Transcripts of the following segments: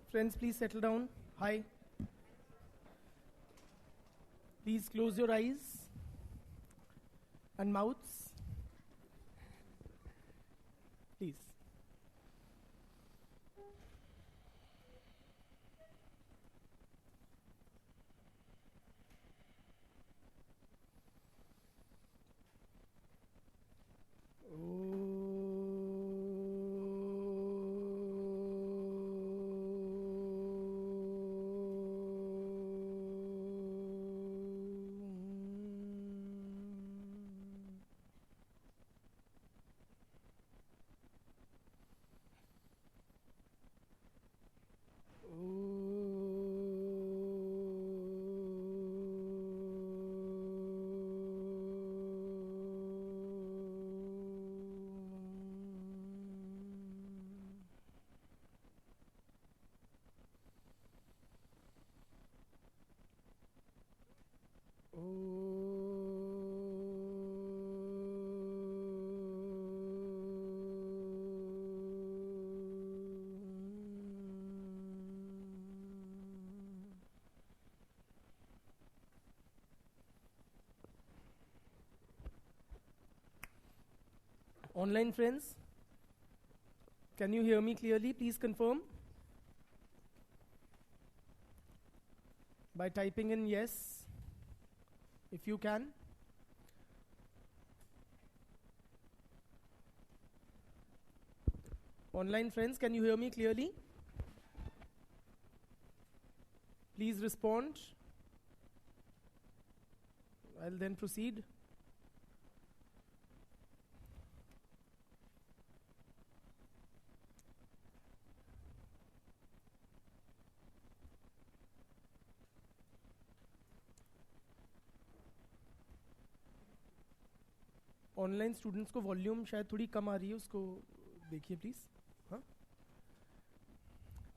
Friends, please settle down. Hi. Please close your eyes and mouths. Please. Online friends, can you hear me clearly? Please confirm by typing in yes, if you can. Online friends, can you hear me clearly? Please respond. I'll then proceed. Online students को volume शायद थोड़ी कम आ रही है, उसको देखिए please. हाँ,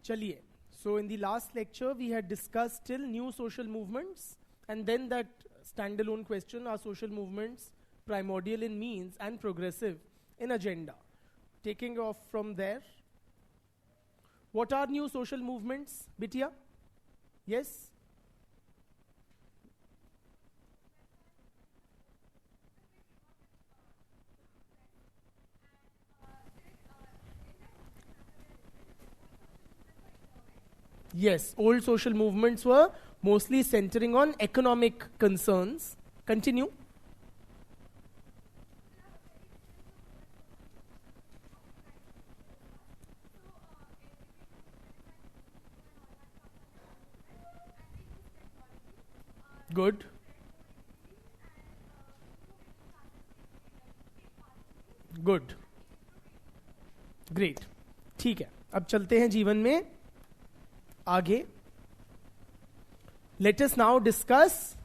चलिए. So in the last lecture we had discussed till new social movements, and then that standalone question, are social movements primordial in means and progressive in agenda? Taking off from there, what are new social movements, Bitya? Yes? Yes, old social movements were mostly centering on economic concerns. Continue. Good. Good. Great. ठीक है, अब चलते हैं जीवन में आगे. Let us now discuss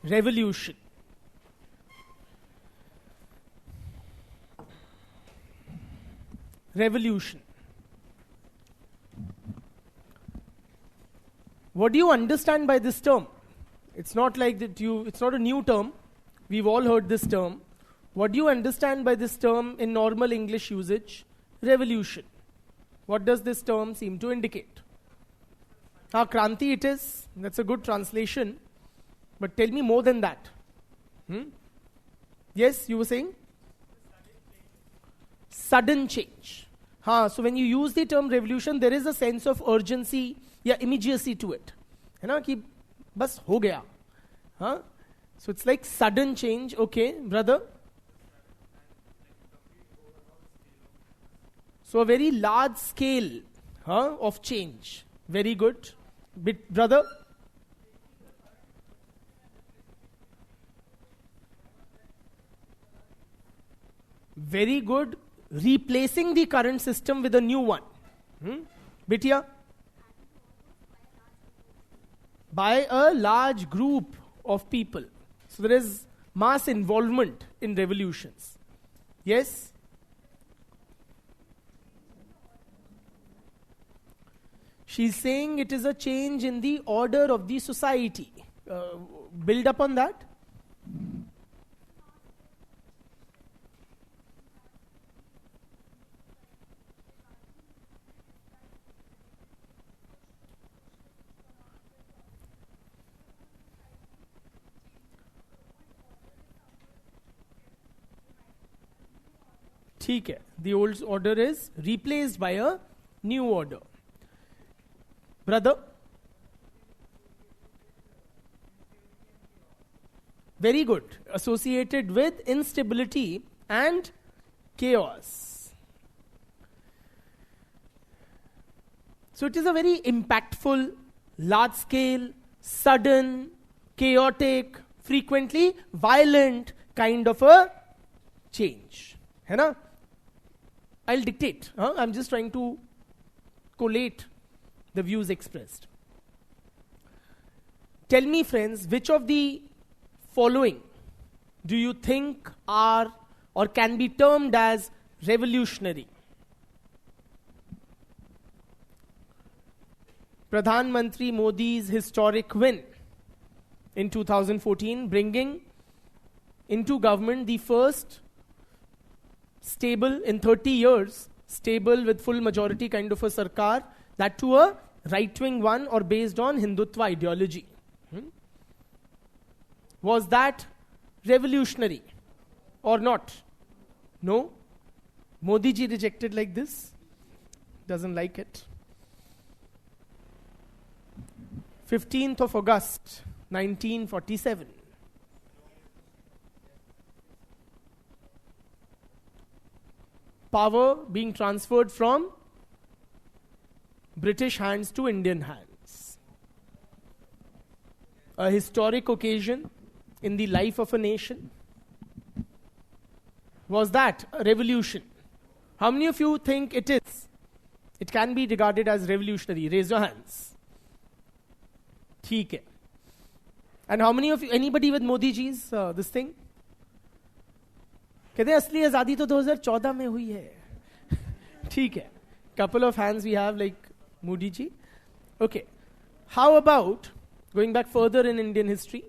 revolution. Revolution. What do you understand by this term? It's not like that it's not a new term. We've all heard this term. What do you understand by this term in normal English usage? Revolution. What does this term seem to indicate? Kranti it is. That's a good translation. But tell me more than that. Yes, you were saying? Sudden change. So when you use the term revolution, there is a sense of urgency, immediacy to it. है ना कि बस हो गया. So it's like sudden change. Okay, brother? So a very large scale of change. Very good. Brother? Very good. Replacing the current system with a new one. Bitya? By a large group of people. So there is mass involvement in revolutions. Yes? She's saying it is a change in the order of the society. Build up on that. ठीक है. The old order is replaced by a new order. Brother? Very good. Associated with instability and chaos. So it is a very impactful, large-scale, sudden, chaotic, frequently violent kind of a change. है ना? I'll dictate. I'm just trying to collate the views expressed. Tell me, friends, which of the following do you think are or can be termed as revolutionary? Pradhan Mantri Modi's historic win in 2014, bringing into government the first stable in 30 years, stable with full majority kind of a sarkar, that to a right-wing one or based on Hindutva ideology. Was that revolutionary or not? No? Modi ji rejected like this? Doesn't like it. 15th of August, 1947. Power being transferred from British hands to Indian hands. A historic occasion in the life of a nation. Was that a revolution? How many of you think it is? It can be regarded as revolutionary. Raise your hands. ठीक है. And how many of you, anybody with Modi ji's this thing? कहते हैं असली आजादी तो 2014 में हुई है. ठीक है. Couple of hands we have like Modi ji. Okay. How about going back further in Indian history?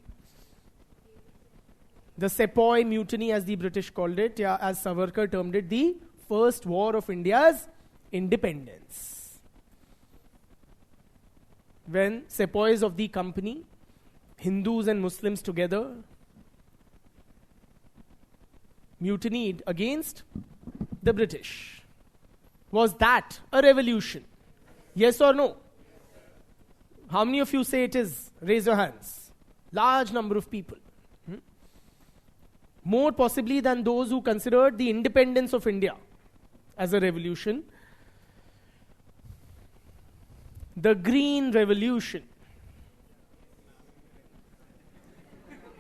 The Sepoy Mutiny, as the British called it, as Savarkar termed it, the first war of India's independence. When Sepoys of the company, Hindus and Muslims together, mutinied against the British. Was that a revolution? Yes or no? How many of you say it is? Raise your hands. Large number of people. More possibly than those who considered the independence of India as a revolution. The Green Revolution.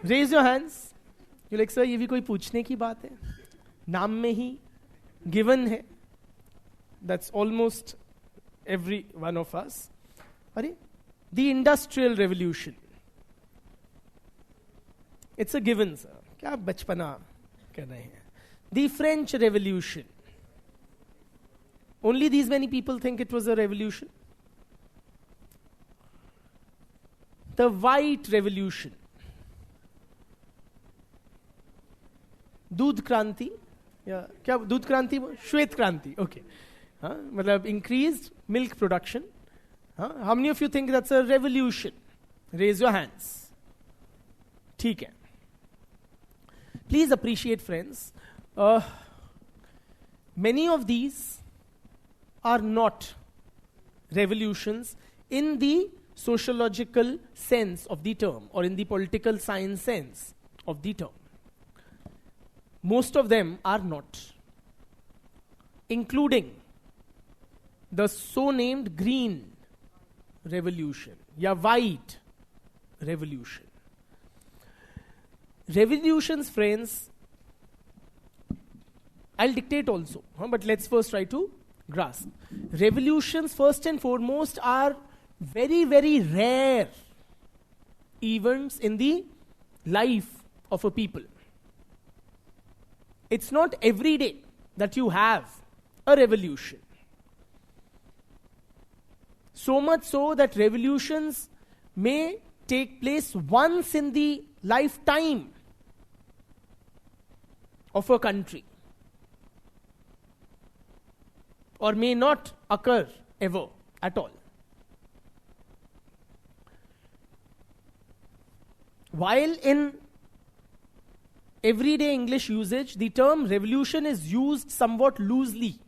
Raise your hands. You're like, sir, ये भी कोई पूछने की बात है? नाम में ही given है. That's almost every one of us. अरे, the Industrial Revolution. It's a given, sir. क्या आप बचपना कर रहे हैं? The French Revolution. Only these many people think it was a revolution. The White Revolution. दूध क्रांति या क्या दूध क्रांति श्वेत क्रांति ओके मतलब increased milk production. How many of you think that's a revolution? Raise your hands. ठीक है. Please appreciate, friends, many of these are not revolutions in the sociological sense of the term or in the political science sense of the term. Most of them are not, including the so-named Green Revolution, ya White Revolution. Revolutions, friends, I'll dictate also, but let's first try to grasp. Revolutions, first and foremost, are very, very rare events in the life of a people. It's not every day that you have a revolution. So much so that revolutions may take place once in the lifetime of a country, or may not occur ever at all. While in everyday English usage, the term revolution is used somewhat loosely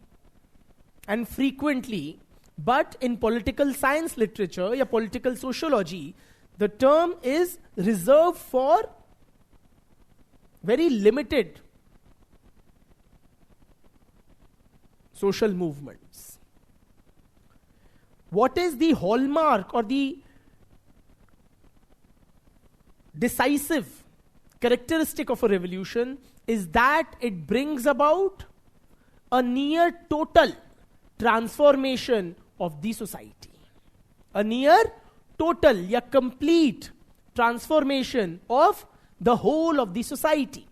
and frequently, but in political science literature, या political sociology, the term is reserved for very limited social movements. What is the hallmark or the decisive characteristic of a revolution is that it brings about a near total transformation of the society. A near total, या complete transformation of the whole of the society.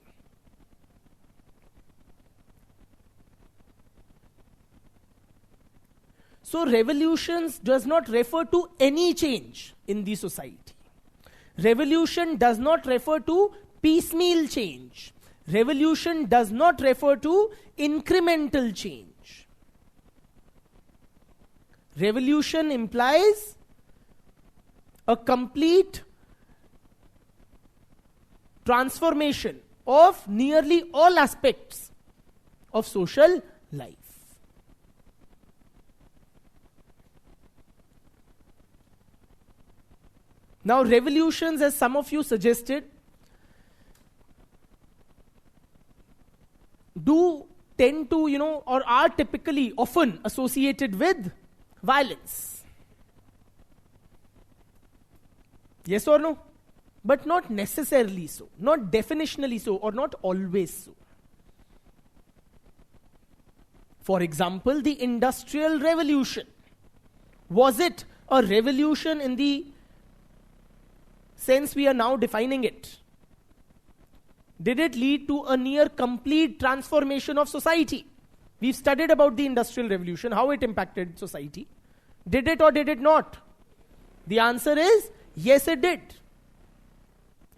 So revolutions does not refer to any change in the society. Revolution does not refer to piecemeal change. Revolution does not refer to incremental change. Revolution implies a complete transformation of nearly all aspects of social life. Now, revolutions, as some of you suggested, do tend to, or are typically often associated with violence. Yes or no? But not necessarily so, not definitionally so, or not always so. For example, the Industrial Revolution. Was it a revolution in the sense we are now defining it? Did it lead to a near complete transformation of society? We've studied about the Industrial Revolution, how it impacted society. Did it or did it not? The answer is, yes, it did.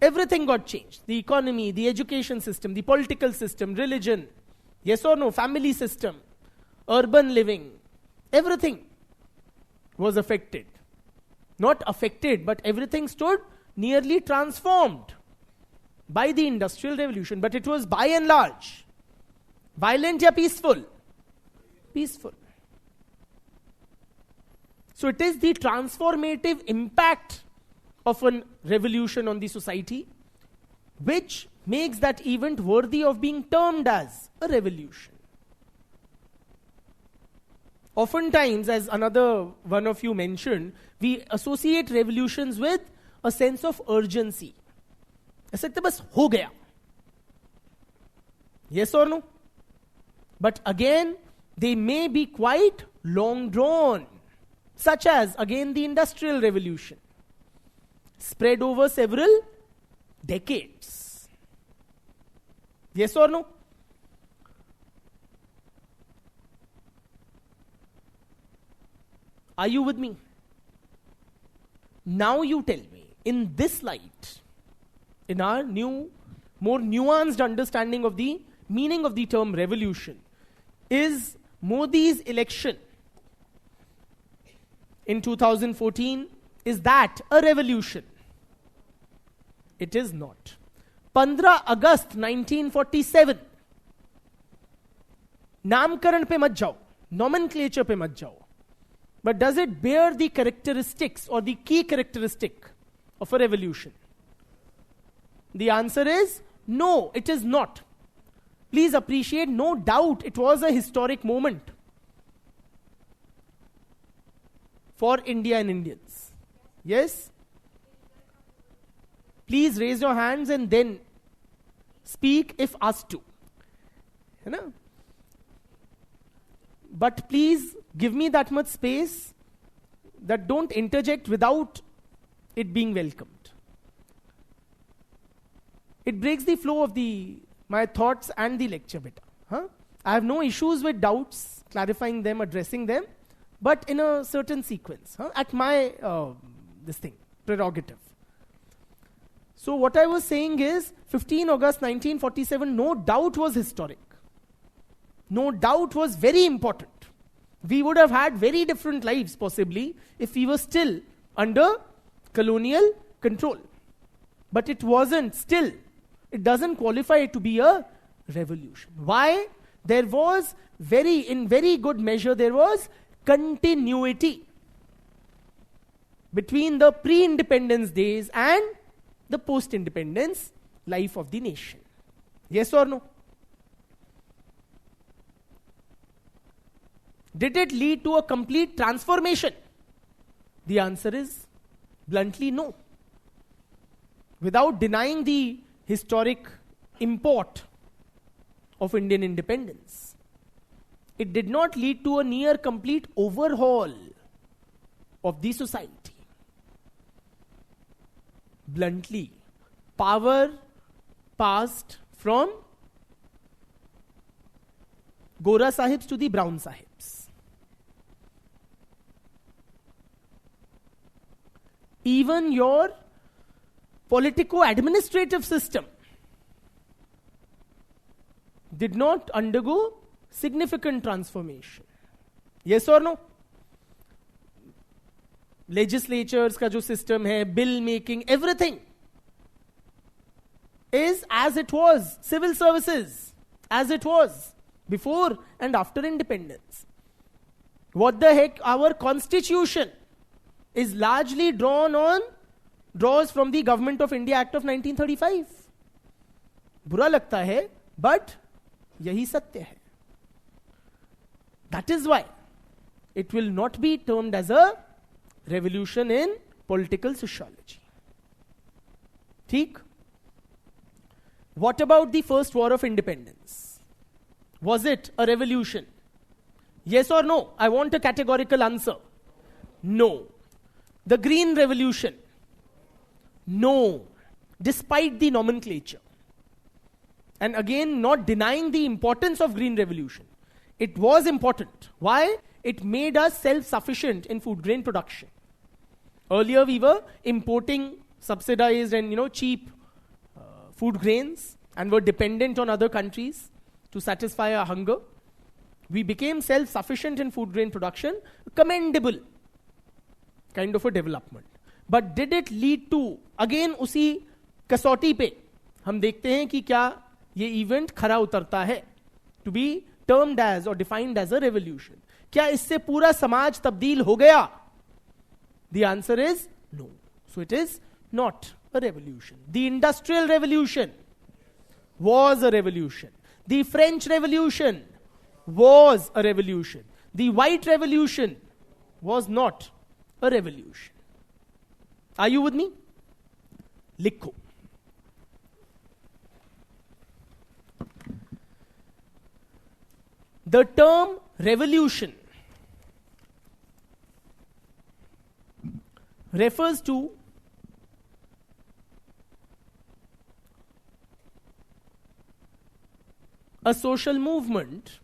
Everything got changed. The economy, the education system, the political system, religion, yes or no, family system, urban living, everything was affected. Not affected, but everything stood nearly transformed by the Industrial Revolution. But it was by and large violent or peaceful? Peaceful. So it is the transformative impact of a revolution on the society which makes that event worthy of being termed as a revolution. Oftentimes, as another one of you mentioned, we associate revolutions with a sense of urgency. ऐसा लगता है बस हो गया. Yes or no? But again, they may be quite long drawn, such as again the Industrial Revolution, spread over several decades. Yes or no? Are you with me? Now you tell me, in this light, in our new, more nuanced understanding of the meaning of the term revolution, is Modi's election in 2014, is that a revolution? It is not. 15 August 1947, नामकरण पे मत जाओ, nomenclature पे मत जाओ. But does it bear the characteristics or the key characteristic of a revolution? The answer is no, it is not. Please appreciate, no doubt it was a historic moment for India and Indians. Yes? Please raise your hands and then speak if asked to. You know? But please give me that much space that don't interject without it being welcomed. It breaks the flow of my thoughts and the lecture beta. I have no issues with doubts, clarifying them, addressing them, but in a certain sequence, at my prerogative. So what I was saying is, 15 August 1947, no doubt was historic. No doubt was very important. We would have had very different lives possibly if we were still under colonial control. But it wasn't still it doesn't qualify to be a revolution. Why? There was in very good measure, there was continuity between the pre-independence days and the post-independence life of the nation. Yes or no? Did it lead to a complete transformation? The answer is bluntly no. Without denying the historic import of Indian independence, it did not lead to a near complete overhaul of the society. Bluntly, power passed from Gora Sahibs to the Brown Sahibs. Even your politico-administrative system did not undergo significant transformation. Yes or no? Legislatures का जो system है, bill making, everything is as it was. Civil services, as it was before and after independence. What the heck? Our constitution is largely draws from the Government of India Act of 1935. बुरा लगता है, but यही सत्य है. That is why it will not be termed as a revolution in political sociology. ठीक? What about the first war of independence? Was it a revolution? Yes or no? I want a categorical answer. No. The Green Revolution? No. Despite the nomenclature. And again, not denying the importance of Green Revolution. It was important. Why? It made us self-sufficient in food grain production. Earlier we were importing subsidized and cheap food grains and were dependent on other countries to satisfy our hunger. We became self-sufficient in food grain production. Commendable kind of a development. But did it lead to, again उसी कसौटी पे हम देखते हैं कि क्या ये event खरा उतरता है, to be termed as or defined as a revolution. क्या इससे पूरा समाज तब्दील हो गया? The answer is no. So it is not a revolution. The Industrial Revolution was a revolution. The French Revolution was a revolution. The White Revolution was not a revolution. Are you with me? लिखो. The term revolution refers to a social movement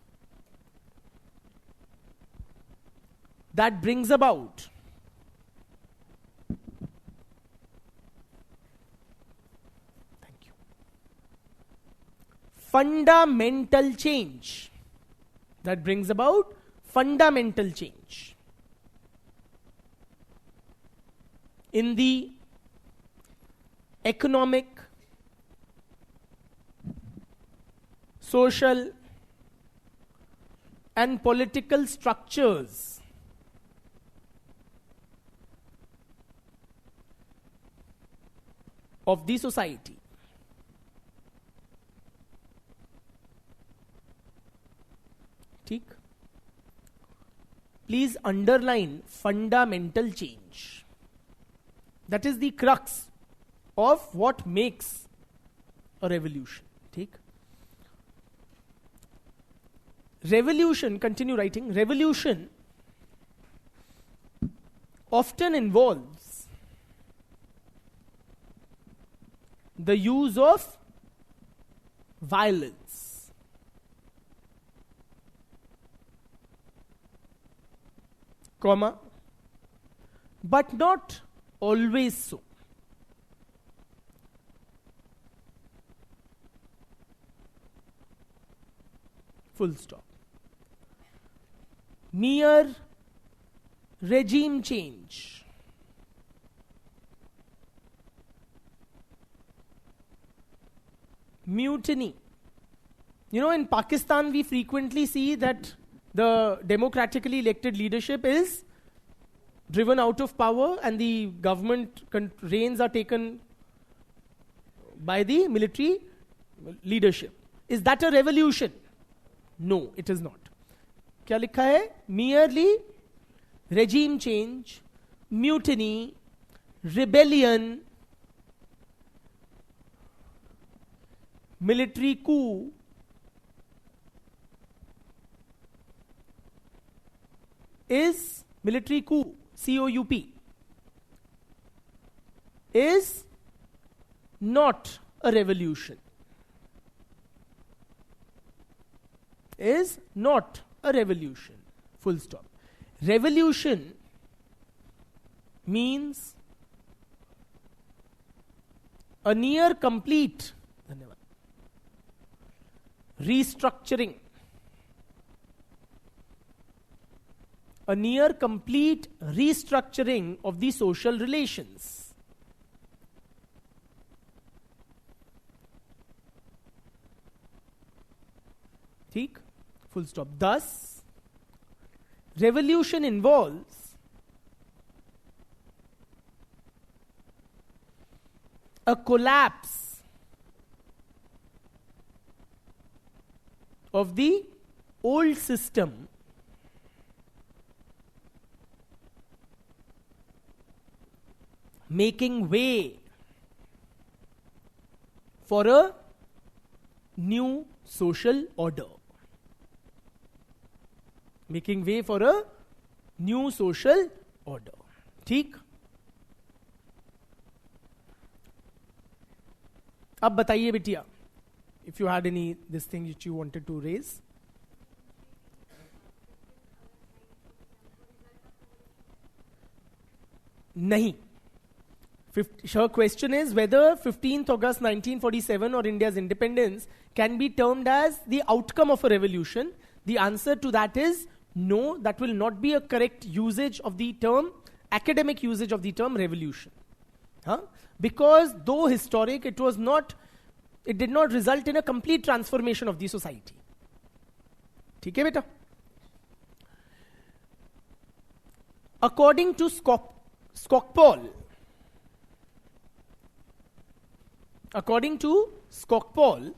that brings about fundamental change. That brings about fundamental change in the economic, social, and political structures of the society. ठीक? Please underline fundamental change. That is the crux of what makes a revolution. ठीक? Revolution, continue writing. Revolution often involves the use of violence. Comma, but not always so. Full stop. Mere regime change Mutiny. You know, in Pakistan, we frequently see that the democratically elected leadership is driven out of power and the government reins are taken by the military leadership. Is that a revolution? No, it is not. क्या लिखा है? Merely regime change, mutiny, rebellion, military coup, is military coup, C-O-U-P, is not a revolution. Is not a revolution. Full stop. Revolution means a near complete restructuring. A near complete restructuring of the social relations. ठीक? Full stop. Thus, revolution involves a collapse of the old system making way for a new social order. Making way for a new social order. ठीक? अब बताइए बिटिया, if you had any this thing which you wanted to raise. नहीं. Her question is whether 15th August 1947 or India's independence can be termed as the outcome of a revolution. The answer to that is no, that will not be a correct usage of the term, academic usage of the term revolution. Huh? Because though historic, it did not result in a complete transformation of the society. ठीक है बेटा? According to Skocpol,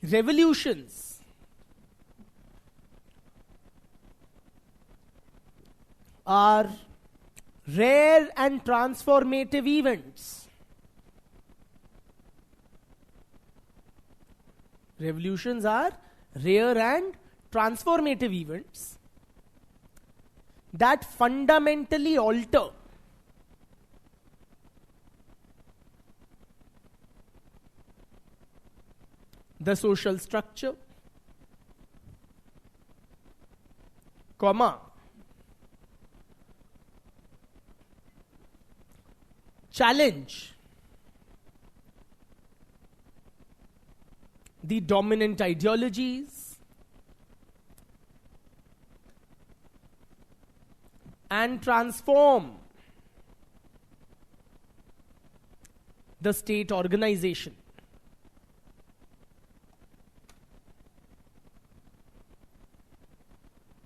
revolutions are rare and transformative events. Revolutions are rare and transformative events that fundamentally alter the social structure, challenge the dominant ideologies, and transform the state organization.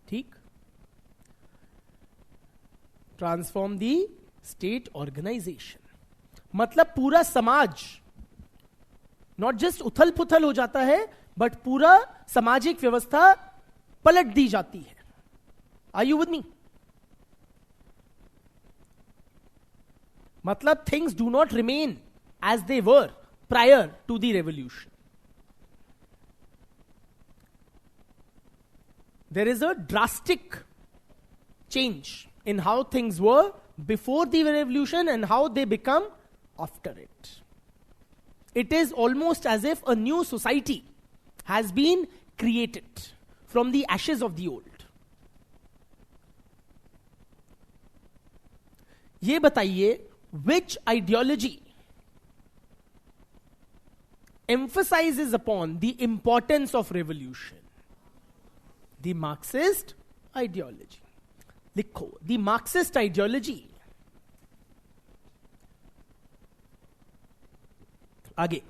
ठीक? Transform the state organization. मतलब पूरा समाज not just उथल पुथल हो जाता है, but पूरा सामाजिक व्यवस्था पलट दी जाती है. Are you with me? मतलब things do not remain as they were prior to the revolution. There is a drastic change in how things were before the revolution and how they become after it. It is almost as if a new society has been created from the ashes of the old. ये बताइए, which ideology emphasizes upon the importance of revolution? The Marxist ideology. लिखो, the Marxist ideology, आगे,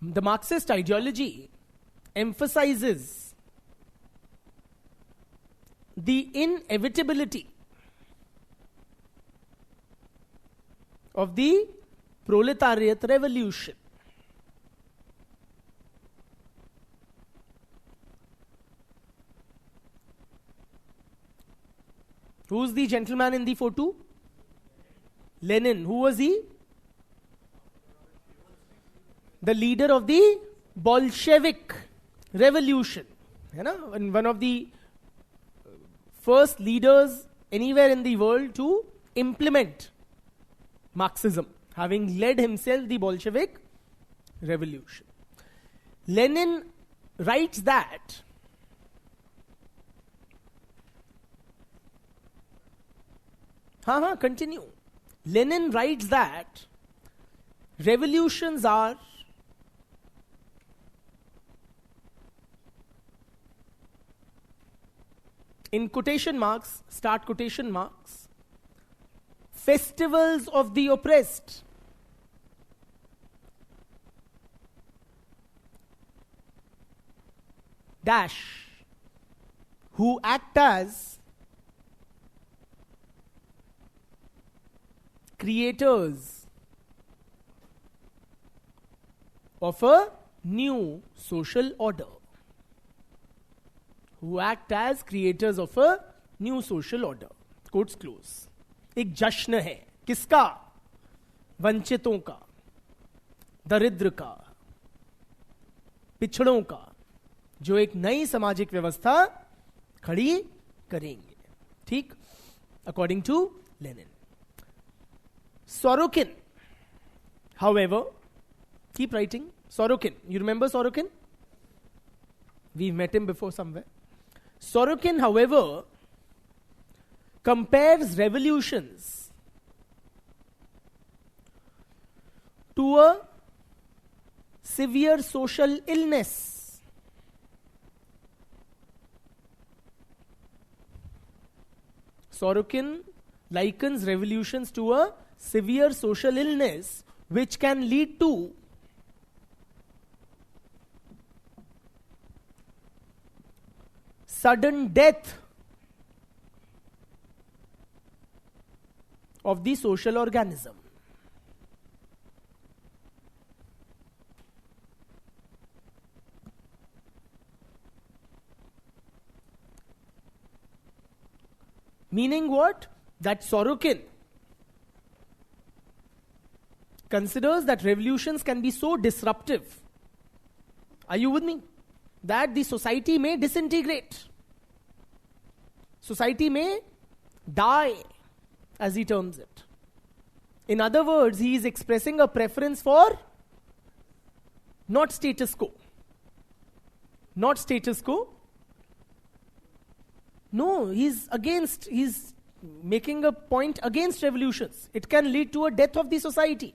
the Marxist ideology emphasizes the inevitability of the proletariat revolution. Who's the gentleman in the photo? Lenin. Who was he? The leader of the Bolshevik revolution. You know, and one of the first leaders anywhere in the world to implement Marxism, having led himself the Bolshevik revolution. Lenin writes that continue. Lenin writes that revolutions are in quotation marks, start quotation marks, festivals of the oppressed. Dash, who act as creators of a new social order. Who act as creators of a new social order. Quotes close. एक जश्न है, किसका? वंचितों का, दरिद्र का, पिछड़ों का, जो एक नई सामाजिक व्यवस्था खड़ी करेंगे. ठीक? According to Lenin. Sorokin, however, keep writing. Sorokin, you remember Sorokin? We've met him before somewhere. Sorokin, however, compares revolutions to a severe social illness. Sorokin likens revolutions to a severe social illness which can lead to sudden death of the social organism. Meaning what? That Sorokin considers that revolutions can be so disruptive. Are you with me? That the society may disintegrate. Society may die, as he terms it. In other words, he is expressing a preference for not status quo. Not status quo. No, he's making a point against revolutions. It can lead to a death of the society.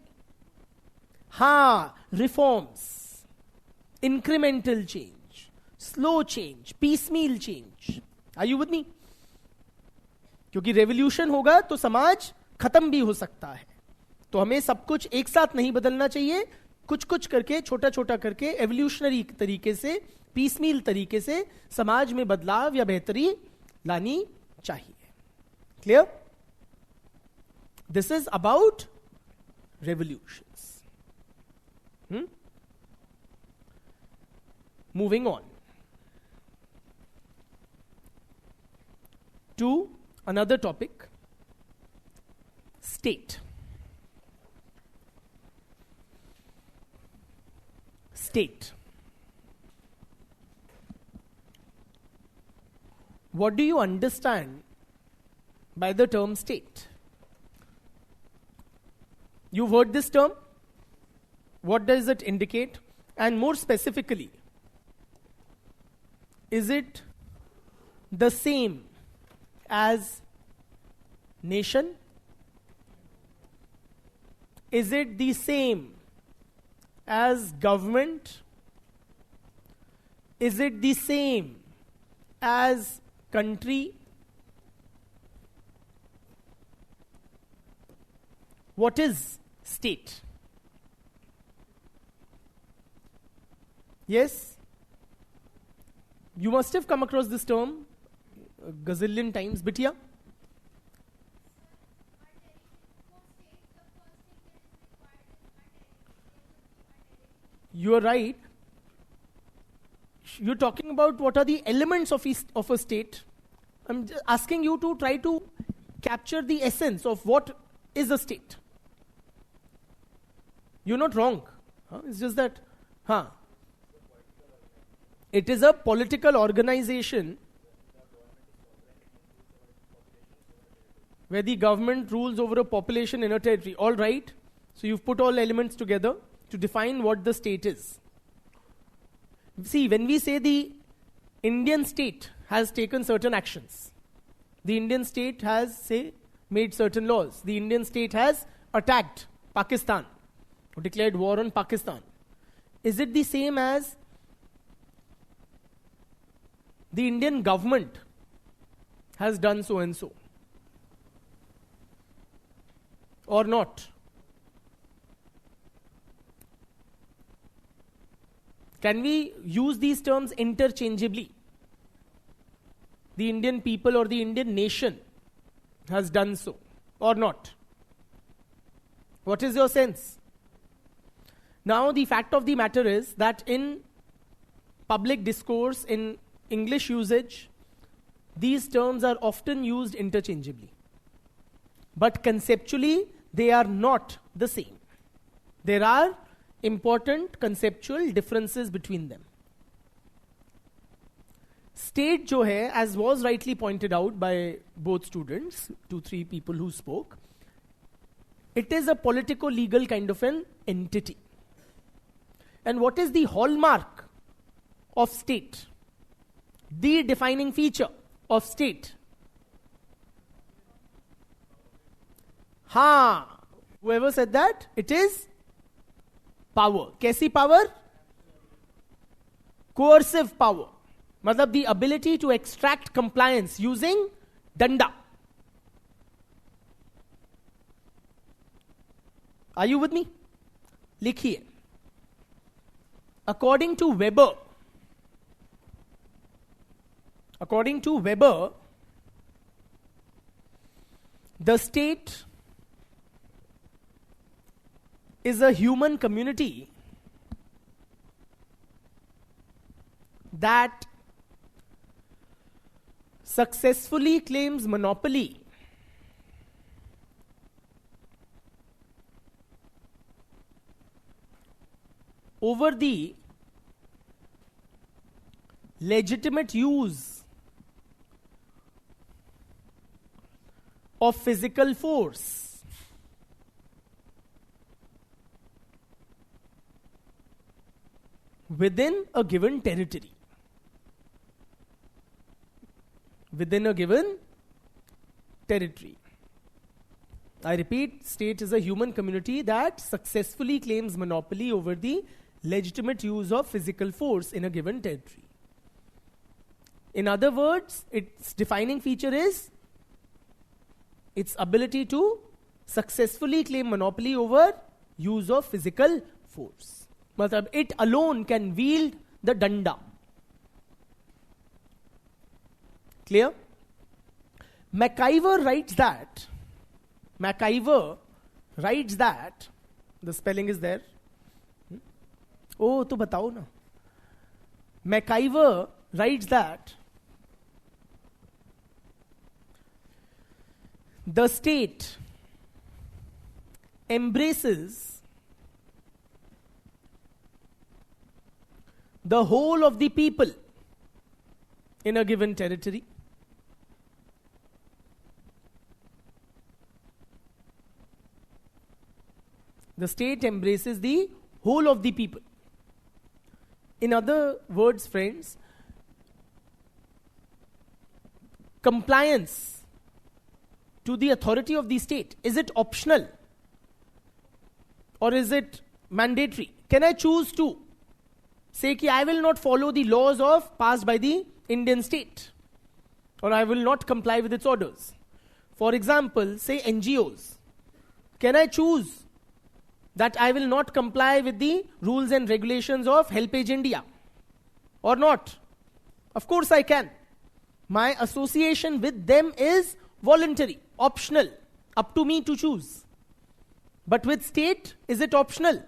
Reforms, incremental change, slow change, piecemeal change. Are you with me? क्योंकि revolution होगा तो समाज खत्म भी हो सकता है. तो हमें सब कुछ एक साथ नहीं बदलना चाहिए, कुछ कुछ करके, छोटा छोटा करके, एवोल्यूशनरी तरीके से, पीसमील तरीके से समाज में बदलाव या बेहतरी लानी चाहिए. Clear? This is about revolutions. Moving on to another topic, state. State. What do you understand by the term state? You've heard this term? What does it indicate? And more specifically, is it the same as nation? Is it the same as government? Is it the same as country? what is state? Yes? You must have come across this term a gazillion times, but yeah. You are right. You're talking about what are the elements of a state. I'm just asking you to try to capture the essence of what is a state. You're not wrong. It's just that, it is a political organization where the government rules over a population in a territory. All right. So you've put all elements together to define what the state is. See, when we say the Indian state has taken certain actions, the Indian state has, say, made certain laws. The Indian state has attacked Pakistan, or declared war on Pakistan. Is it the same as the Indian government has done so and so? Or not? Can we use these terms interchangeably? The Indian people or the Indian nation has done so, or not? What is your sense? Now, the fact of the matter is that in public discourse, in English usage, these terms are often used interchangeably. But conceptually, they are not the same. There are important conceptual differences between them. State jo hai, as was rightly pointed out by both students, 2-3 people who spoke, it is a politico-legal kind of an entity. And what is the hallmark of state? The defining feature of state? Whoever said that, it is power. Kaisi power? Coercive power. Matlab the ability to extract compliance using danda. Are you with me? Likhiye. According to Weber, the state is a human community that successfully claims monopoly over the legitimate use of physical force within a given territory. Within a given territory. I repeat, state is a human community that successfully claims monopoly over the legitimate use of physical force in a given territory. In other words, its defining feature is its ability to successfully claim monopoly over use of physical force. Matlab, it alone can wield the danda. Clear? MacIver writes that, the spelling is there. Oh, to batao na. MacIver writes that the state embraces the whole of the people in a given territory. The state embraces the whole of the people. In other words, friends, compliance to the authority of the state, is it optional or is it mandatory? Can I choose to say that I will not follow the laws passed by the Indian state, or I will not comply with its orders? For example, say NGOs. Can I choose that I will not comply with the rules and regulations of HelpAge India? Or not? Of course I can. My association with them is voluntary, optional, up to me to choose. But with state, is it optional?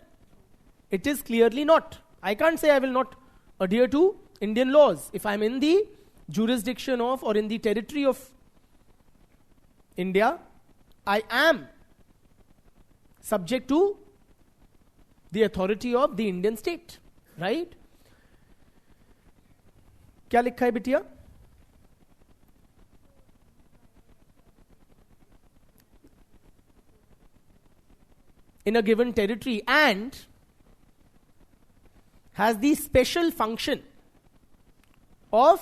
It is clearly not. I can't say I will not adhere to Indian laws. If I'm in the jurisdiction of or in the territory of India, I am subject to the authority of the Indian state. Right? क्या लिखा है बिटिया? In a given territory and has the special function of,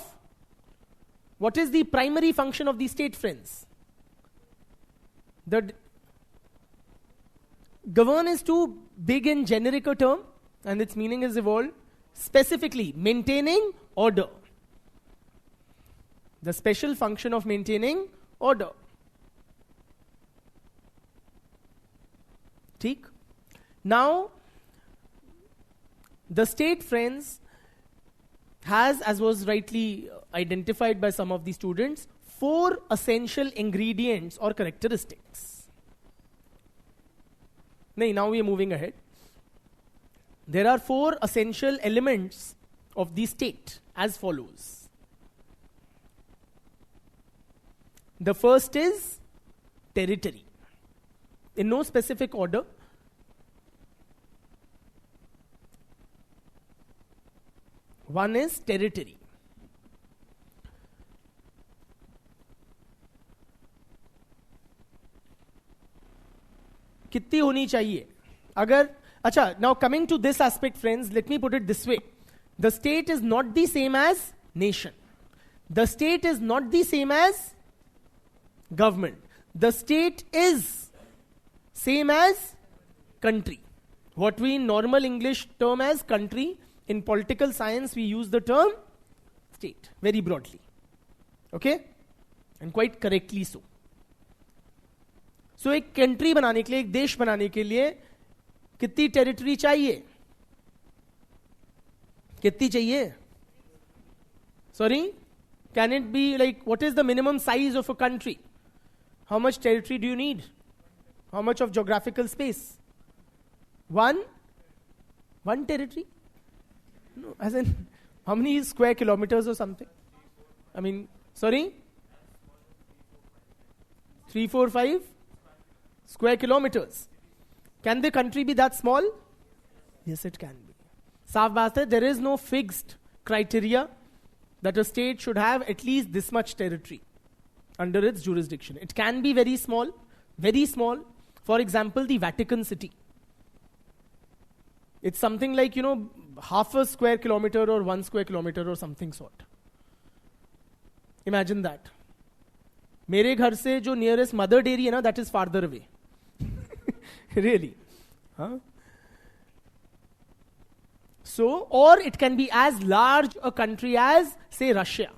what is the primary function of the state, friends? The govern is too big and generic a term, and its meaning is evolved. Specifically, maintaining order. The special function of maintaining order. ठीक? Now, the state, friends, has, as was rightly identified by some of the students, 4 essential ingredients or characteristics. Now we are moving ahead. There are 4 essential elements of the state as follows. The first is territory. In no specific order. One is territory. कितनी होनी चाहिए? अगर अच्छा, now coming to this aspect, friends, let me put it this way. The state is not the same as nation. The state is not the same as government. The state is same as country. What we in normal English term as country, in political science we use the term state very broadly. Okay? And quite correctly so. So एक country बनाने के लिए, एक देश बनाने के लिए कितनी टेरिटरी चाहिए? कितनी चाहिए? Sorry? Can it be like, what is the minimum size of a country? How much territory do you need? How much of geographical space? One territory? No, as in, how many square kilometers or something? I mean, sorry? 3, 4, 5 square kilometers. Can the country be that small? Yes, it can be. साफ बात है, there is no fixed criteria that a state should have at least this much territory under its jurisdiction. It can be very small, very small. For example, the Vatican City. It's something like, half a square kilometer or 1 square kilometer or something sort. Imagine that. मेरे घर से जो nearest mother dairy है ना, that is farther away. Really. Huh? So, or it can be as large a country as, say, Russia,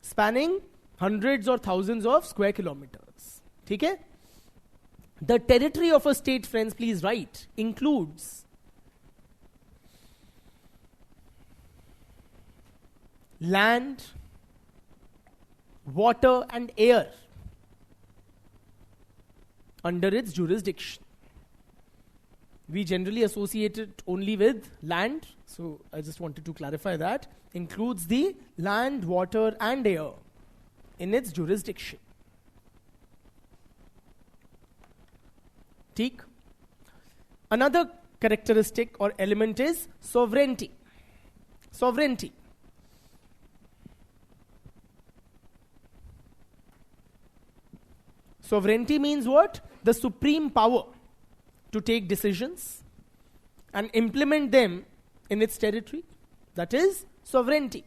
spanning hundreds or thousands of square kilometers. Okay? The territory of a state, friends, please write, includes land, water and air under its jurisdiction. We generally associate it only with land, so I just wanted to clarify that. Includes the land, water and air in its jurisdiction. ठीक? Another characteristic or element is sovereignty. Sovereignty. Sovereignty means what? The supreme power to take decisions and implement them in its territory. That is sovereignty.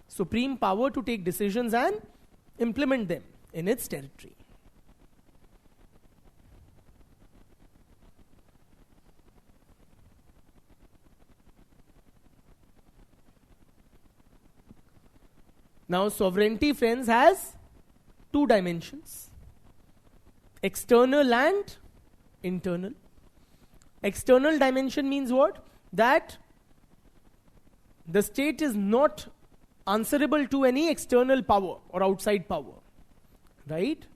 Supreme power to take decisions and implement them in its territory. Now, sovereignty, friends, has two dimensions, external and internal. External dimension means what? That the state is not answerable to any external power or outside power, right?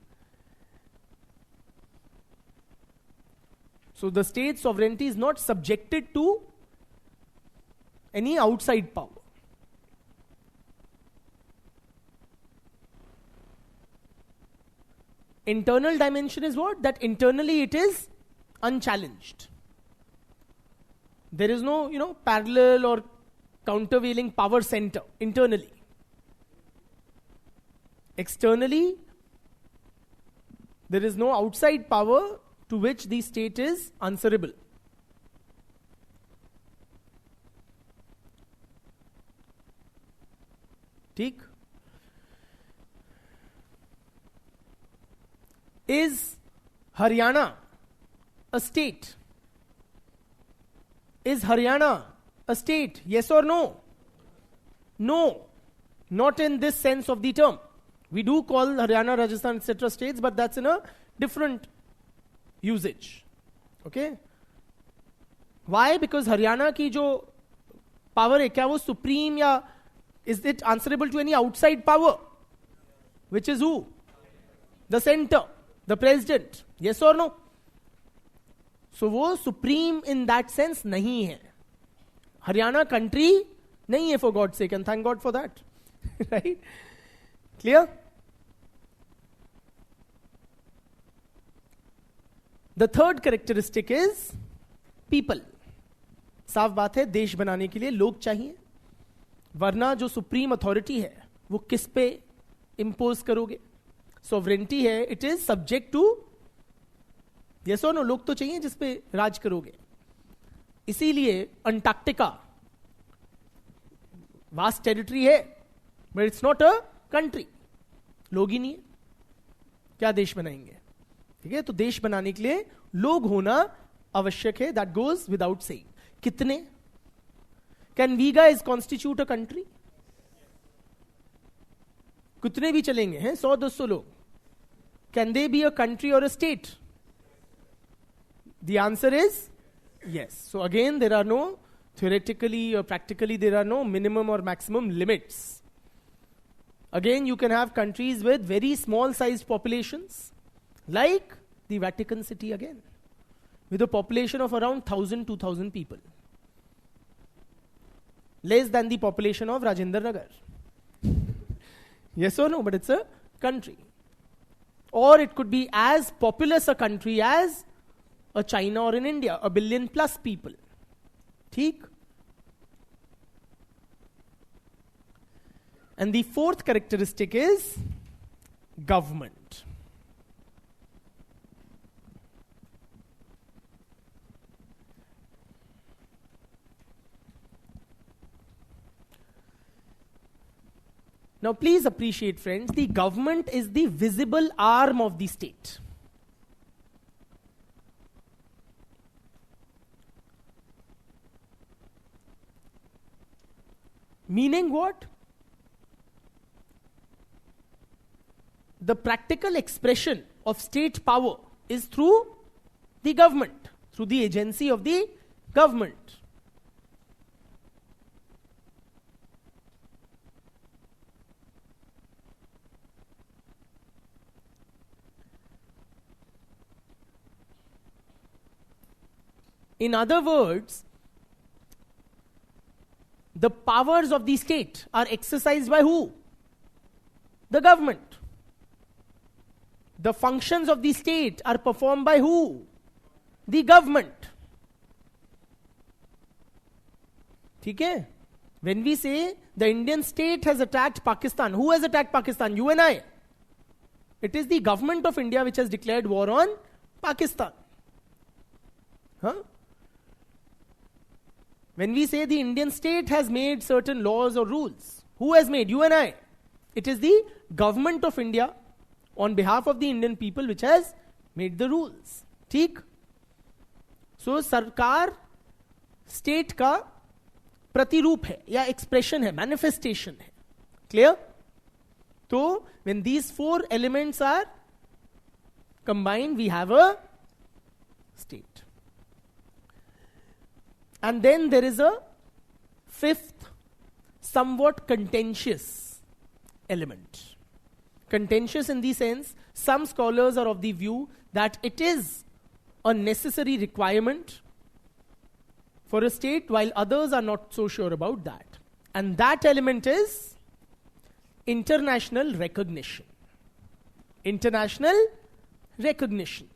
So the state sovereignty is not subjected to any outside power. Internal dimension is what? That internally it is unchallenged. There is no, parallel or countervailing power center internally. Externally, there is no outside power to which the state is answerable. ठीक? Is Haryana a state? Is Haryana a state? Yes or no? No. Not in this sense of the term. We do call Haryana, Rajasthan, etc. states, but that's in a different usage. Okay? Why? Because Haryana की जो power है, क्या वो supreme या is it answerable to any outside power? Which is who? The center, the president. Yes or no? So वो supreme in that sense नहीं है. Haryana country नहीं है, for God's sake, and thank God for that. Right? Clear? The third characteristic is people. साफ बात है, देश बनाने के लिए लोग चाहिए, वरना जो सुप्रीम अथॉरिटी है वो किस पे इंपोज करोगे? सॉवरेंटी है, it is subject to yes और नो, लोग तो चाहिए जिस पे राज करोगे. इसीलिए अंटार्कटिका वास्ट टेरिटरी है, but it's not a country. लोग ही नहीं है, क्या देश बनाएंगे? ठीक है, तो देश बनाने के लिए लोग होना आवश्यक है. That goes without saying. कितने? Can we guys constitute a country? कितने भी चलेंगे हैं, 100-200 लोग. Can they be a country और a state? The answer is yes. So again, there are no theoretically or practically there are no minimum or maximum limits. Again, you can have countries with very small sized populations, like the Vatican City again, with a population of around 1,000-2,000 people, less than the population of Rajendra Nagar. Yes or no? But it's a country. Or it could be as populous a country as a China or in India, 1 billion plus people. ठीक? And the fourth characteristic is government. Now please appreciate, friends, the government is the visible arm of the state. Meaning what? The practical expression of state power is through the government, through the agency of the government. In other words, the powers of the state are exercised by who? The government. The functions of the state are performed by who? The government. ठीक है? When we say the Indian state has attacked Pakistan, who has attacked Pakistan? You and I. It is the government of India which has declared war on Pakistan. Huh? When we say the Indian state has made certain laws or rules, who has made? You and I. It is the government of India on behalf of the Indian people which has made the rules. ठीक? So सरकार state का प्रतिरूप है या expression है, manifestation है. Clear? So when these four elements are combined, we have a state. And then there is a fifth, somewhat contentious element. Contentious in the sense, some scholars are of the view that it is a necessary requirement for a state, while others are not so sure about that. And that element is international recognition. International recognition.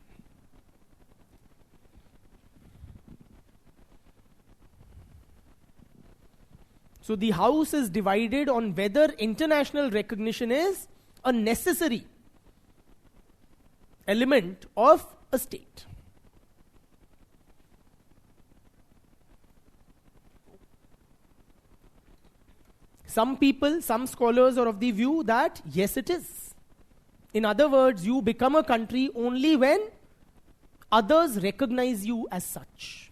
So the house is divided on whether international recognition is a necessary element of a state. Some people, some scholars are of the view that yes, it is. In other words, you become a country only when others recognize you as such.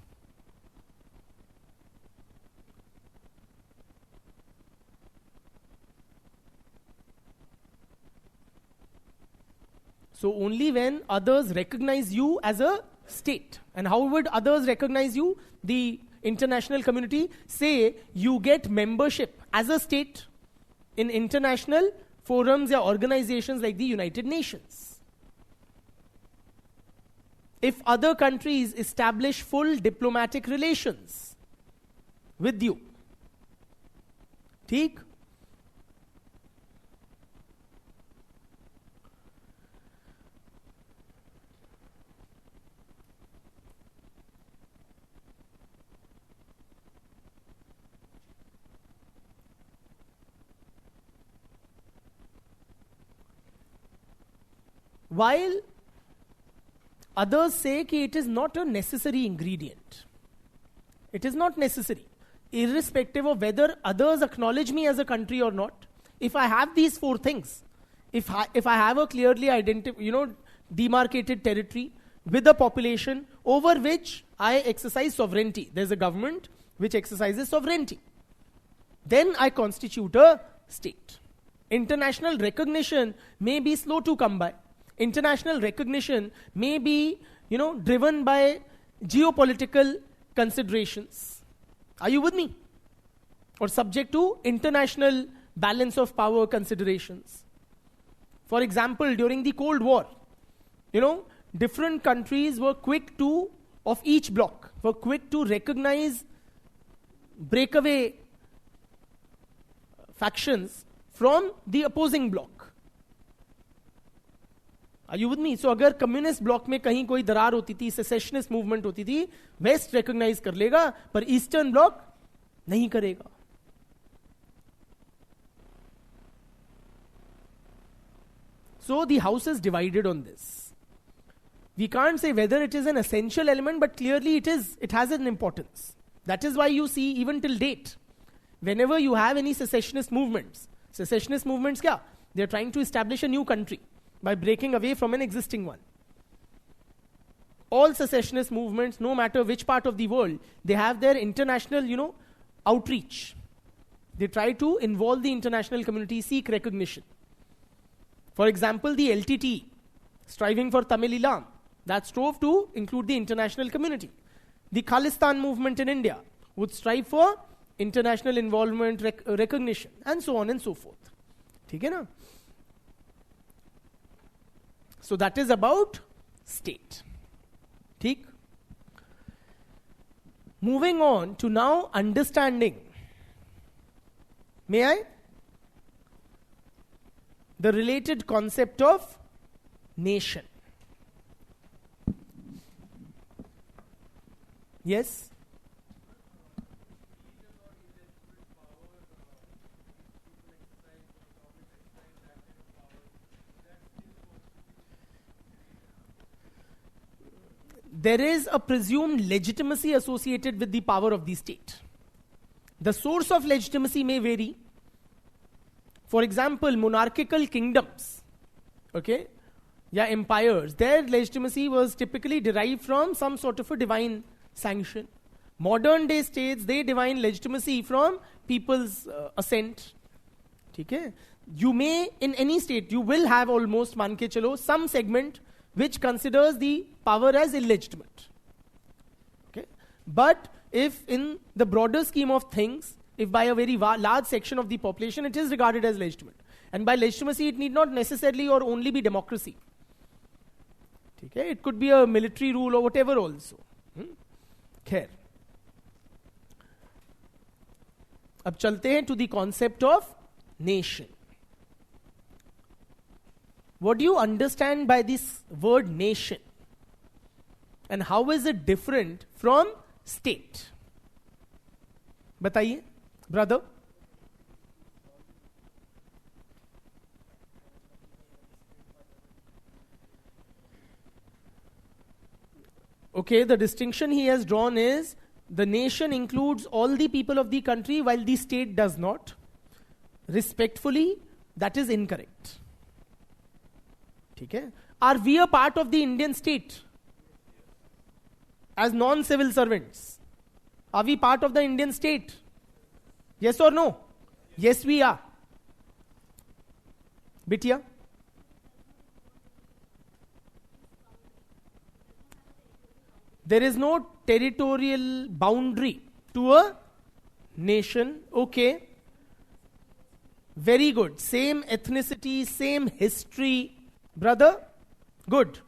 So only when others recognize you as a state. And how would others recognize you? The international community, say you get membership as a state in international forums or organizations like the United Nations. If other countries establish full diplomatic relations with you, ठीक? While others say that it is not a necessary ingredient. It is not necessary. Irrespective of whether others acknowledge me as a country or not, if I have these four things, if I have a clearly demarcated territory with a population over which I exercise sovereignty, there's a government which exercises sovereignty, then I constitute a state. International recognition may be slow to come by. International recognition may be, driven by geopolitical considerations. Are you with me? Or subject to international balance of power considerations. For example, during the Cold War, different countries were quick to, of each bloc, were quick to recognize breakaway factions from the opposing bloc. Are you with me? So अगर communist bloc में कहीं कोई दरार होती थी, secessionist movement होती थी, waste recognise कर लेगा, पर ईस्टर्न ब्लॉक नहीं करेगा. So the house is divided on this. We can't say whether it is an essential element, but clearly it has an importance. That is why you see even till date, whenever you have any secessionist movements क्या? They are trying to establish a new country by breaking away from an existing one. All secessionist movements, no matter which part of the world, they have their international, outreach. They try to involve the international community, seek recognition. For example, the LTT, striving for Tamil Eelam, that strove to include the international community. The Khalistan movement in India would strive for international involvement, recognition, and so on and so forth. ठीक है ना? So that is about state. ठीक? Moving on to now understanding. May I? The related concept of nation. Yes? There is a presumed legitimacy associated with the power of the state. The source of legitimacy may vary. For example, monarchical kingdoms, empires, their legitimacy was typically derived from some sort of a divine sanction. Modern day states, they divine legitimacy from people's assent. Okay? you may, in any state, you will have almost, मान के चलो, some segment which considers the power as illegitimate. Okay? But if in the broader scheme of things, if by a very large section of the population it is regarded as legitimate, and by legitimacy it need not necessarily or only be democracy. Okay? It could be a military rule or whatever also. खैर, अब चलते हैं to the concept of nation. What do you understand by this word nation? And how is it different from state? बताइए, brother. Okay, the distinction he has drawn is the nation includes all the people of the country while the state does not. Respectfully, that is incorrect. Okay? Are we a part of the Indian state? As non-civil servants? Are we part of the Indian state? Yes or no? Yes, we are. Bitya? There is no territorial boundary to a nation. Okay. Very good. Same ethnicity, same history. Brother? Good.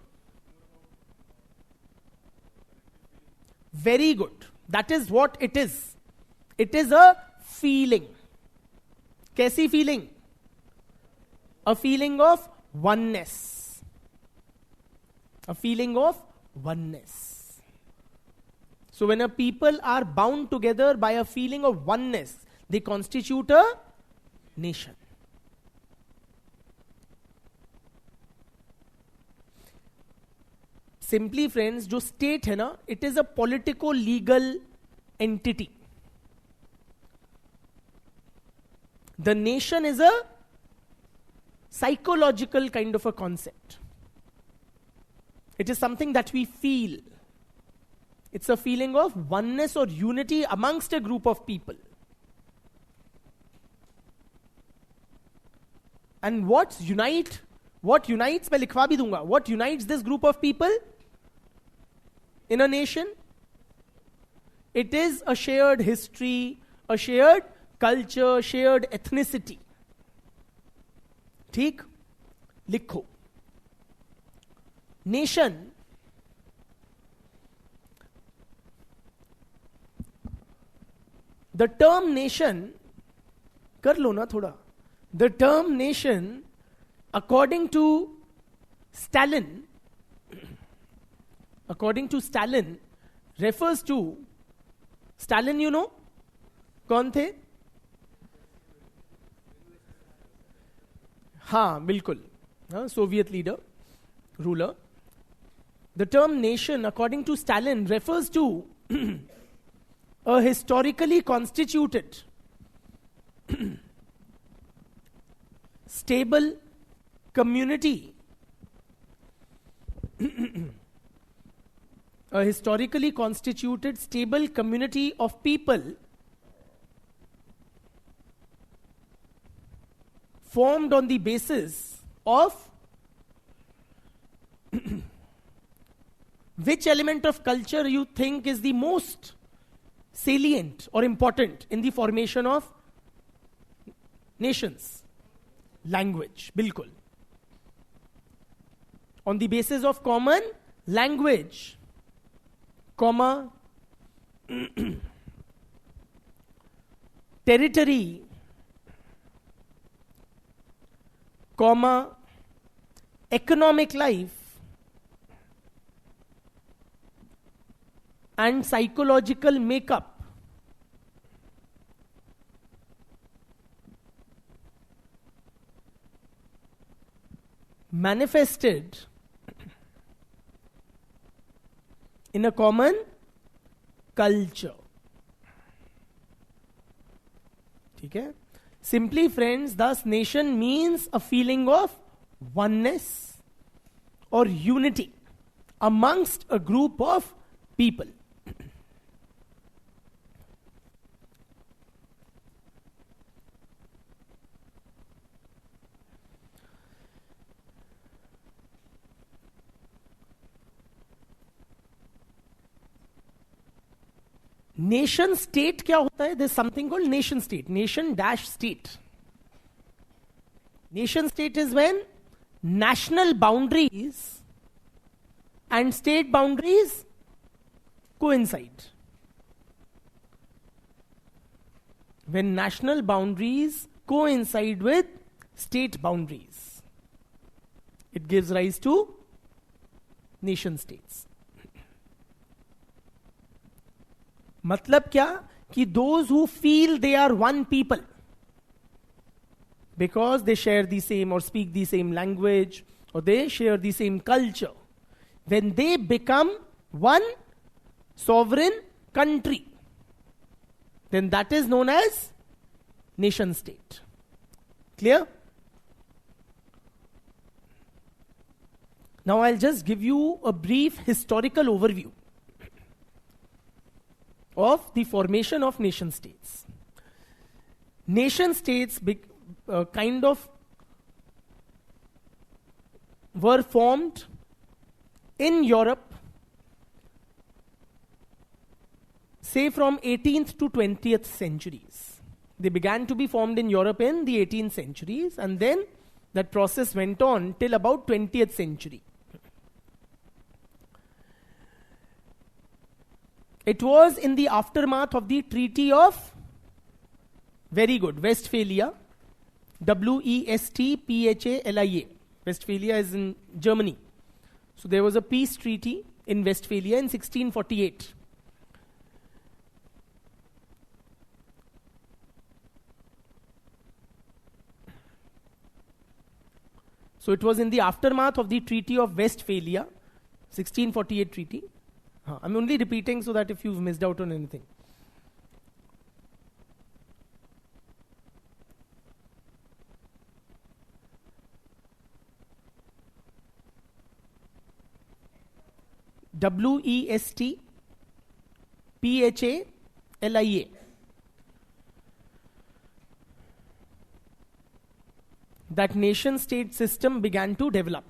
Very good. That is what it is. It is a feeling. Kaisi feeling? A feeling of oneness. A feeling of oneness. So when a people are bound together by a feeling of oneness, they constitute a nation. Simply friends, जो state है ना, it is a politico-legal entity. The nation is a psychological kind of a concept. It is something that we feel. It's a feeling of oneness or unity amongst a group of people. And what unites, मैं लिखवा भी दूंगा, what unites this group of people in a nation? It is a shared history, a shared culture, shared ethnicity. ठीक? लिखो. Nation. The term nation, कर लो ना थोड़ा. The term nation, according to Stalin, refers to, Stalin you know, कौन थे? हाँ, बिल्कुल. Soviet leader, ruler. The term nation, according to Stalin, refers to a historically constituted, stable community, a historically constituted, stable community of people formed on the basis of which element of culture you think is the most salient or important in the formation of nations? Language, bilkul. On the basis of common language, comma, territory, comma, economic life, and psychological makeup. Manifested in a common culture. ठीक है? Simply friends, thus nation means a feeling of oneness or unity amongst a group of people. Nation state क्या होता है? There's something called nation state. Nation dash state. Nation state is when national boundaries and state boundaries coincide. When national boundaries coincide with state boundaries, it gives rise to nation states. मतलब क्या? कि those who feel they are one people because they share the same or speak the same language or they share the same culture, when they become one sovereign country, then that is known as nation state. Clear? Now I'll just give you a brief historical overview of the formation of nation states. Nation states kind of were formed in Europe, say from 18th to 20th centuries. They began to be formed in Europe in the 18th centuries, and then that process went on till about 20th century. It was in the aftermath of the Treaty of, very good, Westphalia, Westphalia. Westphalia is in Germany. So there was a peace treaty in Westphalia in 1648. So it was in the aftermath of the Treaty of Westphalia, 1648 treaty. I'm only repeating so that if you've missed out on anything. Westphalia. That nation state system began to develop.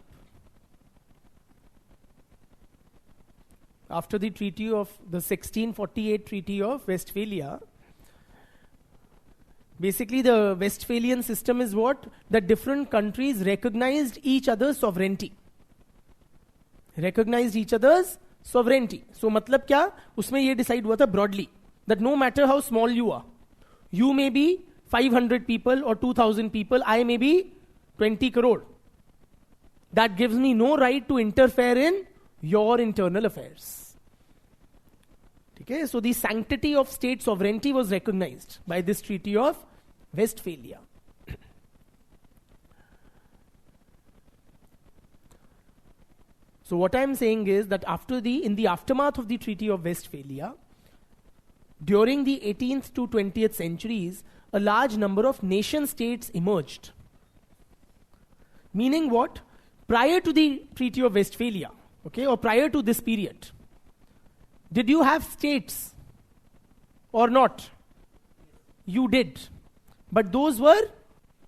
After the treaty of the 1648 Treaty of Westphalia, basically the Westphalian system is what? That different countries recognized each other's sovereignty. Recognized each other's sovereignty. So मतलब क्या? उसमें ये decide हुआ था broadly that no matter how small you are, you may be 500 people or 2,000 people, I may be 20 crore. That gives me no right to interfere in your internal affairs. Okay, so the sanctity of state sovereignty was recognized by this Treaty of Westphalia. So what I'm saying is that in the aftermath of the Treaty of Westphalia, during the 18th to 20th centuries, a large number of nation states emerged. Meaning what? Prior to the Treaty of Westphalia, okay, or prior to this period, did you have states or not? You did. But those were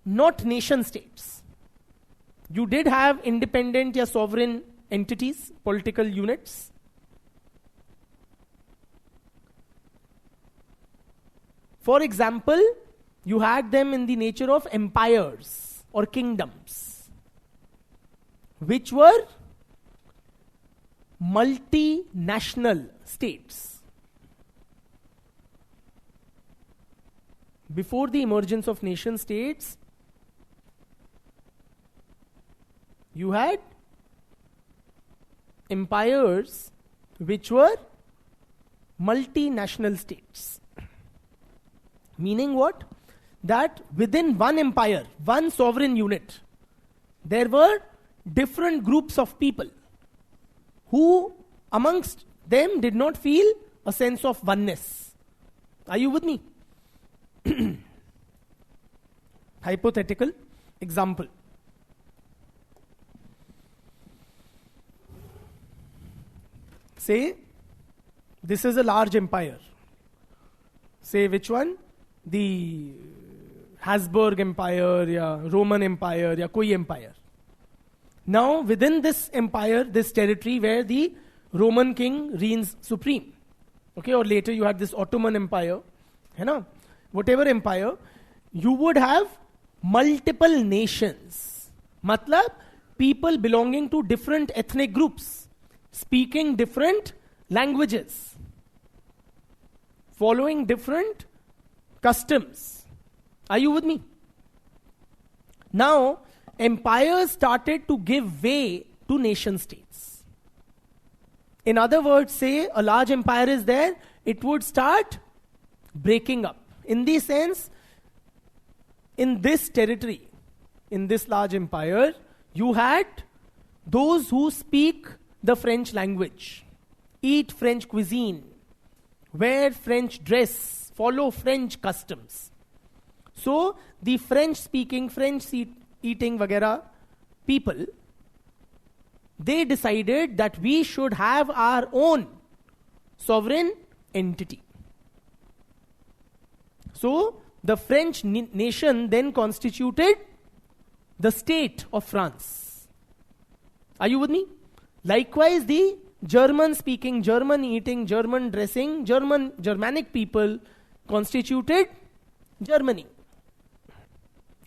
not nation states. You did have independent or sovereign entities, political units. For example, you had them in the nature of empires or kingdoms, which were multinational states. Before the emergence of nation states, you had empires which were multinational states. Meaning what? That within one empire, one sovereign unit, there were different groups of people who amongst them did not feel a sense of oneness. Are you with me? Hypothetical example. Say, this is a large empire. Say which one? The Habsburg Empire, या Roman Empire, या कोई empire. Now, within this empire, this territory where the Roman king reigns supreme, Okay, or later you had this Ottoman Empire, है ना? Whatever empire, you would have multiple nations. Matlab, people belonging to different ethnic groups, speaking different languages, following different customs. Are you with me? Now, empires started to give way to nation states. In other words, say a large empire is there, it would start breaking up. In the sense, in this territory, in this large empire, you had those who speak the French language, eat French cuisine, wear French dress, follow French customs. So, the French-speaking, French-eating vagera people, they decided that we should have our own sovereign entity. So, the French nation then constituted the state of France. Are you with me? Likewise, the German-speaking, German-eating, German dressing, Germanic people constituted Germany.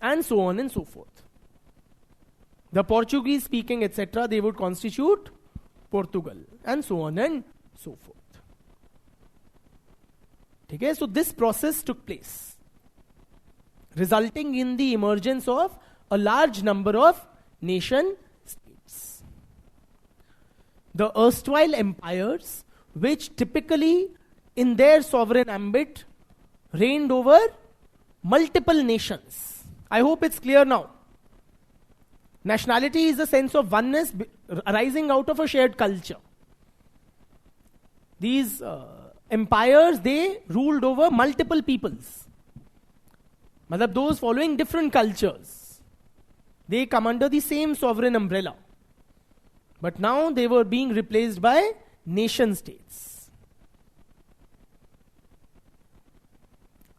And so on and so forth. The Portuguese-speaking, etc., they would constitute Portugal. And so on and so forth. Okay, so this process took place, resulting in the emergence of a large number of nation states. The erstwhile empires, which typically in their sovereign ambit reigned over multiple nations. I hope it's clear now. Nationality is a sense of oneness arising out of a shared culture. These empires, they ruled over multiple peoples. Matlab, those following different cultures, they come under the same sovereign umbrella. But now they were being replaced by nation states.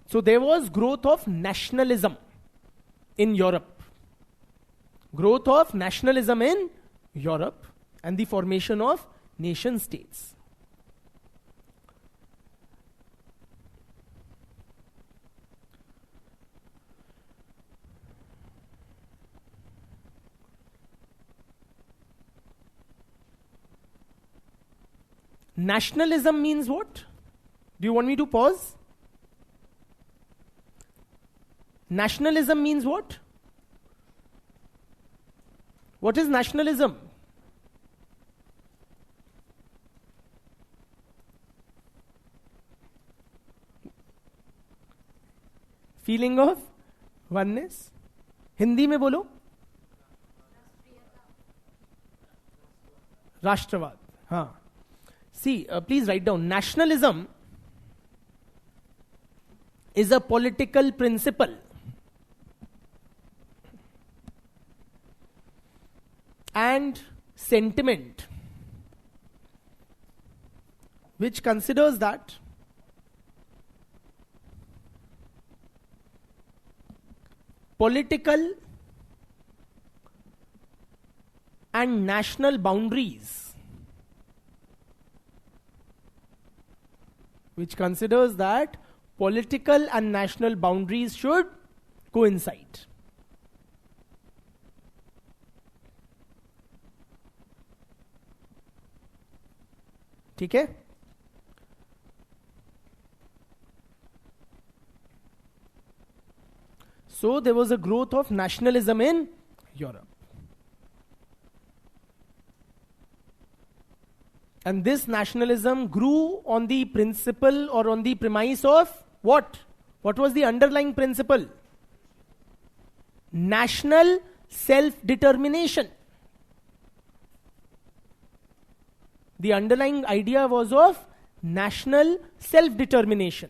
So there was growth of nationalism in Europe. Growth of nationalism in Europe and the formation of nation states. Nationalism means what? Do you want me to pause? Nationalism means what? What is nationalism? Feeling of oneness? Hindi में बोलो. राष्ट्रवाद. हाँ. See, please write down. Nationalism is a political principle and sentiment which considers that political and national boundaries, which considers that political and national boundaries should coincide. ठीक है? So there was a growth of nationalism in Europe. And this nationalism grew on the principle or on the premise of what? What was the underlying principle? National self-determination. The underlying idea was of national self-determination.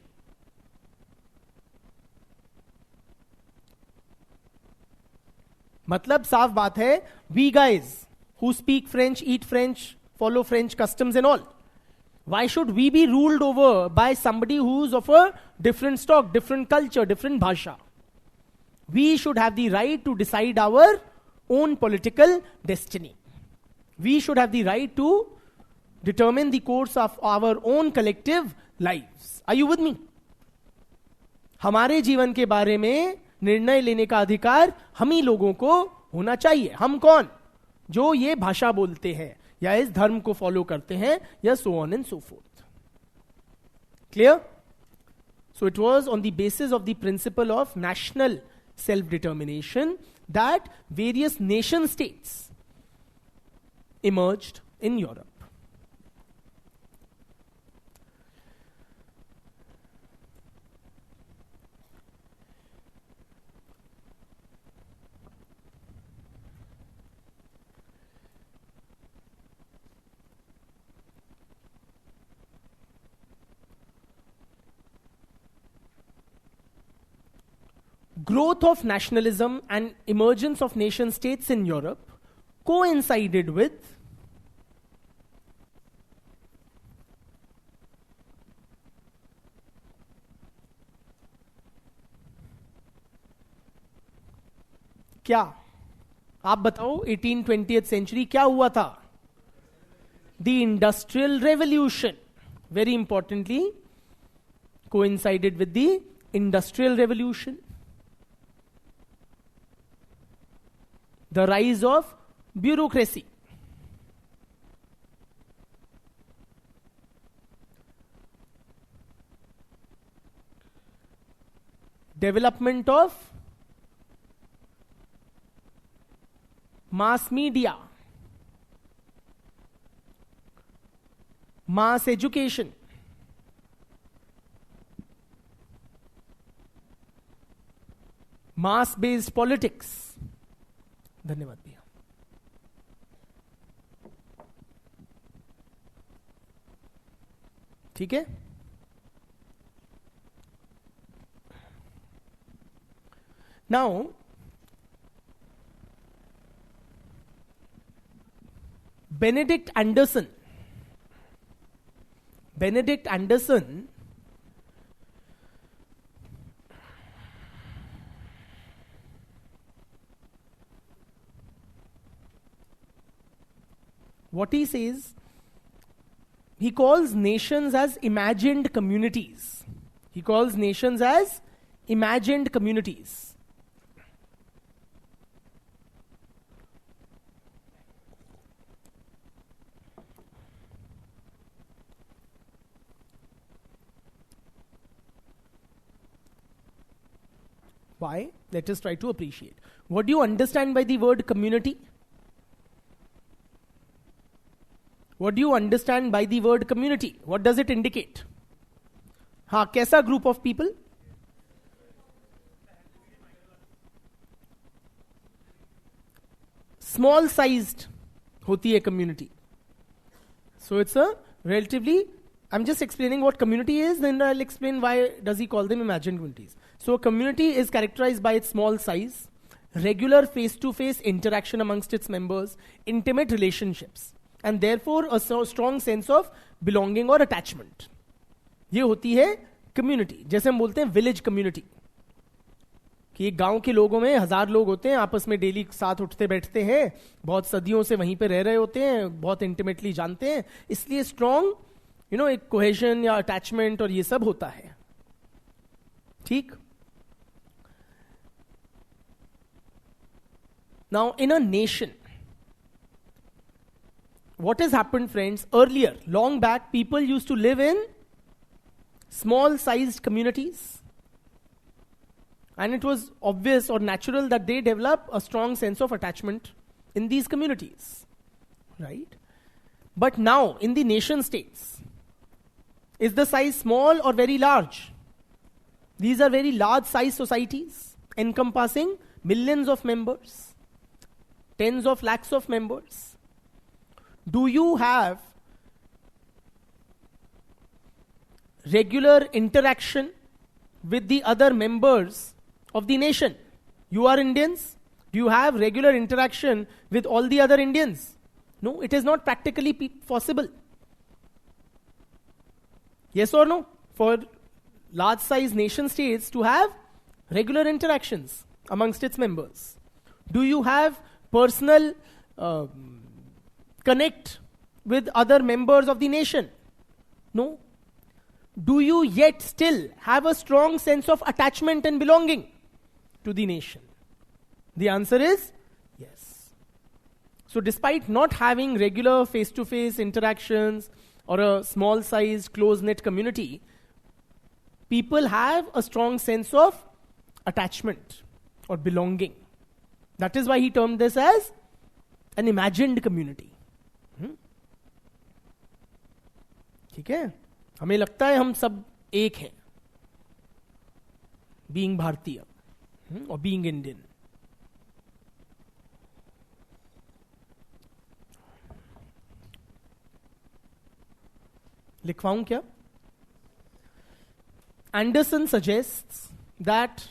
मतलब साफ बात है, we guys who speak French, eat French, follow French customs and all, why should we be ruled over by somebody who's of a different stock, different culture, different bhasha? We should have the right to decide our own political destiny. We should have the right to determine the course of our own collective lives. Are you with me? हमारे जीवन के बारे में निर्णय लेने का अधिकार हम ही लोगों को होना चाहिए. हम कौन? जो ये भाषा बोलते हैं या इस धर्म को फॉलो करते हैं या so on and so forth. Clear? So it was on the basis of the principle of national self-determination that various nation states emerged in Europe. Growth of nationalism and emergence of nation states in Europe coincided with क्या? आप बताओ 18th-20th century क्या हुआ था? The Industrial Revolution. Very importantly, coincided with the Industrial Revolution. The rise of bureaucracy. Development of mass media. Mass education. Mass-based politics. धन्यवाद भैया. ठीक है. Now, Benedict Anderson what he says, he calls nations as imagined communities. He calls nations as imagined communities. Why? Let us try to appreciate. What do you understand by the word community? What do you understand by the word community? What does it indicate? हाँ, कैसा group of people? Small sized होती है community. So it's a relatively, I'm just explaining what community is, then I'll explain why does he call them imagined communities. So a community is characterized by its small size, regular face-to-face interaction amongst its members, intimate relationships, and therefore a strong sense of belonging or attachment. ये होती है community. जैसे हम बोलते हैं village community, कि एक गांव के लोगों में 1000 लोग होते हैं, आपस में डेली साथ उठते बैठते हैं, बहुत सदियों से वहीं पे रह रहे होते हैं, बहुत इंटीमेटली जानते हैं, इसलिए स्ट्रॉन्ग एक कोहेजन या अटैचमेंट और ये सब होता है. ठीक. Now in a nation, what has happened, friends? Earlier, long back, people used to live in small sized communities, and it was obvious or natural that they develop a strong sense of attachment in these communities, right? But now in the nation states, is the size small or very large? These are very large size societies encompassing millions of members, tens of lakhs of members. Do you have regular interaction with the other members of the nation? You are Indians. Do you have regular interaction with all the other Indians? No, it is not practically possible. Yes or no? For large size nation states to have regular interactions amongst its members. Do you have personal connect with other members of the nation? No. do you yet still have a strong sense of attachment and belonging to the nation? The answer is yes. So despite not having regular face-to-face interactions or a small-sized, close-knit community, people have a strong sense of attachment or belonging. That is why he termed this as an imagined community. ठीक है? हमें लगता है हम सब एक हैं, being भारतीय और बीइंग इंडियन. लिखवाऊं क्या? Anderson suggests that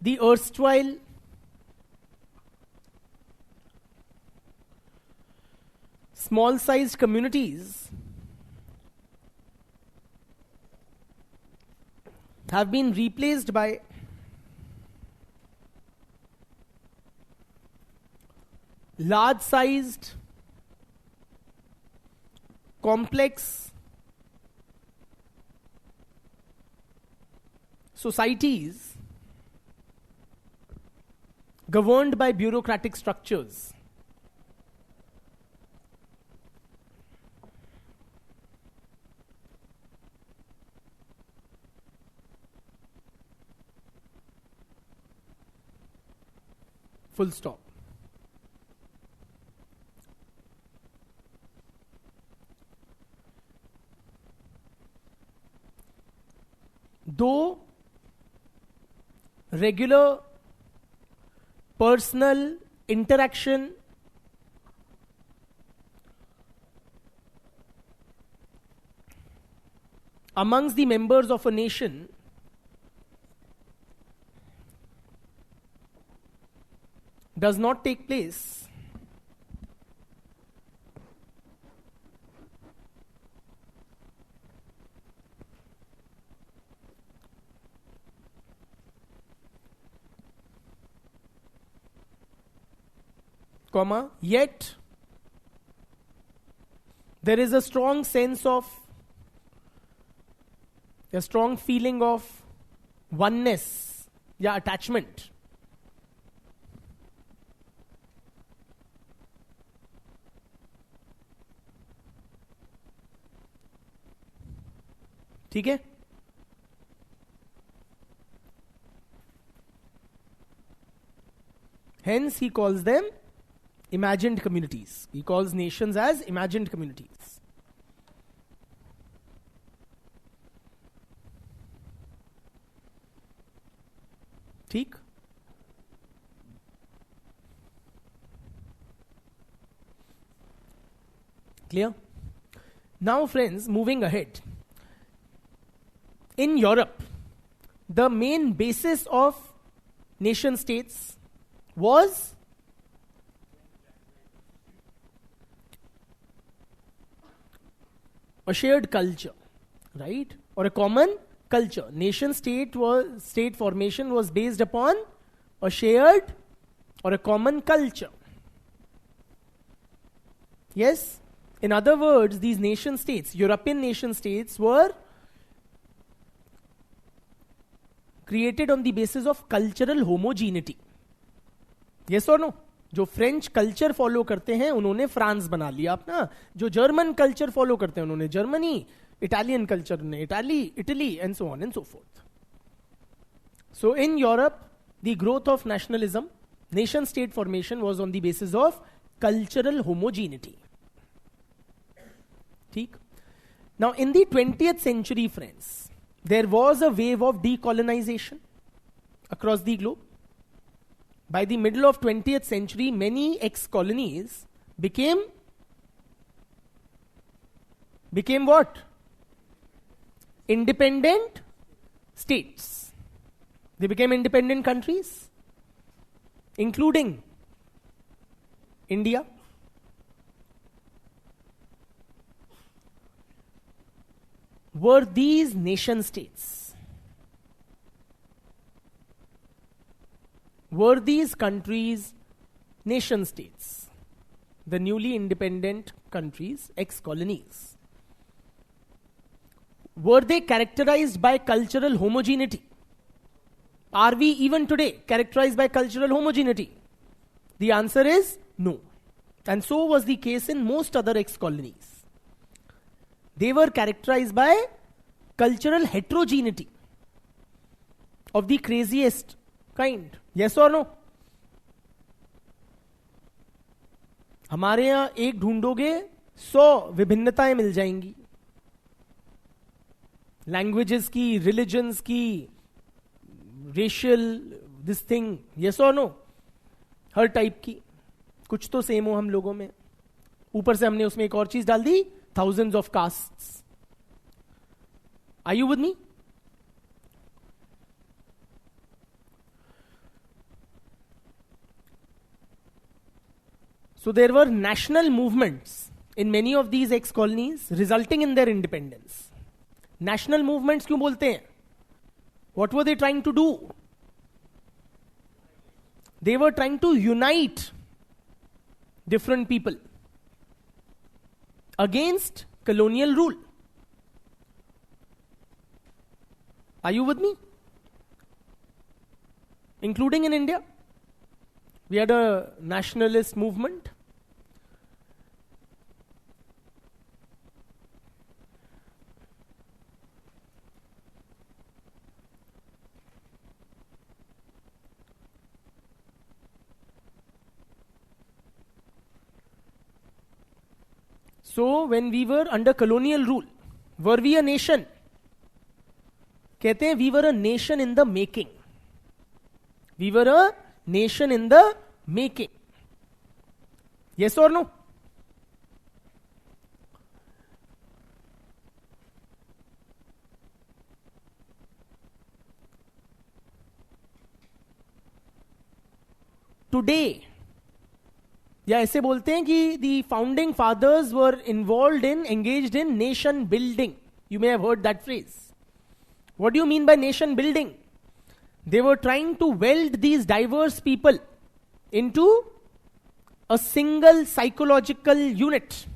the erstwhile small-sized communities have been replaced by large-sized, complex societies governed by bureaucratic structures. Full stop. Though regular personal interaction amongst the members of a nation does not take place, yet there is a strong sense of, a strong feeling of oneness, attachment. ठीक है? Hence he calls them imagined communities. He calls nations as imagined communities. ठीक? Clear? Now friends, moving ahead. In Europe, the main basis of nation states was a shared culture, right? Or a common culture. Nation state formation was based upon a shared or a common culture. Yes? In other words, these nation states, European nation states, were created on the basis of cultural homogeneity. Yes or no? जो French culture follow करते हैं उन्होंने France बना लिया अपना, जो German culture follow करते हैं उन्होंने जर्मनी, इटालियन कल्चर ने Italy and so on and so forth. So in Europe the growth of nationalism, nation state formation was on the basis of cultural homogeneity. ठीक? Now in the 20th century, friends, there was a wave of decolonization across the globe. By the middle of 20th century, many ex-colonies became what? Independent states. They became independent countries, including India. Were these nation states? Were these countries nation states? The newly independent countries, ex-colonies. were they characterized by cultural homogeneity? Are we even today characterized by cultural homogeneity? The answer is no. And so was the case in most other ex-colonies. They were characterized by cultural heterogeneity of the craziest kind. Yes or no? हमारे यहां एक ढूंढोगे 100 विभिन्नताएं मिल जाएंगी, languages की, religions की, racial this thing, yes और no, हर type की. कुछ तो सेम हो हम लोगों में. ऊपर से हमने उसमें एक और चीज डाल दी, thousands of castes. Are you with me? So there were national movements in many of these ex-colonies resulting in their independence. National movements क्यों बोलते हैं? What were they trying to do? They were trying to unite different people against colonial rule. Are you with me? Including in India, we had a nationalist movement. So when we were under colonial rule, were we a nation? कहते हैं we were a nation in the making. We were a nation in the making. Yes or no? Today, या ऐसे बोलते हैं कि the founding fathers were involved in, engaged in nation building. You may have heard that phrase. What do you mean by nation building? They were trying to weld these diverse people into a single psychological unit.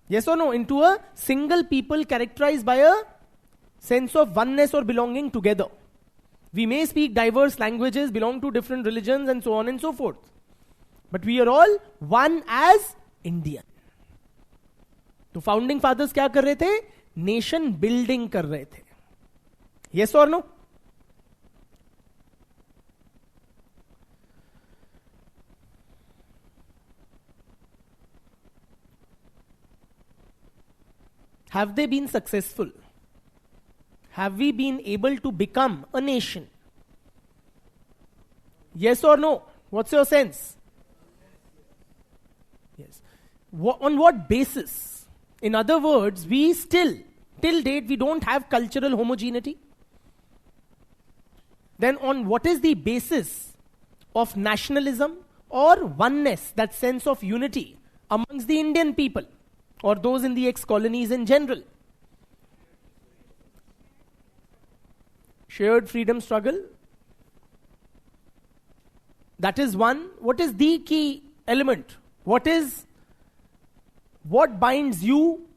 Yes or no? Into a single people characterized by a sense of oneness or belonging together. We may speak diverse languages, belong to different religions and so on and so forth. But we are all one as Indian. तो founding fathers क्या कर रहे थे? Nation building कर रहे थे. Yes or no? Have they been successful? Have we been able to become a nation? Yes or no? What's your sense? Yes. On what basis? In other words, we still, till date, we don't have cultural homogeneity. Then on what is the basis of nationalism or oneness, that sense of unity amongst the Indian people or those in the ex-colonies in general? Shared freedom struggle. That is one. What is the key element? What binds you,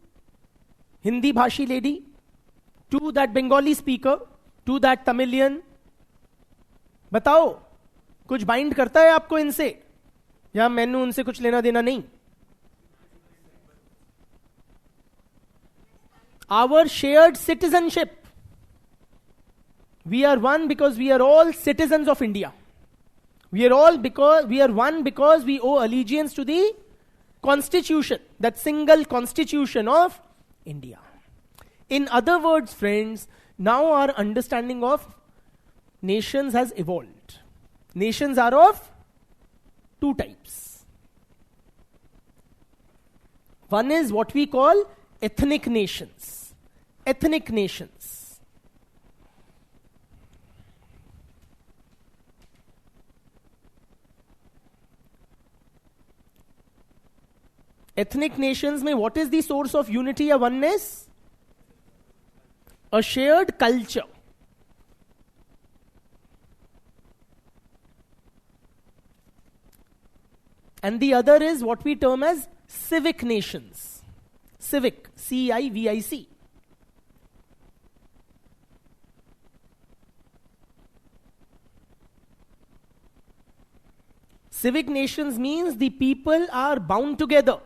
Hindi bhashi lady, to that Bengali speaker, to that Tamilian? बताओ, कुछ bind करता है आपको इनसे, या मैंने उनसे कुछ लेना देना नहीं? Our shared citizenship. We are one because we are all citizens of India. We are one because we owe allegiance to the constitution, that single constitution of India. In other words, friends, now our understanding of nations has evolved. Nations are of two types. One is what we call ethnic nations. Ethnic nations. Ethnic nations में what is the source of unity or oneness? A shared culture. And the other is what we term as civic nations. Civic, C-I-V-I-C. Civic nations means the people are bound together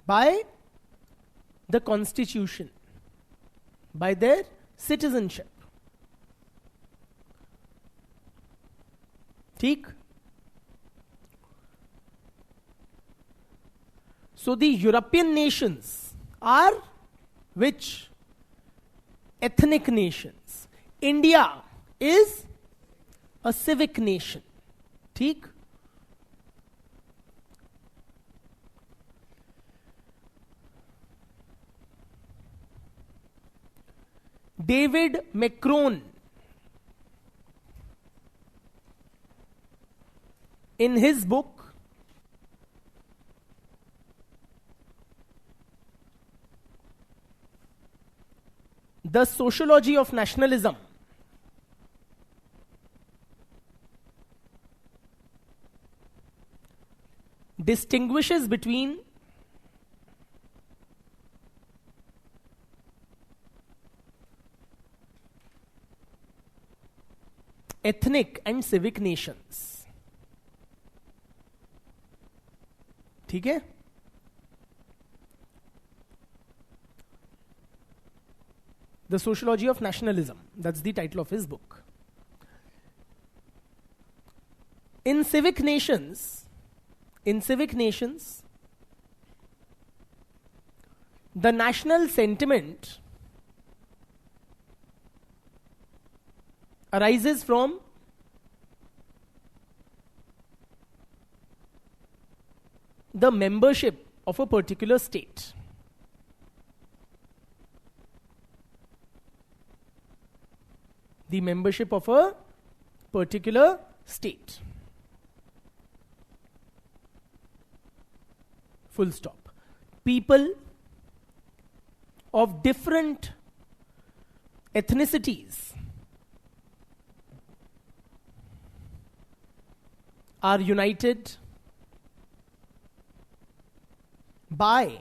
by the constitution, by their citizenship. ठीक? So the European nations are which? Ethnic nations. India is a civic nation. ठीक? David Macron, in his book The Sociology of Nationalism, distinguishes between ethnic and civic nations. ठीक है? The Sociology of Nationalism. That's the title of his book. In civic nations, the national sentiment arises from the membership of a particular state. The membership of a particular state. Full stop. People of different ethnicities are united by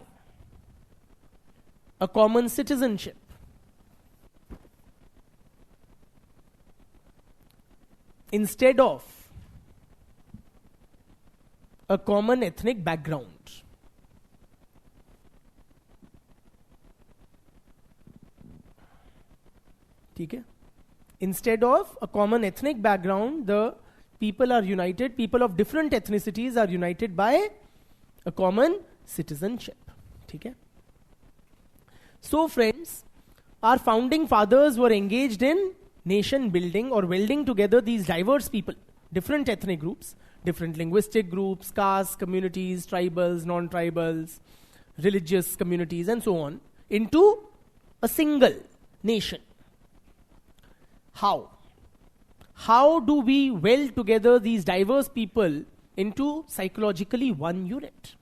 a common citizenship. Instead of a common ethnic background. ठीक है? Instead of a common ethnic background, the people are united, people of different ethnicities are united by a common citizenship. ठीक है? So friends, our founding fathers were engaged in nation building or welding together these diverse people, different ethnic groups, different linguistic groups, castes, communities, tribals, non-tribals, religious communities, and so on, into a single nation. How? How do we weld together these diverse people into psychologically one unit?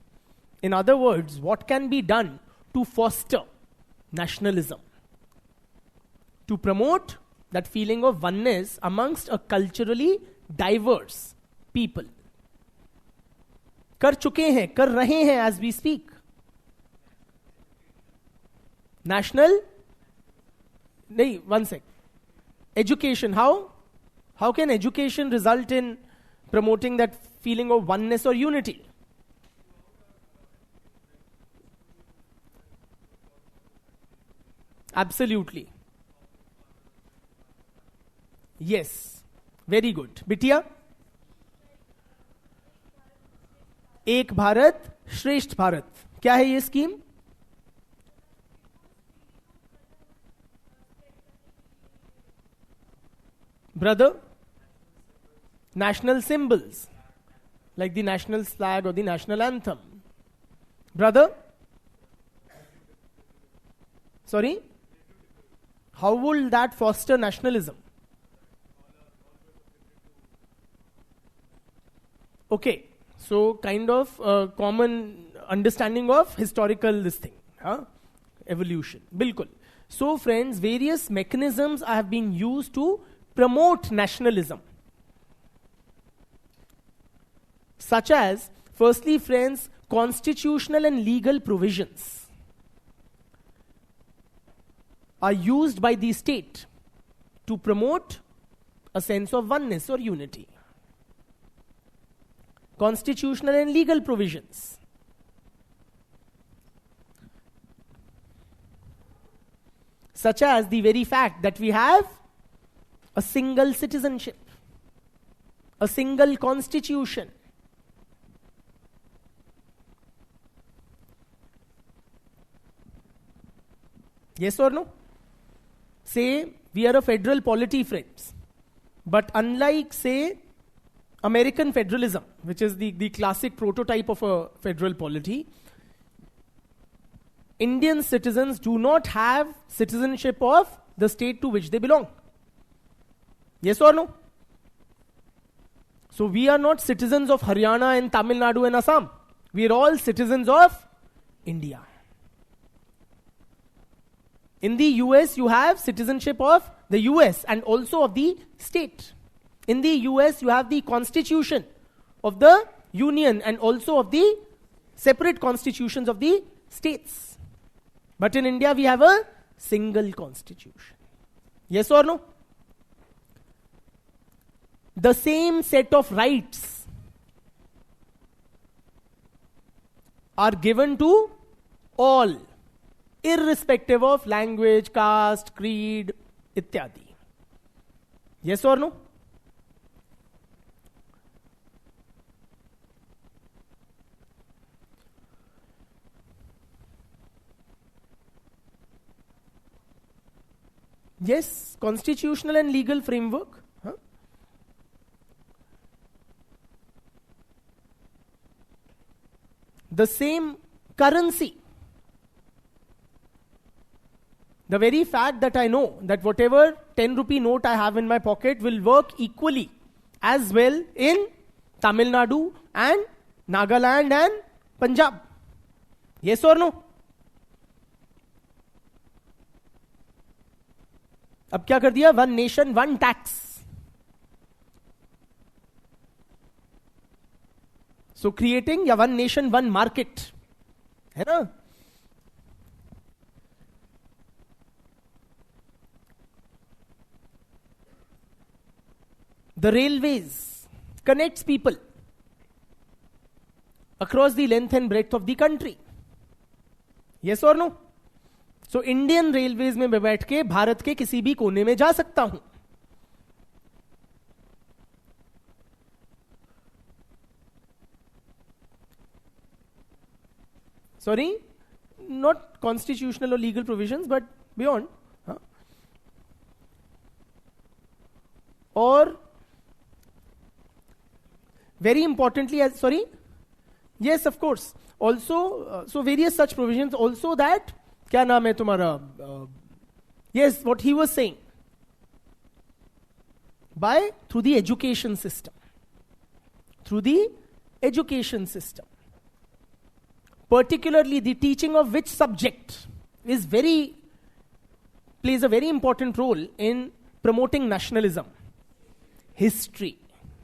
In other words, what can be done to foster nationalism, to promote that feeling of oneness amongst a culturally diverse people? कर चुके हैं, कर रहे हैं as we speak. National, नहीं, one sec. Education, how? How can education result in promoting that feeling of oneness or unity? Absolutely. Yes. Very good. बिटिया? एक भारत श्रेष्ठ भारत. क्या है ये scheme? Brother? National symbols, like the national flag or the national anthem. Brother? Sorry? How will that foster nationalism? Okay, so kind of common understanding of historical this thing, evolution. Bilkul. So friends, various mechanisms have been used to promote nationalism. Such as, firstly friends, constitutional and legal provisions are used by the state to promote a sense of oneness or unity. Constitutional and legal provisions. Such as the very fact that we have a single citizenship, a single constitution. Yes or no? Say we are a federal polity, friends. But unlike, say, American federalism, which is the classic prototype of a federal polity, Indian citizens do not have citizenship of the state to which they belong. Yes or no? So we are not citizens of Haryana and Tamil Nadu and Assam. We are all citizens of India. In the US, you have citizenship of the US and also of the state. In the US, you have the constitution of the union and also of the separate constitutions of the states. But in India, we have a single constitution. Yes or no? The same set of rights are given to all, irrespective of language, caste, creed, ityadi. Yes or no? Yes, constitutional and legal framework. Huh? The same currency. The very fact that I know that whatever 10 rupee note I have in my pocket will work equally as well in Tamil Nadu and Nagaland and Punjab. Yes or no? अब क्या कर दिया? One nation one tax. सो creating या one nation one market है ना. The railways connects people across the length and breadth of the country. Yes or no? So Indian Railways में मैं बैठ के भारत के किसी भी कोने में जा सकता हूं. Sorry, not constitutional or legal provisions, but beyond. Or very importantly, yes, of course. Also, so various such provisions. Also that, क्या नाम है तुम्हारा? Yes, what he was saying. Through the education system. Through the education system. Particularly the teaching of which subject plays a very important role in promoting nationalism. History.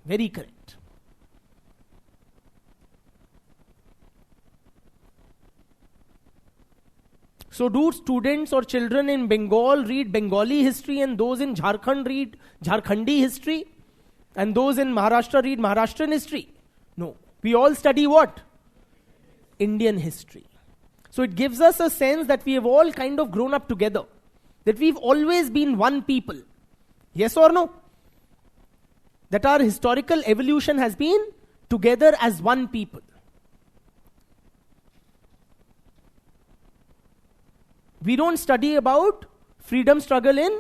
Very correct. So do students or children in Bengal read Bengali history and those in Jharkhand read Jharkhandi history and those in Maharashtra read Maharashtrian history? No. We all study what? Indian history. So it gives us a sense that we have all kind of grown up together. That we've always been one people. Yes or no? That our historical evolution has been together as one people. We don't study about freedom struggle in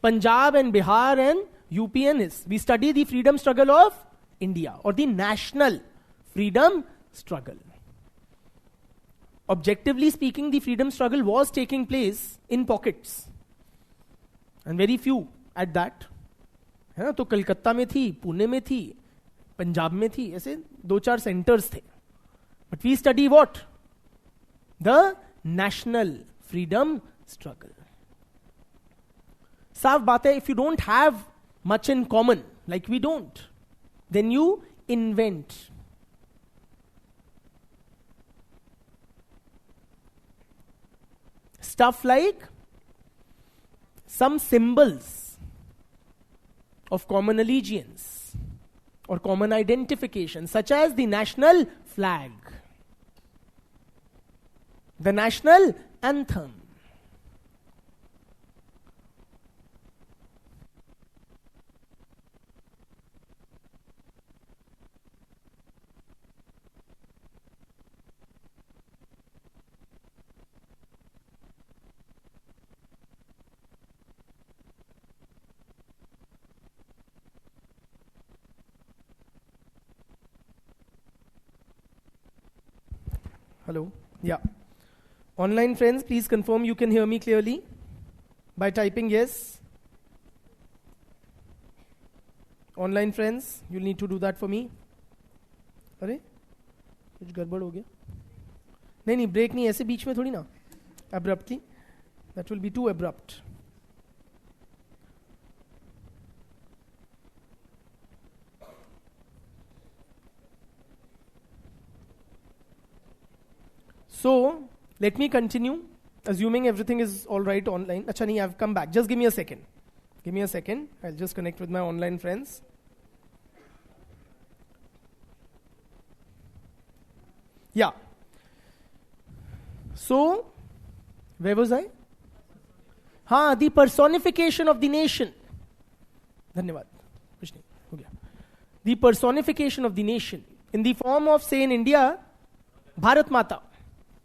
Punjab and Bihar and UP and this. We study the freedom struggle of India or the national freedom struggle. Objectively speaking, the freedom struggle was taking place in pockets. And very few at that. है ना, तो कलकत्ता में थी, पुणे में थी, पंजाब में थी, ऐसे 2-4 सेंटर्स थे. But we study what? The national freedom struggle. साफ बात है, if you don't have much in common, like we don't, then you invent. Stuff like some symbols of common allegiance or common identification, such as the national flag, the national anthem. Hello? Yeah. Online friends, please confirm you can hear me clearly by typing yes. Online friends, you'll need to do that for me. अरे कुछ गड़बड़ हो गया? नहीं break नहीं, ऐसे बीच में थोड़ी ना, abruptly. That will be too abrupt. So, let me continue, assuming everything is all right online. Acha nahi, I've come back. Just give me a second. Give me a second. I'll just connect with my online friends. Yeah. So, where was I? The personification of the nation. Dhanyavad. Kuch nahi, ho gaya. The personification of the nation in the form of, say in India, Bharat Mata.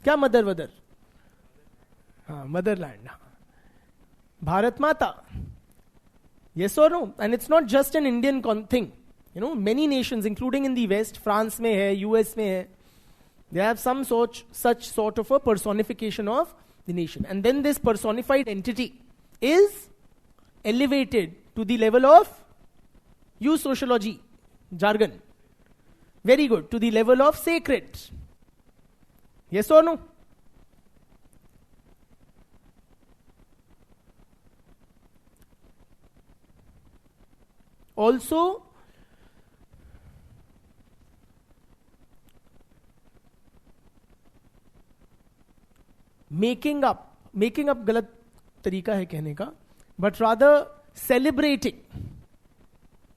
क्या mother Vadar? Motherland. Bharat Mata. Yes or no? And it's not just an Indian thing. You know, many nations, including in the West, France में है, US में है, they have some such sort of a personification of the nation. And then this personified entity is elevated to the level of, use sociology jargon. Very good. To the level of sacred. Yes or no? Also, making up गलत तरीका है कहने का, but rather celebrating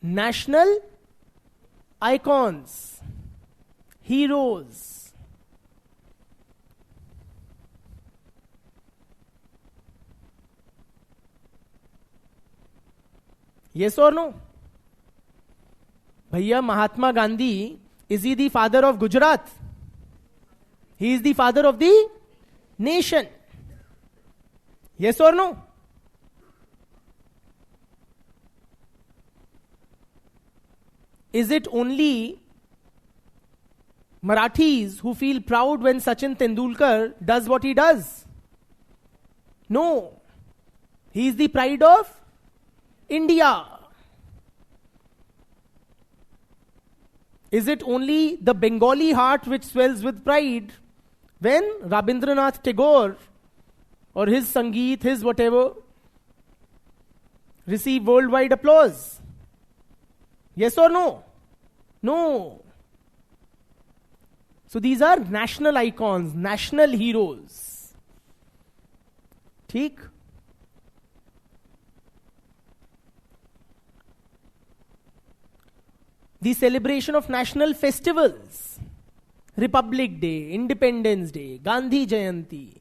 national icons, heroes. Yes or no? Bhaiya, Mahatma Gandhi, is he the father of Gujarat? He is the father of the nation. Yes or no? Is it only Marathis who feel proud when Sachin Tendulkar does what he does? No. He is the pride of India. Is it only the Bengali heart which swells with pride when Rabindranath Tagore or his Sangeet, his whatever, receive worldwide applause? Yes or no? No. So these are national icons, national heroes. ठीक? The celebration of national festivals, Republic Day, Independence Day, Gandhi Jayanti.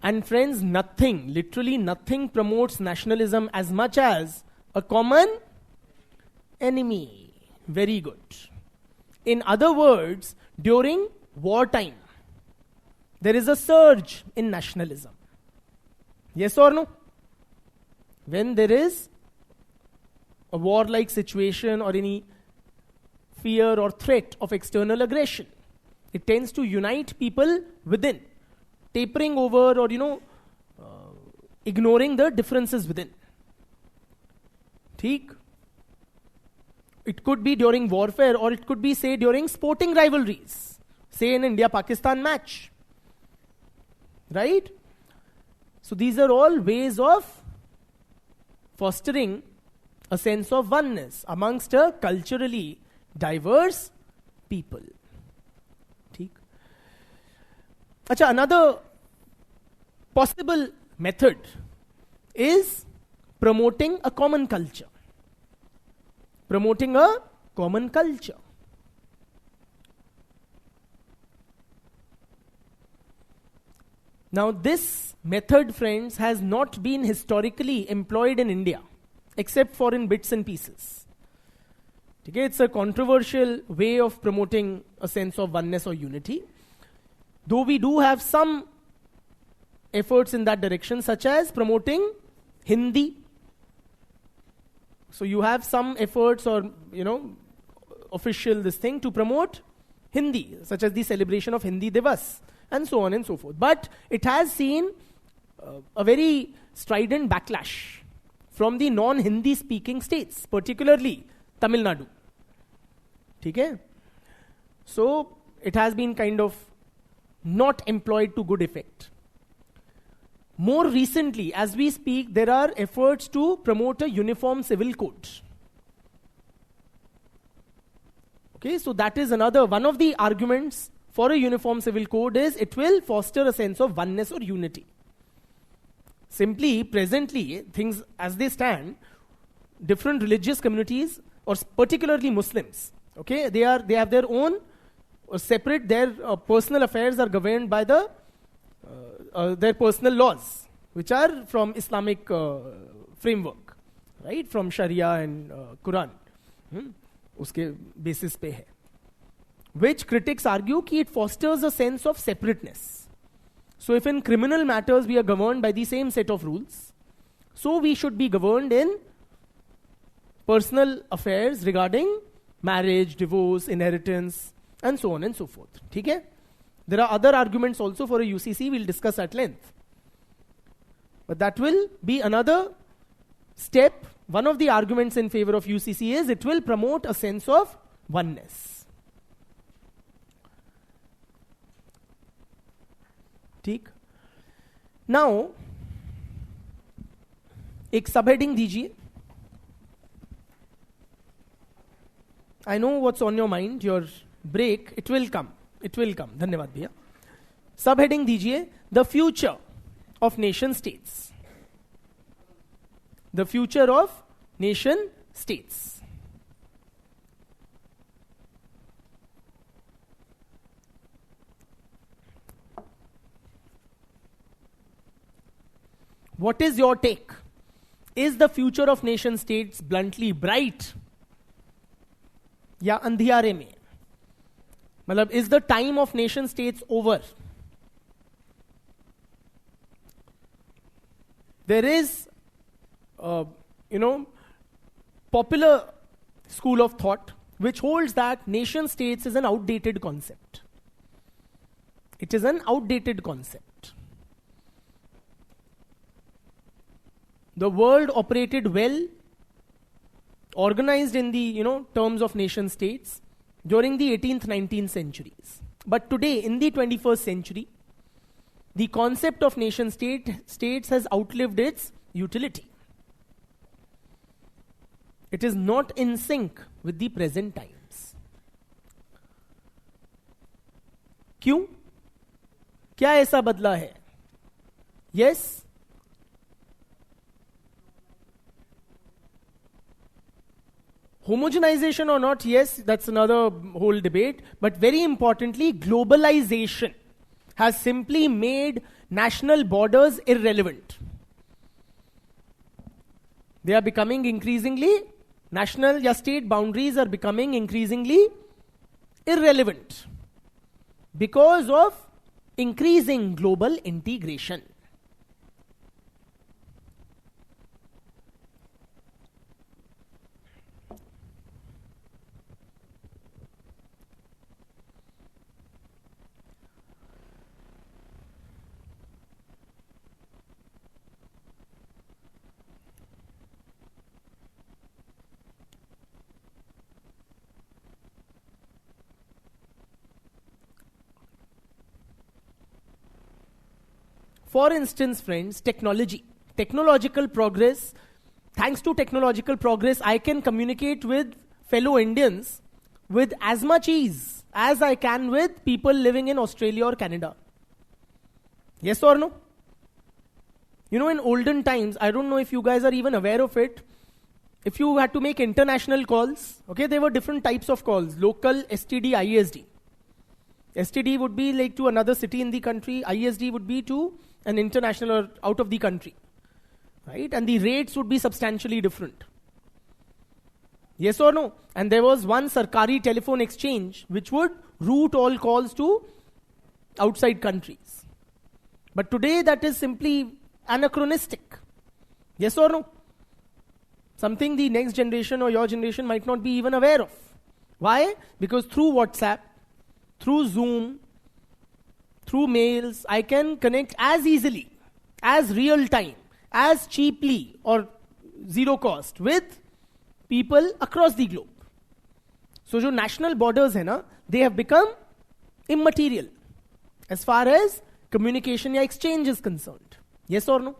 And friends, nothing, literally nothing promotes nationalism as much as a common enemy. Very good. In other words, during wartime, there is a surge in nationalism. Yes or no? When there is a war-like situation or any fear or threat of external aggression, it tends to unite people within, tapering over or, ignoring the differences within. ठीक? It could be during warfare, or it could be, say, during sporting rivalries. Say, in India-Pakistan match. Right? So these are all ways of fostering a sense of oneness amongst a culturally diverse people. ठीक? अच्छा, another possible method is promoting a common culture. Promoting a common culture. Now, this method, friends, has not been historically employed in India, except for in bits and pieces. Okay, it's a controversial way of promoting a sense of oneness or unity. Though we do have some efforts in that direction, such as promoting Hindi. So you have some efforts or, official this thing to promote Hindi, such as the celebration of Hindi Divas, and so on and so forth. But it has seen a very strident backlash from the non-Hindi speaking states, particularly Tamil Nadu. Okay? So it has been kind of not employed to good effect. More recently, as we speak, there are efforts to promote a uniform civil code. Okay, so that is another one of the arguments for a uniform civil code is it will foster a sense of oneness or unity. Simply, presently, things as they stand, different religious communities, or particularly Muslims, okay, they have their own separate, their personal affairs are governed by their personal laws, which are from Islamic framework, right, from Sharia and Quran. Uske basis pe hai. Which critics argue that it fosters a sense of separateness. So if in criminal matters we are governed by the same set of rules, so we should be governed in personal affairs regarding marriage, divorce, inheritance, and so on and so forth. Okay? There are other arguments also for a UCC, we'll discuss at length. But that will be another step. One of the arguments in favor of UCC is it will promote a sense of oneness. ठीक? Now, एक subheading दीजिए. I know what's on your mind, your break, it will come. It will come. धन्यवाद भैया. Subheading दीजिए, the future of nation states. The future of nation states. What is your take? Is the future of nation states bluntly bright? या अंधियारे में? मतलब, is the time of nation states over? There is, popular school of thought which holds that nation states is an outdated concept. It is an outdated concept. The world operated well, organized in the terms of nation states during the 18th, 19th centuries. But today, in the 21st century, the concept of nation states has outlived its utility. It is not in sync with the present times. क्यों? क्या ऐसा बदला है? Yes. Homogenization or not, yes, that's another whole debate. But very importantly, globalization has simply made national borders irrelevant. They are becoming increasingly, national or state boundaries are becoming increasingly irrelevant because of increasing global integration. For instance, friends, technological progress thanks to technological progress, I can communicate with fellow Indians with as much ease as I can with people living in Australia or Canada. Yes or no? You know, in olden times, I don't know if you guys are even aware of it, if you had to make international calls, okay, there were different types of calls: local, STD, ISD. STD would be like to another city in the country, ISD would be to an international or out of the country, right? And the rates would be substantially different. Yes or no? And there was one Sarkari telephone exchange which would route all calls to outside countries. But today that is simply anachronistic. Yes or no? Something the next generation or your generation might not be even aware of. Why? Because through WhatsApp, through Zoom, through mails, I can connect as easily, as real time, as cheaply or zero cost with people across the globe. So जो national borders है ना, they have become immaterial as far as communication या exchange is concerned. Yes or no?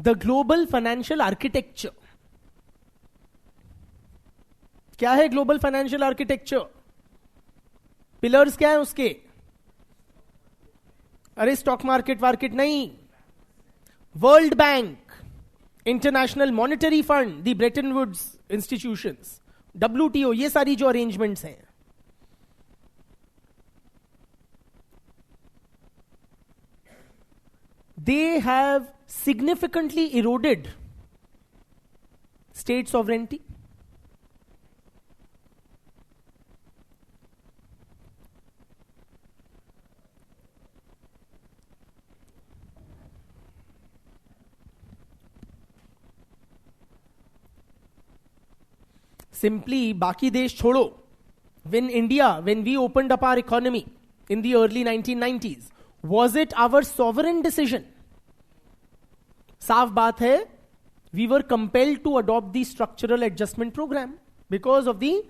The global financial architecture. क्या है global financial architecture? Pillars क्या है उसके? अरे स्टॉक मार्केट नहीं. World Bank, International Monetary Fund, the Bretton Woods institutions, WTO, ये सारी जो arrangements हैं. They have significantly eroded state sovereignty. Simply, बाकी देश छोड़ो. When we opened up our economy in the early 1990s, was it our sovereign decision? साफ बात है, we were compelled to adopt the structural adjustment program because of the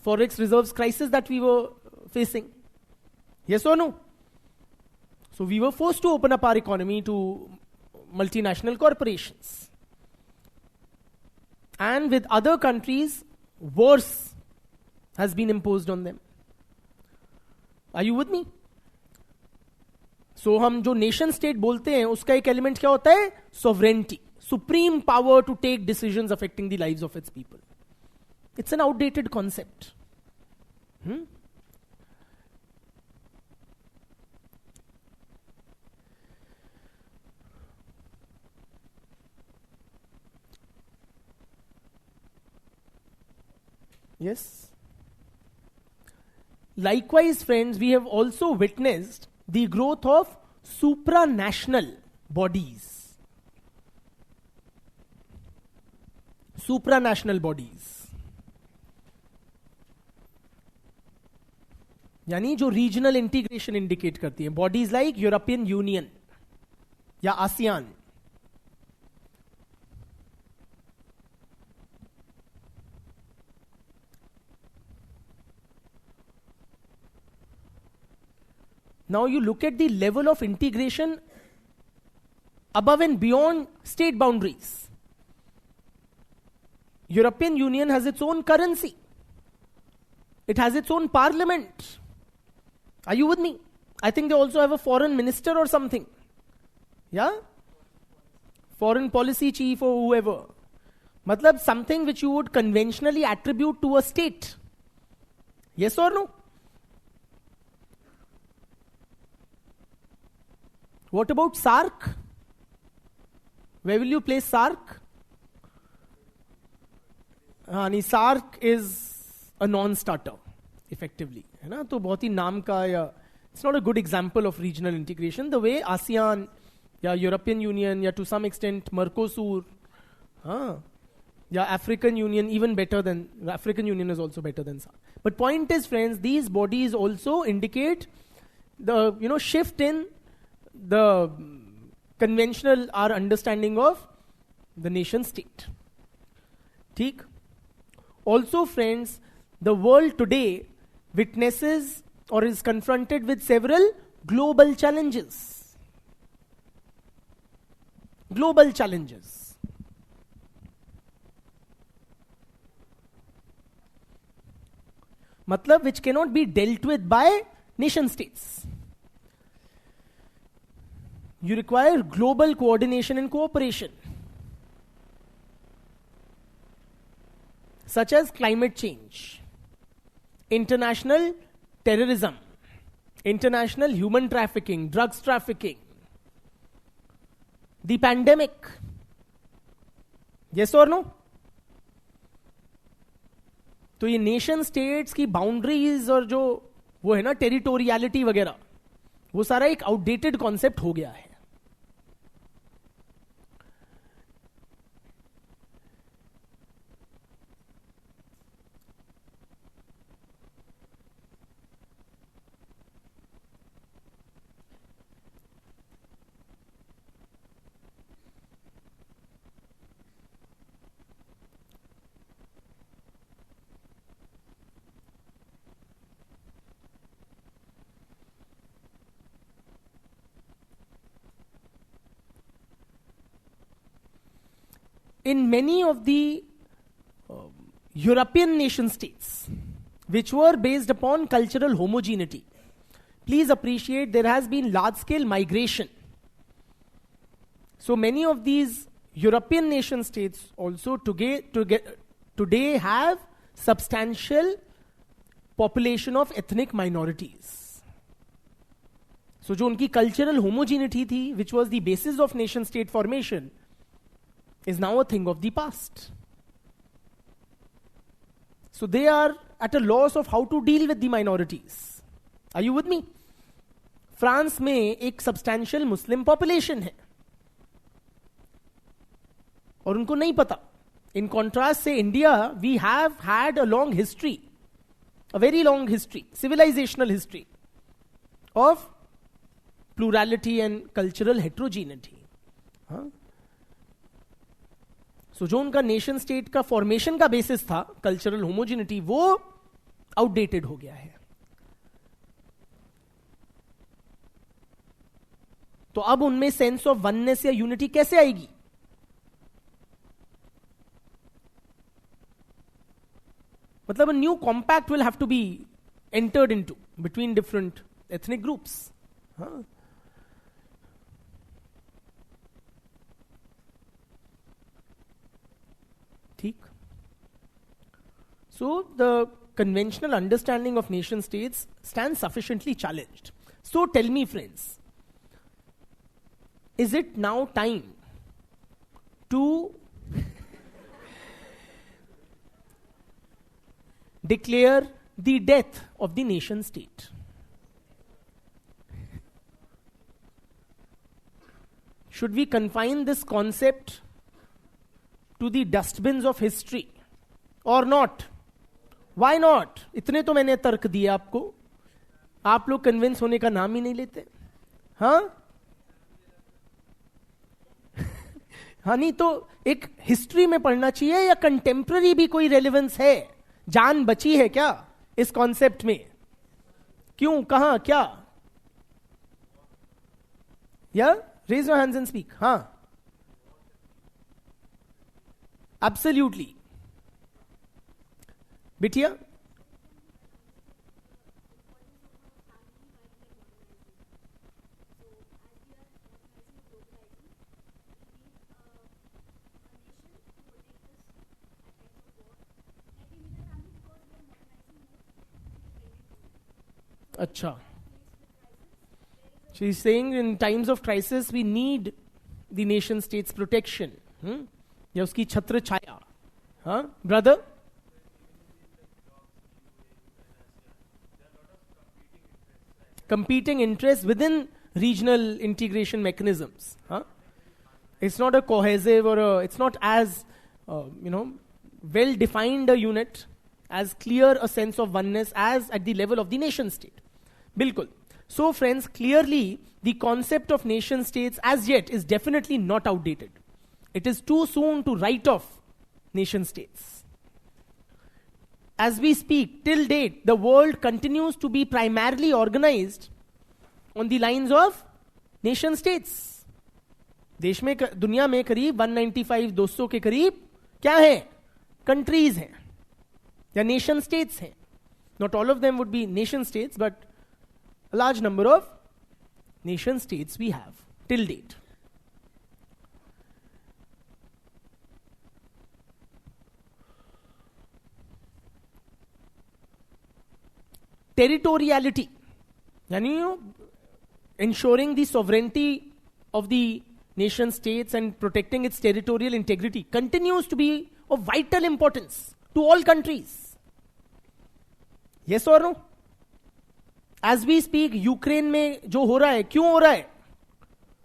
forex reserves crisis that we were facing. Yes or no? So we were forced to open up our economy to multinational corporations. And with other countries, worse has been imposed on them. Are you with me? So हम जो nation state बोलते हैं उसका एक element क्या होता है? Sovereignty, supreme power to take decisions affecting the lives of its people. It's an outdated concept. Yes. Likewise, friends, we have also witnessed the growth of supranational bodies. Supranational bodies. यानी जो regional integration indicate करती है. Bodies like European union या ASEAN. Now you look at the level of integration above and beyond state boundaries. European Union has its own currency. It has its own parliament. Are you with me? I think they also have a foreign minister or something. Yeah? Foreign policy chief or whoever. Matlab something which you would conventionally attribute to a state. Yes or no? What about SARC? Where will you place SARC? SARC is a non-starter, effectively. है ना? तो बहुत ही नाम का या it's not a good example of regional integration. The way ASEAN या European union, या to some extent मर्कोसूर, हाँ, या African Union, even better than African Union is also better than SAARC. But point is, friends, these bodies also indicate the shift in the conventional our understanding of the nation state. ठीक? Also, friends, the world today witnesses or is confronted with several global challenges. Global challenges. Matlab, which cannot be dealt with by nation states. You require global coordination and cooperation, such as climate change, international terrorism, international human trafficking, drugs trafficking, the pandemic. Yes or no? तो ये nation states की boundaries और जो वो है ना territoriality वगैरह, वो सारा एक आउटडेटेड कॉन्सेप्ट हो गया है. In many of the European nation states, which were based upon cultural homogeneity, please appreciate there has been large-scale migration. So many of these European nation states also today have substantial population of ethnic minorities. So जो उनकी cultural homogeneity थी, which was the basis of nation state formation, is now a thing of the past. So they are at a loss of how to deal with the minorities. Are you with me? France में एक substantial Muslim population है और उनको नहीं पता. In contrast से India, we have had a long history, a very long history, civilizational history of plurality and cultural heterogeneity. हाँ? So जो उनका नेशन स्टेट का फॉर्मेशन का बेसिस था, कल्चरल होमोजेनिटी, वो आउटडेटेड हो गया है. तो अब उनमें सेंस ऑफ वननेस या यूनिटी कैसे आएगी? मतलब a new compact will have to be entered into between different ethnic groups. हाँ? ठीक? So the conventional understanding of nation states stands sufficiently challenged. So tell me, friends, is it now time to declare the death of the nation state? Should we confine this concept to the dustbins of history or not? Why not? इतने तो मैंने तर्क दिए आपको, आप लोग convince होने का नाम ही नहीं लेते. हाँ हाँ, नहीं तो एक हिस्ट्री में पढ़ना चाहिए या कंटेम्प्ररी भी कोई रेलेवेंस है? जान बची है क्या इस कॉन्सेप्ट में? क्यों, कहां, क्या? या raise your hands and speak. हाँ, एब्सोल्युटली. बिटिया, अच्छा. She is saying in times of crisis we need the nation state's protection. या उसकी छत्र छाया. हाँ brother? Competing interests within regional integration mechanisms. Huh? It's not a cohesive it's not as, well defined a unit, as clear a sense of oneness as at the level of the nation state. Bilkul. So friends, clearly the concept of nation states as yet is definitely not outdated. It is too soon to write off nation states. As we speak, till date, the world continues to be primarily organized on the lines of nation states. देश में, दुनिया में करीब 195-200 के करीब क्या है? Countries हैं या नेशन स्टेट्स हैं. Not all of them would be nation states, but a large number of nation states we have till date. Territoriality, yani ensuring the sovereignty of the nation states and protecting its territorial integrity continues to be of vital importance to all countries. Yes or no? As we speak, Ukraine में जो हो रहा है, क्यों हो रहा है?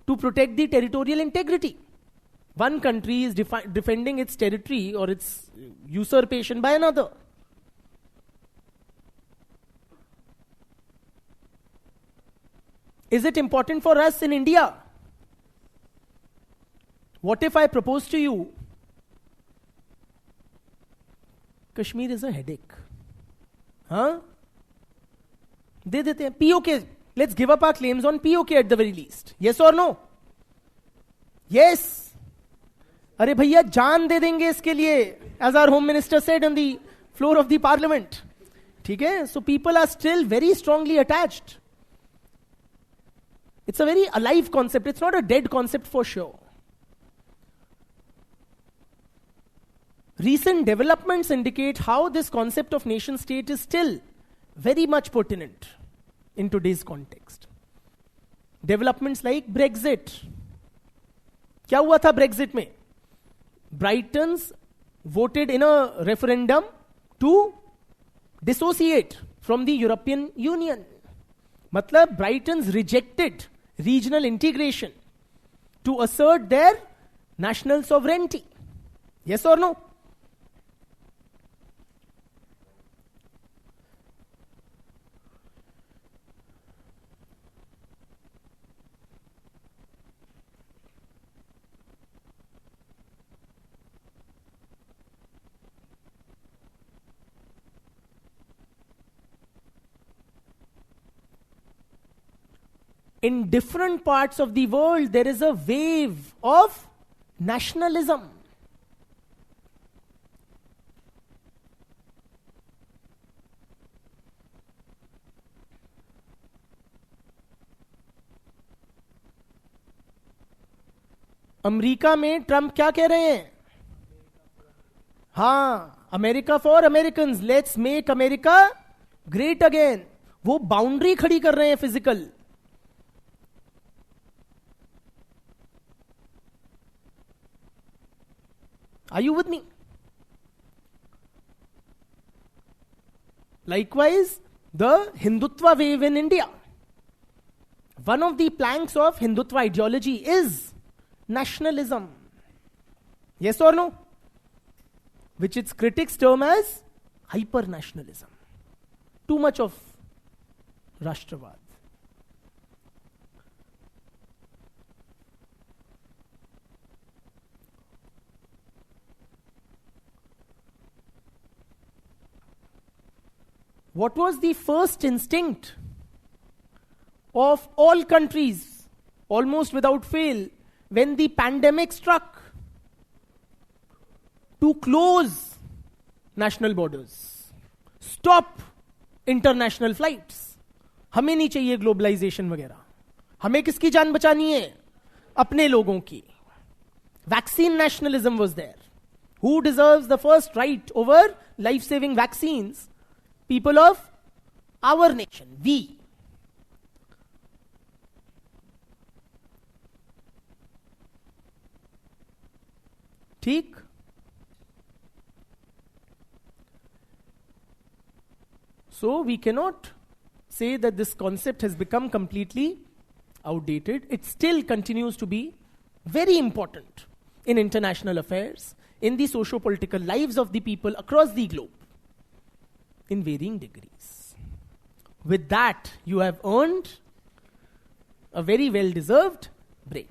To protect the territorial integrity. One country is defending its territory or its usurpation by another. Is it important for us in India? What if I propose to you, Kashmir is a headache? Huh? दे देते हैं POK. Let's give up our claims on POK at the very least. Yes or no? Yes. अरे भैया जान दे देंगे इसके लिए, as our home minister said on the floor of the parliament. ठीक है? So people are still very strongly attached. It's a very alive concept. It's not a dead concept for sure. Recent developments indicate how this concept of nation state is still very much pertinent in today's context. Developments like Brexit. क्या हुआ था Brexit में? Britons voted in a referendum to dissociate from the European Union. मतलब Britons rejected regional integration to assert their national sovereignty. Yes or no? In different parts of the world, there is a wave of nationalism. America में Trump क्या कह रहे हैं? हाँ, America for Americans, let's make America great again. वो boundary खड़ी कर रहे हैं physical. Are you with me? Likewise, the Hindutva wave in India. One of the planks of Hindutva ideology is nationalism. Yes or no? Which its critics term as hyper-nationalism. Too much of Rashtravad. What was the first instinct of all countries, almost without fail, when the pandemic struck? To close national borders, stop international flights. हमें नहीं चाहिए globalisation वगैरह. हमें किसकी जान बचानी है? अपने लोगों की. Vaccine nationalism was there. Who deserves the first right over life-saving vaccines? People of our nation, we. ठीक? So we cannot say that this concept has become completely outdated, it still continues to be very important in international affairs, in the socio-political lives of the people across the globe, in varying degrees. With that, you have earned a very well-deserved break.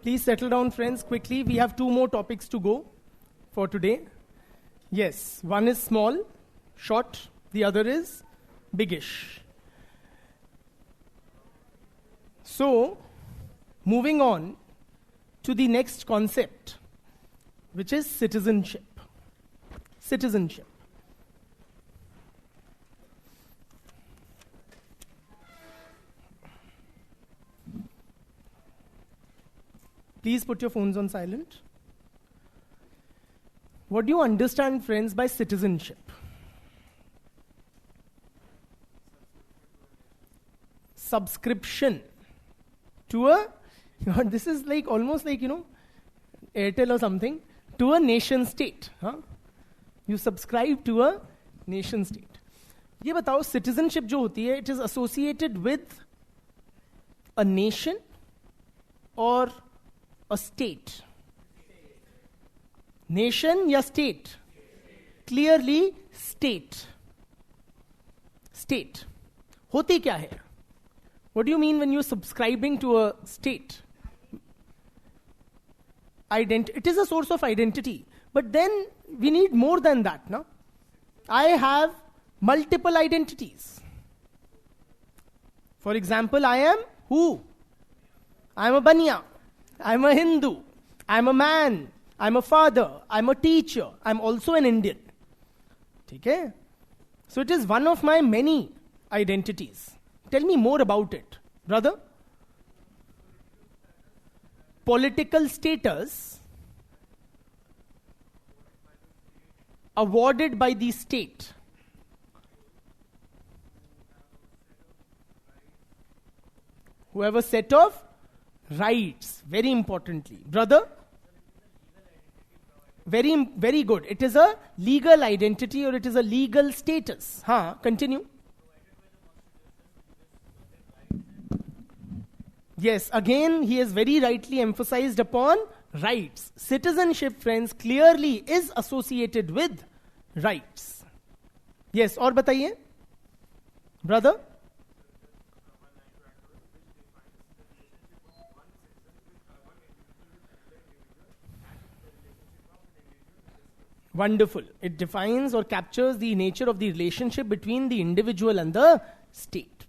Please settle down, friends, quickly. We have 2 more topics to go for today. Yes, one is small, short, the other is biggish. So, moving on to the next concept, which is citizenship. Citizenship. Please put your phones on silent. What do you understand, friends, by citizenship? Subscription to a, this is like almost like, Airtel or something, to a nation state. Huh? You subscribe to a nation state. ये बताओ, citizenship जो होती है, it is associated with a nation or a state? Nation या state? Clearly state. State. होती क्या है? What do you mean when you're subscribing to a state? It is a source of identity. But then we need more than that, no? I have multiple identities. For example, I am who? I am a Baniya. I am a Hindu. I am a man. I am a father. I am a teacher. I am also an Indian. Okay? So it is one of my many identities. Tell me more about it, brother. Political status awarded by the state. Who have a set of rights, very importantly. Brother? Very, very good. It is a legal identity or it is a legal status. Continue. Yes, again, he has very rightly emphasized upon rights. Citizenship, friends, clearly is associated with rights. Yes, और बताइए, brother. Wonderful. It defines or captures the nature of the relationship between the individual and the state.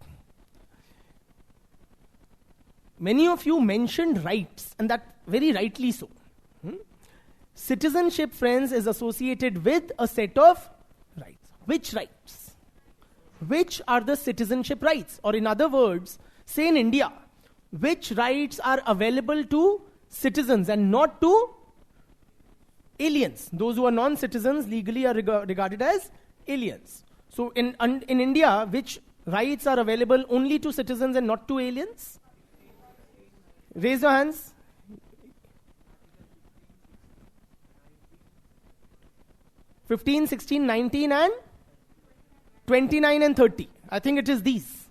Many of you mentioned rights, and that very rightly so. Citizenship, friends, is associated with a set of rights. Which rights? Which are the citizenship rights? Or in other words, say in India, which rights are available to citizens and not to aliens? Those who are non-citizens legally are regarded as aliens. So in India, which rights are available only to citizens and not to aliens? Raise your hands. (15, 16, 19 and 29 and 30). I think it is these.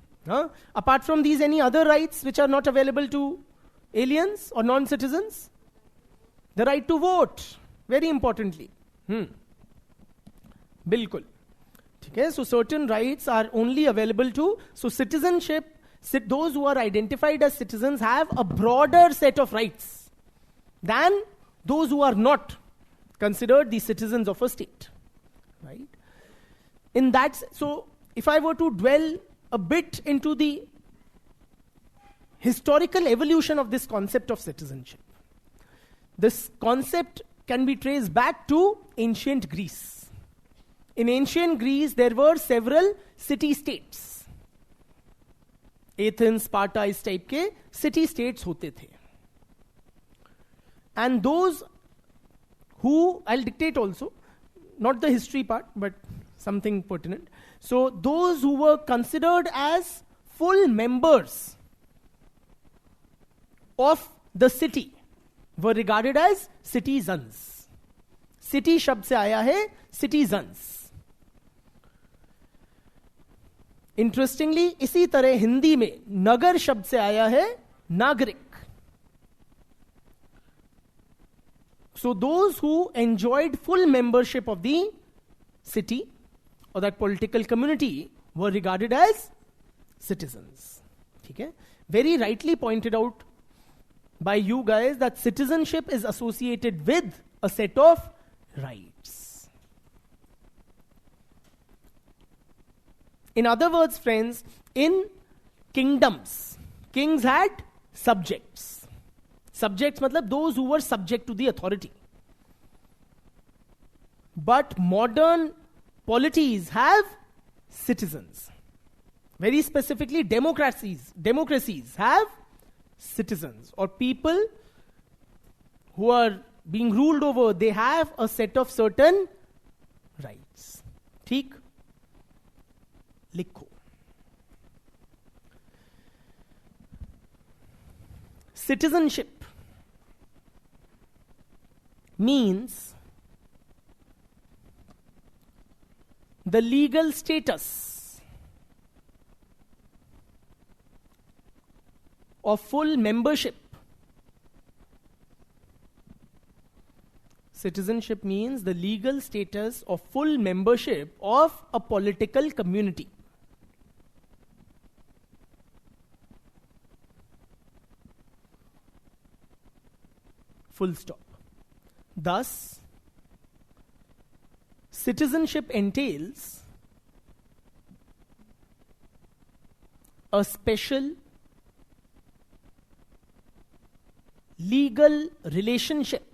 Apart from these, any other rights which are not available to aliens or non-citizens? The right to vote, very importantly. Bilkul. Okay, so certain rights are only available to, so citizenship, those who are identified as citizens have a broader set of rights than those who are not considered the citizens of a state. Right? In that, so if I were to dwell a bit into the historical evolution of this concept of citizenship, this concept can be traced back to ancient Greece. In ancient Greece, there were several city-states. Athens, Sparta, इस type के city states होते थे. And those who, I'll dictate also, not the history part, but something pertinent. So those who were considered as full members of the city were regarded as citizens. City शब्द से आया है citizens. Interestingly, इसी तरह हिंदी में नगर शब्द से आया है नागरिक. So those who enjoyed full membership of the city or that political community were regarded as citizens. Okay? Very rightly pointed out by you guys that citizenship is associated with a set of rights. In other words, friends, in kingdoms, kings had subjects. Subjects matlab those who were subject to the authority. But modern polities have citizens. Very specifically, democracies have citizens or people who are being ruled over, they have a set of certain rights. ठीक? लिखो. Citizenship means the legal status of full membership. Citizenship means the legal status of full membership of a political community. Full stop. Thus, citizenship entails a special legal relationship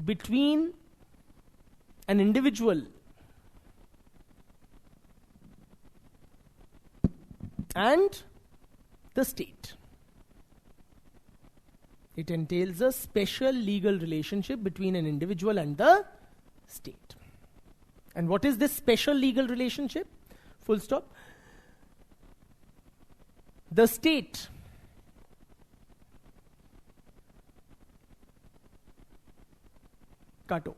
between an individual and the state. It entails a special legal relationship between an individual and the state. And what is this special legal relationship? Full stop. The state काटो.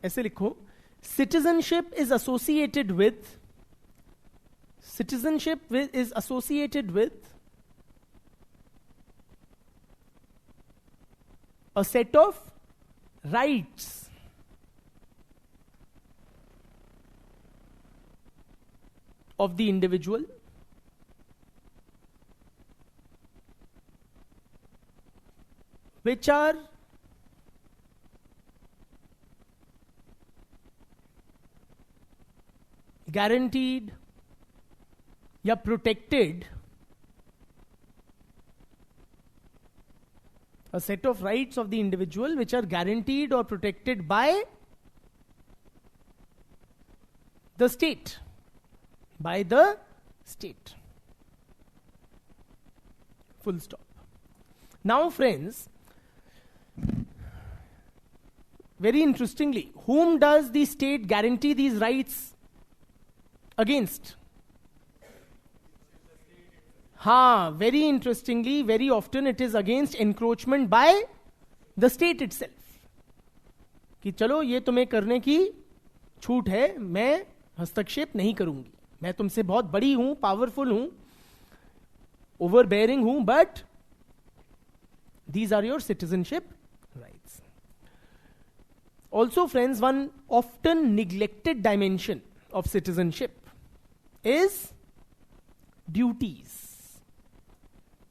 ऐसे लिखो. Citizenship is associated with a set of rights of the individual which are guaranteed या protected, a set of rights of the individual which are guaranteed or protected by the state. By the state. Full stop. Now friends, very interestingly, whom does the state guarantee these rights against? Very interestingly, very often it is against encroachment by the state itself. कि चलो ये तुम्हें करने की छूट है, मैं हस्तक्षेप नहीं करूंगी, मैं तुमसे बहुत बड़ी हूं, पावरफुल हूं, overbearing हूं, but these are your citizenship rights. Also friends, one often neglected dimension of citizenship is duties.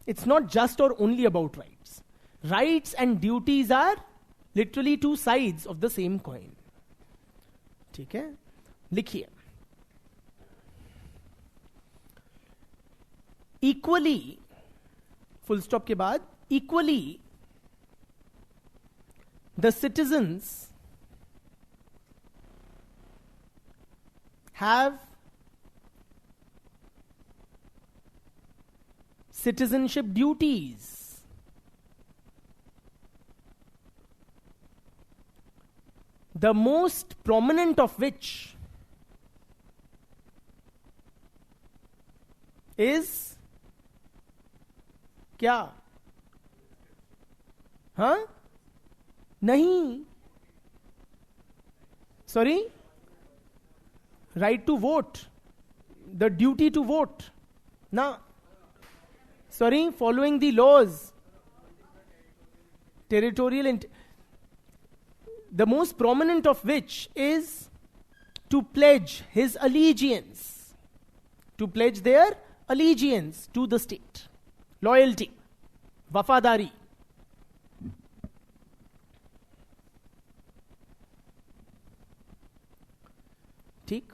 It's not just or only about rights. Rights and duties are literally two sides of the same coin. ठीक है? लिखिए. Equally, full stop के बाद, equally, the citizens have citizenship duties. The most prominent of which is क्या? नहीं. Sorry? Right to vote. The duty to vote. Following the laws. Territorial. The most prominent of which is to pledge his allegiance. To pledge their allegiance to the state. Loyalty. Wafadari. ठीक?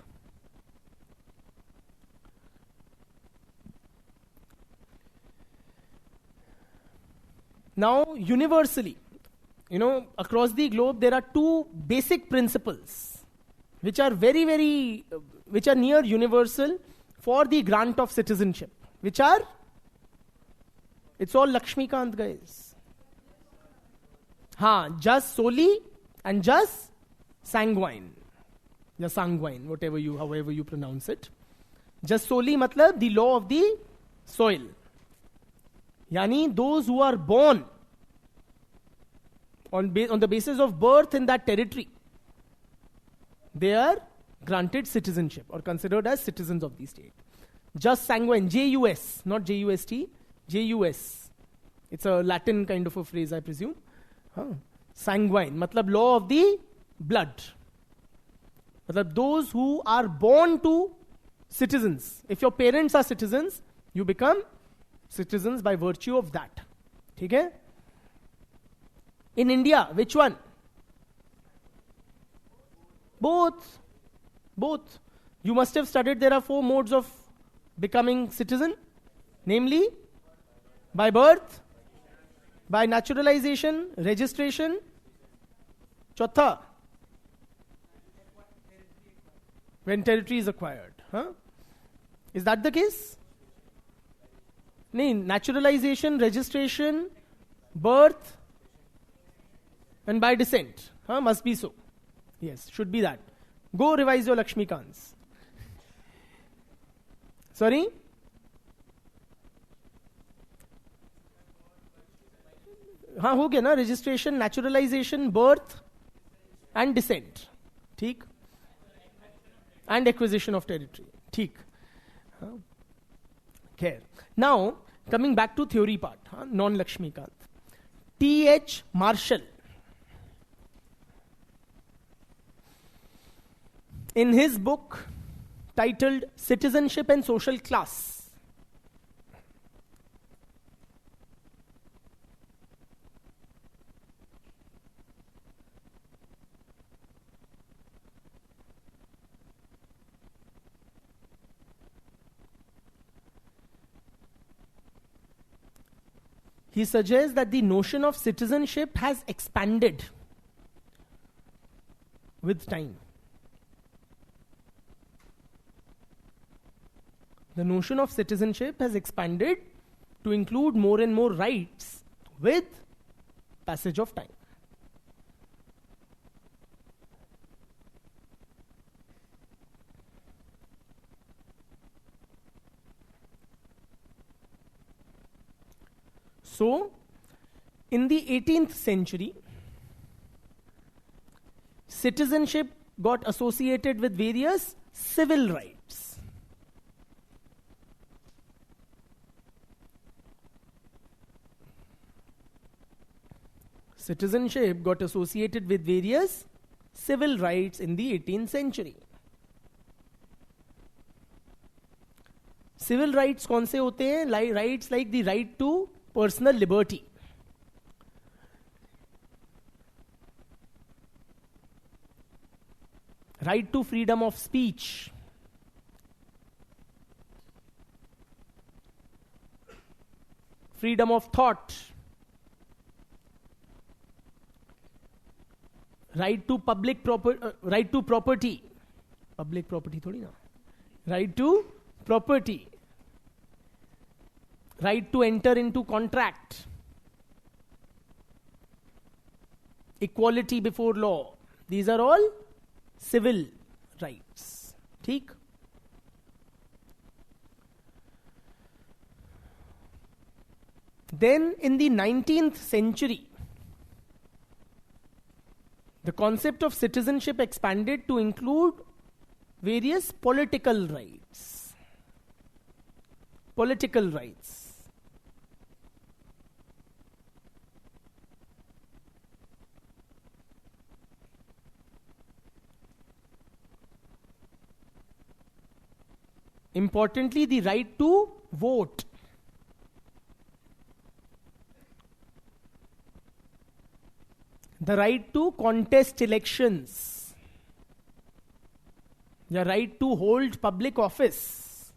Now, universally, across the globe, there are two basic principles which are which are near universal for the grant of citizenship, which are, it's all Lakshmikant guys. Jus soli and jus sanguine. Ya sanguine, however you pronounce it. Jus soli matlab the law of the soil. Yani those who are born on the basis of birth in that territory, they are granted citizenship or considered as citizens of the state. Jus sanguine, J-U-S, not J-U-S-T, J-U-S. It's a Latin kind of a phrase, I presume. Sanguine, matlab law of the blood. Matlab those who are born to citizens. If your parents are citizens, you become citizens by virtue of that. Okay? In India, which one? Both. You must have studied there are 4 modes of becoming citizen. Namely, by birth, by naturalization, registration, chautha, when territory is acquired. Is that the case? No, naturalization, registration, birth, and by descent. Must be so. Yes, should be that. Go revise your Lakshmikants. Sorry? हो गया ना, registration, naturalization, birth, and descent. ठीक? And acquisition of territory. ठीक? Okay. Now, coming back to theory part, non-Lakshmikant. T.H. Marshall, in his book titled Citizenship and Social Class, he suggests that the notion of citizenship has expanded with time. The notion of citizenship has expanded to include more and more rights with passage of time. So, in the 18th century, citizenship got associated with various civil rights. Citizenship got associated with various civil rights in the 18th century. Civil rights कौन से होते हैं? Rights like the right to personal liberty. Right to freedom of speech. Freedom of thought. Right to right to property. Public property थोड़ी ना. Right to property. Right to enter into contract. Equality before law. These are all civil rights. ठीक? Then in the 19th century, the concept of citizenship expanded to include various political rights. Political rights. Importantly, the right to vote. The right to contest elections. The right to hold public office.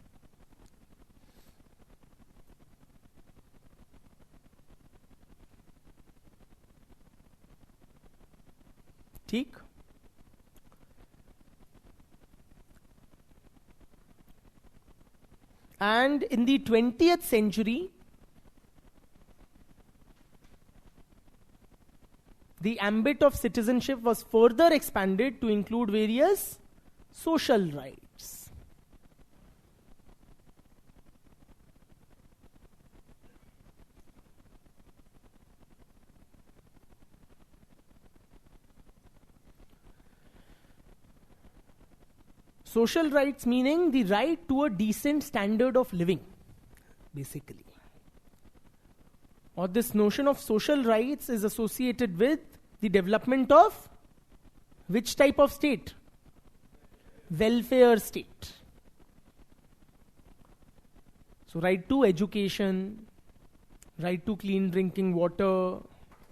ठीक? And in the 20th century, the ambit of citizenship was further expanded to include various social rights. Social rights meaning the right to a decent standard of living, basically. Or this notion of social rights is associated with the development of which type of state? Welfare state. So right to education, right to clean drinking water,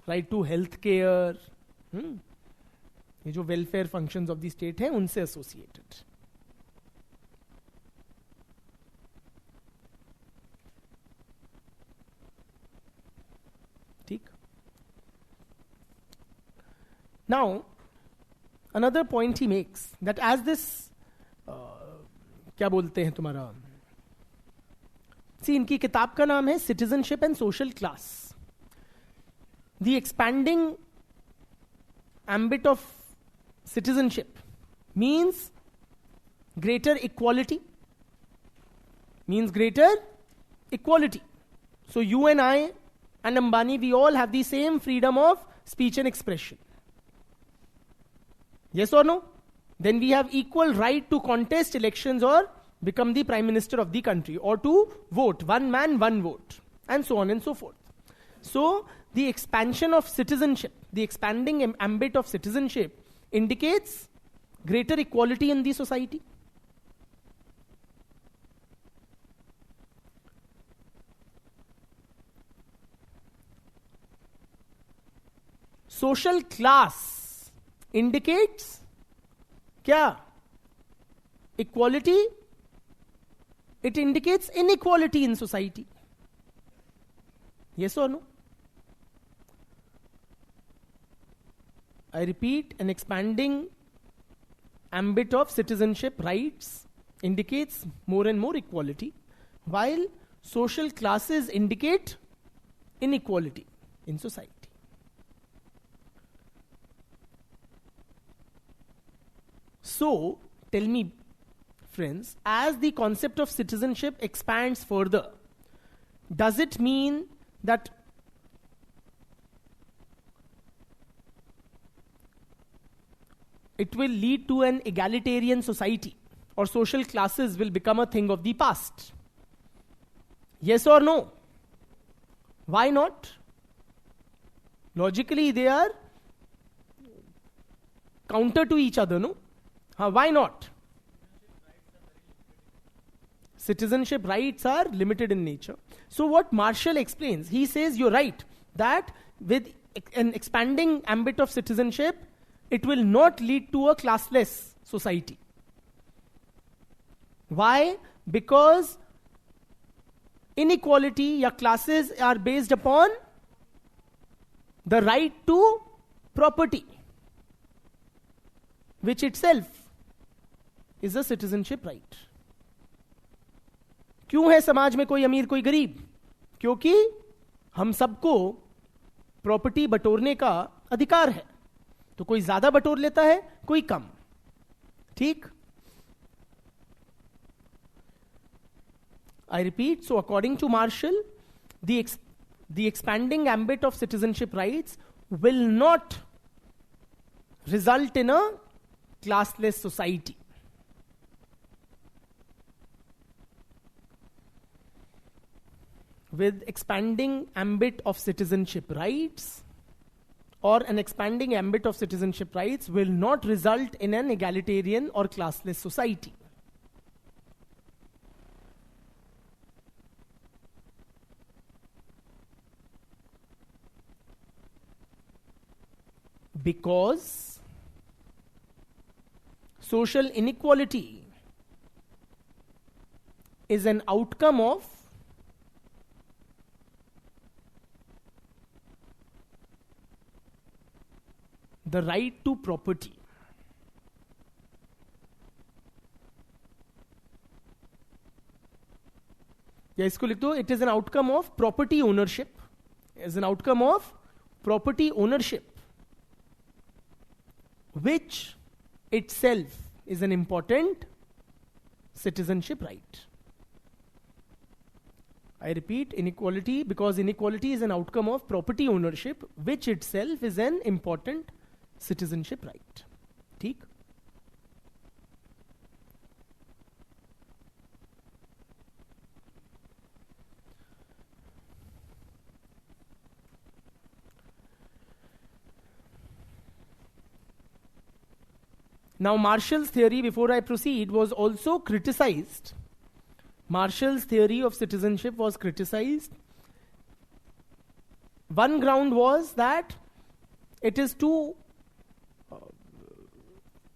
right to health care, ये जो welfare functions of the state हैं उनसे associated. ठीक? Now, another point he makes that as this क्या बोलते हैं तुम्हारा See, इनकी किताब का नाम है Citizenship and Social Class. The expanding ambit of citizenship means greater equality. Means greater equality. So you and I and Ambani, we all have the same freedom of speech and expression. Yes or no? Then we have equal right to contest elections or become the prime minister of the country, or to vote, one man, one vote, and so on and so forth. So the expansion of citizenship, the expanding ambit of citizenship indicates greater equality in the society. Social class indicates क्या? Equality. It indicates inequality in society. Yes or no? I repeat, an expanding ambit of citizenship rights indicates more and more equality, while social classes indicate inequality in society. So, tell me, friends, as the concept of citizenship expands further, does it mean that it will lead to an egalitarian society, or social classes will become a thing of the past? Yes or no? Why not? Logically, they are counter to each other, no? Why not? Citizenship rights are limited in nature. So what Marshall explains, he says you're right, that with an expanding ambit of citizenship, it will not lead to a classless society. Why? Because inequality या classes are based upon the right to property, which itself is a citizenship right. क्यों है समाज में कोई अमीर कोई गरीब? क्योंकि हम सबको प्रॉपर्टी बटोरने का अधिकार है. तो कोई ज्यादा बटोर लेता है, कोई कम. ठीक? I repeat, so according to Marshall, the expanding ambit of citizenship rights will not result in a classless society. With expanding ambit of citizenship rights, or an expanding ambit of citizenship rights will not result in an egalitarian or classless society. Because social inequality is an outcome of the right to property. या इसको लिख दो, it is an outcome of property ownership, is an outcome of property ownership which itself is an important citizenship right. I repeat, inequality, because inequality is an outcome of property ownership, which itself is an important citizenship right. ठीक? Now, Marshall's theory, before I proceed, was also criticized. Marshall's theory of citizenship was criticized. One ground was that it is too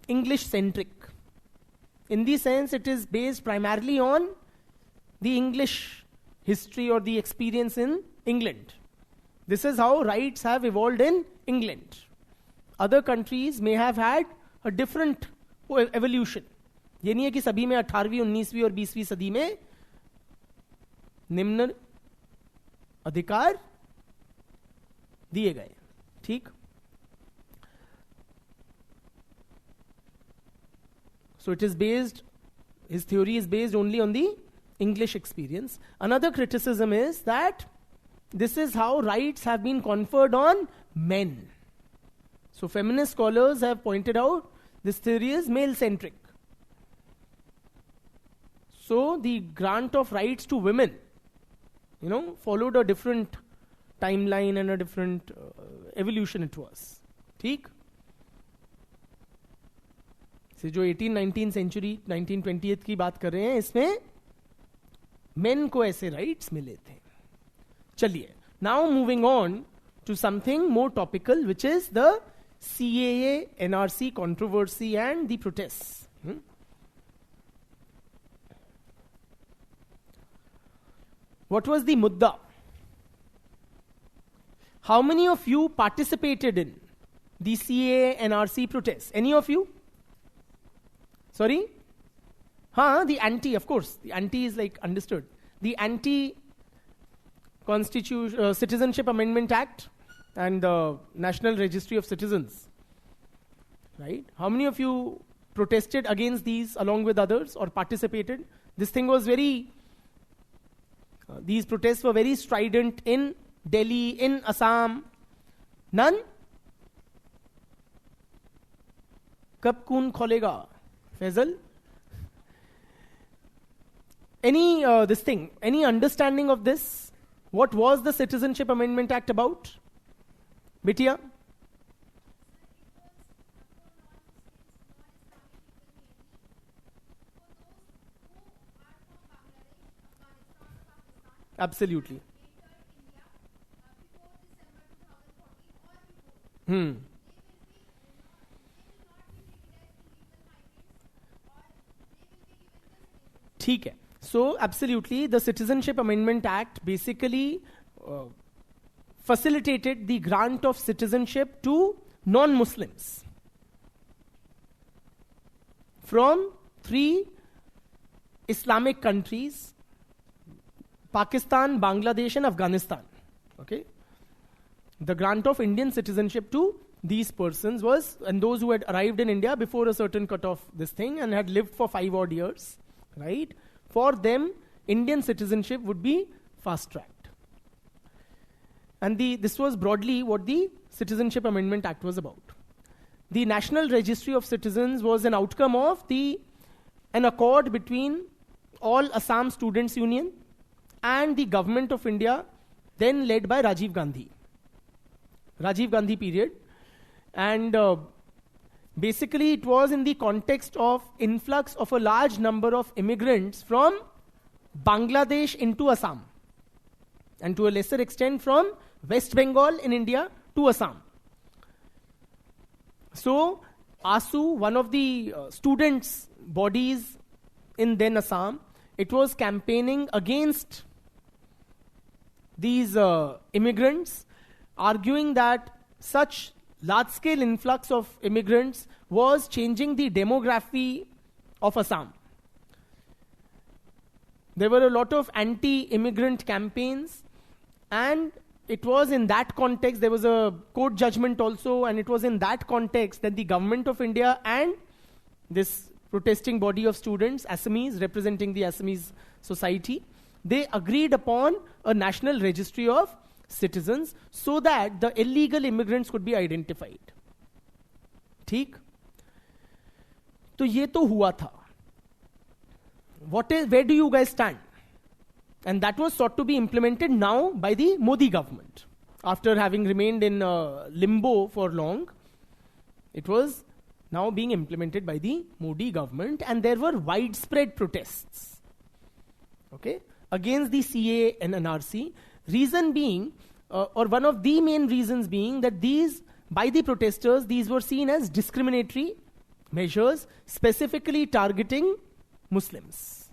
English-centric. In the sense, it is based primarily on the English history or the experience in England. This is how rights have evolved in England. Other countries may have had a different evolution. ये नहीं है कि सभी में 18वीं 19वीं और 20वीं सदी में निम्न अधिकार दिए गए. ठीक? So it is based, his theory is based only on the English experience. Another criticism is that this is how rights have been conferred on men. So feminist scholars have pointed out this theory is male-centric. So the grant of rights to women, followed a different timeline and a different evolution it was. ठीक? से जो 18-19 century, 1920th की बात कर रहे हैं, इसमें men को ऐसे rights मिले थे. चलिए, now moving on to something more topical, which is the CAA, NRC controversy and the protests. What was the mudda? How many of you participated in the CAA, NRC protests? Any of you? Sorry? The anti, of course. The anti is like understood. The anti-constitution, Citizenship Amendment Act and the National Registry of Citizens. Right? How many of you protested against these along with others or participated? This thing was very, these protests were very strident in Delhi, in Assam. None? Kab koon kholega? Faisal? Any any understanding of this? What was the Citizenship Amendment Act about? Bitya? Absolutely. ठीक है. So, absolutely, the Citizenship Amendment Act basically facilitated the grant of citizenship to non-Muslims from 3 Islamic countries: Pakistan, Bangladesh and Afghanistan. Okay? The grant of Indian citizenship to these persons was, and those who had arrived in India before a certain cut of this thing and had lived for 5 odd years, right? For them, Indian citizenship would be fast-tracked. And this was broadly what the Citizenship Amendment Act was about. The National Registry of Citizens was an outcome of an accord between all Assam Students' Union and the government of India, then led by Rajiv Gandhi. Rajiv Gandhi period. And basically it was in the context of influx of a large number of immigrants from Bangladesh into Assam, and to a lesser extent from West Bengal in India to Assam. So ASU, one of the students' bodies in then Assam, it was campaigning against these immigrants, arguing that such large-scale influx of immigrants was changing the demography of Assam. There were a lot of anti-immigrant campaigns, and it was in that context, there was a court judgment also, and it was in that context that the government of India and this protesting body of students, Assamese, representing the Assamese society, they agreed upon a national registry of citizens so that the illegal immigrants could be identified. ठीक? तो ये तो हुआ था. Where do you guys stand? And that was sought to be implemented now by the Modi government. After having remained in limbo for long, it was now being implemented by the Modi government, and there were widespread protests, okay, against the CAA and NRC. Reason being, or one of the main reasons being, that these, by the protesters, these were seen as discriminatory measures, specifically targeting Muslims.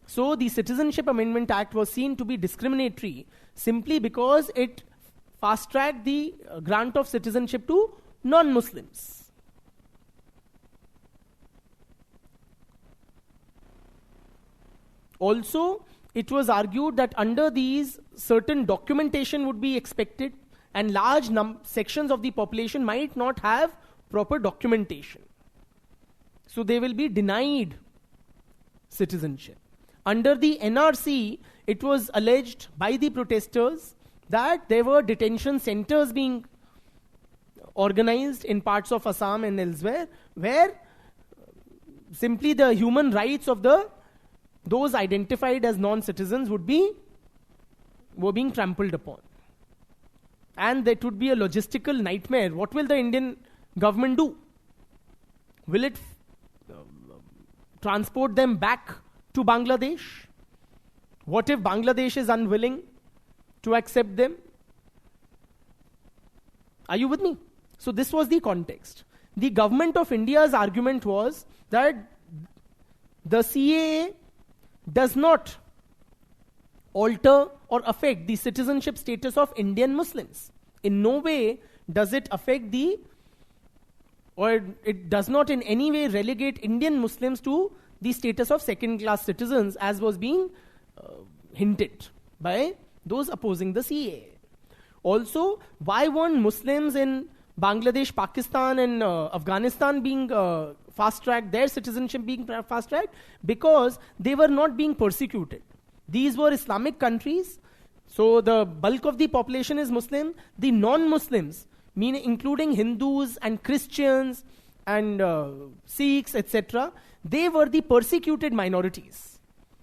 So the Citizenship Amendment Act was seen to be discriminatory simply because it fast-tracked the grant of citizenship to non-Muslims. Also, it was argued that under these, certain documentation would be expected, and large sections of the population might not have proper documentation. So they will be denied citizenship. Under the NRC, it was alleged by the protesters that there were detention centers being organized in parts of Assam and elsewhere, where simply the human rights of those identified as non-citizens were being trampled upon. And that would be a logistical nightmare. What will the Indian government do? Will it transport them back to Bangladesh? What if Bangladesh is unwilling to accept them? Are you with me? So this was the context. The government of India's argument was that the CAA does not alter or affect the citizenship status of Indian Muslims. In no way does it affect or it does not in any way relegate Indian Muslims to the status of second-class citizens, as was being hinted by those opposing the CAA. Also, why weren't Muslims in Bangladesh, Pakistan, and Afghanistan being fast-tracked, their citizenship being fast-tracked? Because they were not being persecuted. These were Islamic countries, so the bulk of the population is Muslim. The non-Muslims, meaning including Hindus and Christians and Sikhs, etc., they were the persecuted minorities.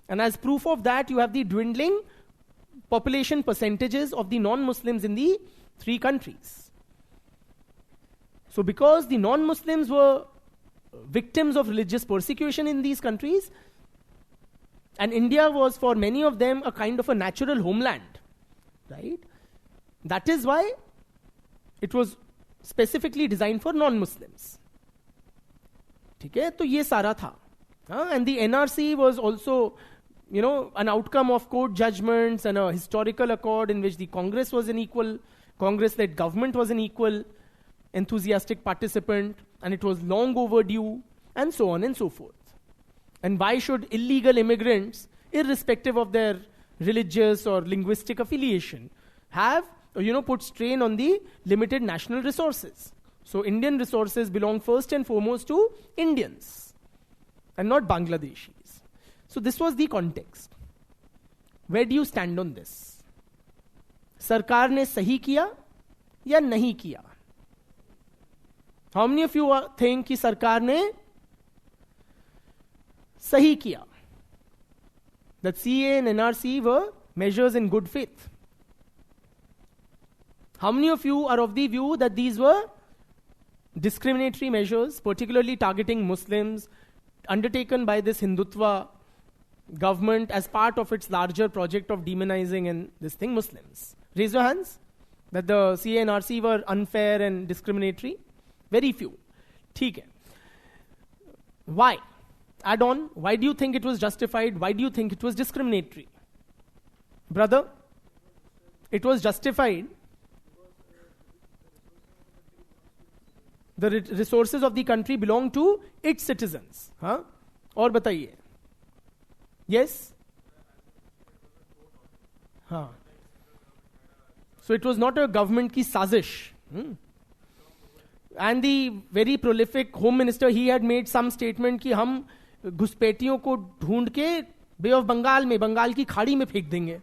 And as proof of that, you have the dwindling population percentages of the non-Muslims in the three countries. So because the non-Muslims were victims of religious persecution in these countries, and India was for many of them a kind of a natural homeland, right? That is why it was specifically designed for non-Muslims. ठीक है, तो ये सारा था. And the NRC was also, an outcome of court judgments and a historical accord in which the Congress was an equal, Congress-led government was an equal enthusiastic participant, and it was long overdue, and so on and so forth. And why should illegal immigrants, irrespective of their religious or linguistic affiliation, have, put strain on the limited national resources? So Indian resources belong first and foremost to Indians, and not Bangladeshis. So this was the context. Where do you stand on this? Sarkar ne sahi kiya ya nahi kiya? How many of you think कि सरकार ने सही किया? That CA and NRC were measures in good faith. How many of you are of the view that these were discriminatory measures, particularly targeting Muslims, undertaken by this Hindutva government as part of its larger project of demonizing and Muslims? Raise your hands. That the CA and NRC were unfair and discriminatory? Very few. ठीक है. Why? Add on. Why do you think it was justified? Why do you think it was discriminatory? Brother? It was justified. The resources of the country belong to its citizens. हाँ? और बताइए. Yes? हाँ. So it was not a government की साजिश. And the very prolific home minister, he had made some statement कि हम घुसपैठियों को ढूंढ के बे ऑफ बंगाल में, बंगाल की खाड़ी में फेंक देंगे.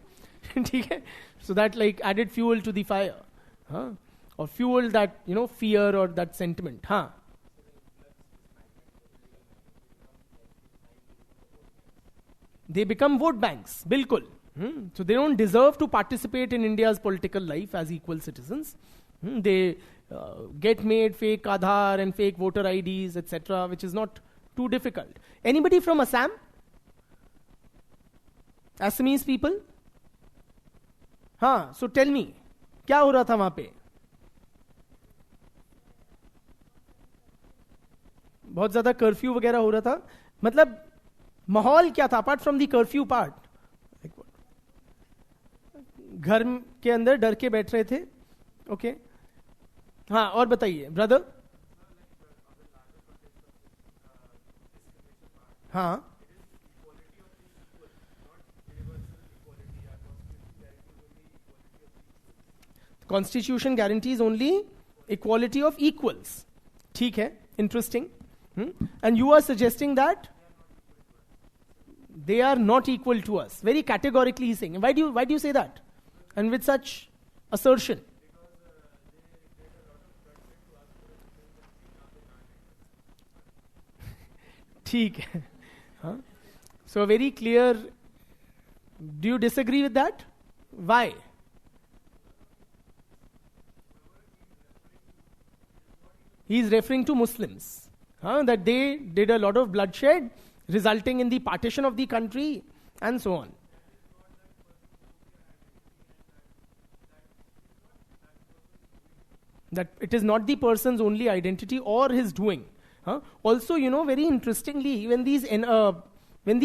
ठीक है? So that like added fuel to the fire. हाँ. Or fuel that, fear or that sentiment. हाँ. They become vote banks. बिल्कुल. So they don't deserve to participate in India's political life as equal citizens. They get made fake Aadhaar and fake voter IDs, etc., which is not too difficult. Anybody from Assam? Assamese people? हाँ, so tell me, क्या हो रहा था वहां पे? बहुत ज्यादा curfew वगैरह हो रहा था. मतलब माहौल क्या था apart from the curfew part? घर के अंदर डर के बैठ रहे थे. ओके. हाँ, और बताइए ब्रदर. हाँ. Constitution guarantees only equality of equals. ठीक है, interesting. And you are suggesting that they are not equal to us. Very categorically he's saying. Why do you say that? And with such assertion? ठीक है. Huh? So very clear. Do you disagree with that? Why? He is referring to Muslims. That they did a lot of bloodshed, resulting in the partition of the country, and so on. That it is not the person's only identity or his doing. Also, very interestingly, when the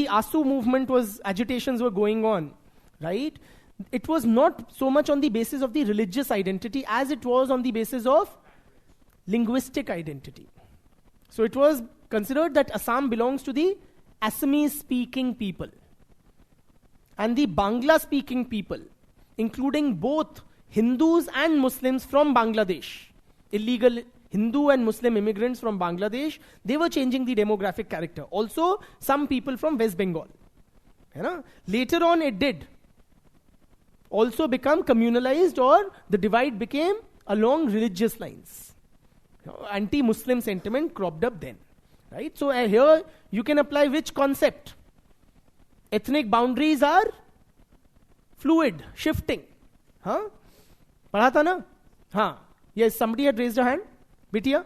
ASU movement agitations were going on, right? It was not so much on the basis of the religious identity as it was on the basis of linguistic identity. So it was considered that Assam belongs to the Assamese-speaking people and the Bangla-speaking people, including both Hindus and Muslims from Bangladesh. Illegal Hindu and Muslim immigrants from Bangladesh, they were changing the demographic character. Also, some people from West Bengal. Later on, it did also become communalized, or the divide became along religious lines. Anti-Muslim sentiment cropped up then. Right? So here you can apply which concept? Ethnic boundaries are fluid, shifting. पढ़ा था ना? हाँ. Yes, somebody had raised a hand. Bitia?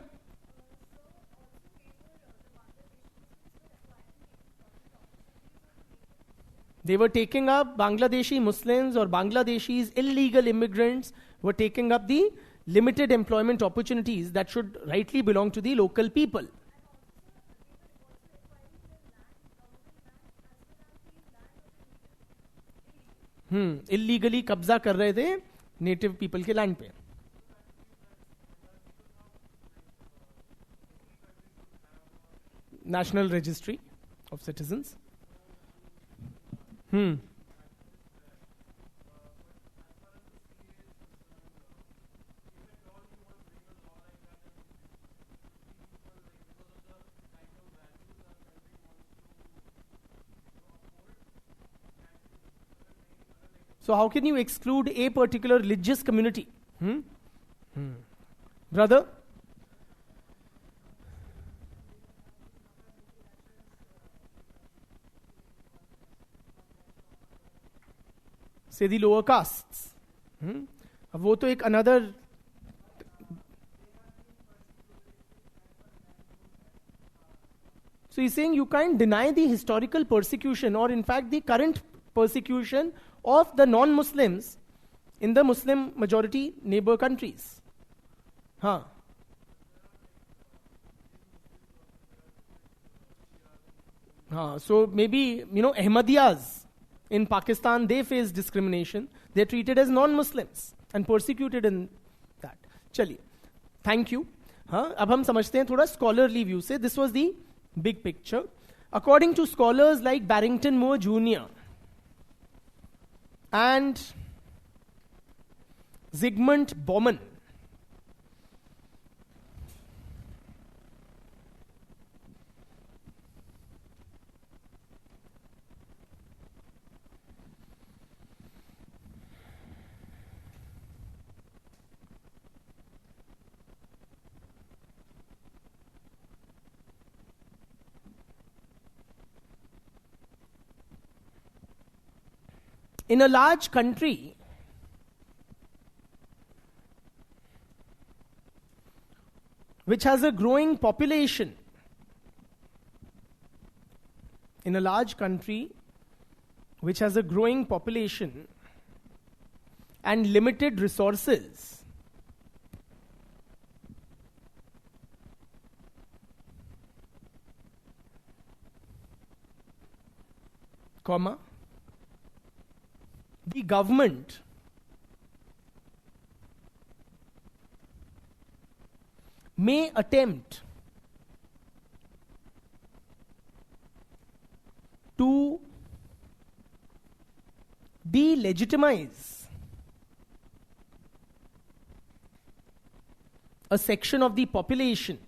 They were taking up Bangladeshi Muslims, or Bangladeshis, illegal immigrants, were taking up the limited employment opportunities that should rightly belong to the local people. Illegally कब्जा कर रहे थे native people के land पे. National Registry of Citizens. So how can you exclude a particular religious community? Brother? Say the lower castes. अब वो तो एक another. So he's saying you can't deny the historical persecution, or in fact the current persecution of the non-Muslims in the Muslim majority neighbor countries. So maybe, Ahmadiyas in Pakistan, they face discrimination. They're treated as non-Muslims and persecuted in that. Chaliye. Thank you. अब हम समझते हैं थोड़ा scholarly view से. This was the big picture. According to scholars like Barrington Moore Jr. and Zygmunt Bauman, in a large country, which has a growing population, in a large country which has a growing population and limited resources, comma, the government may attempt to delegitimize a section of the population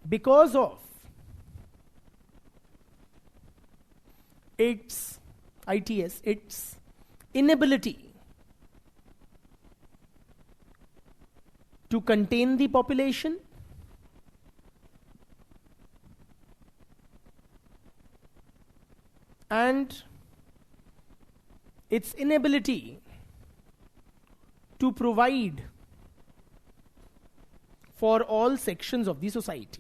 because of its inability to contain the population, and its inability to provide for all sections of the society.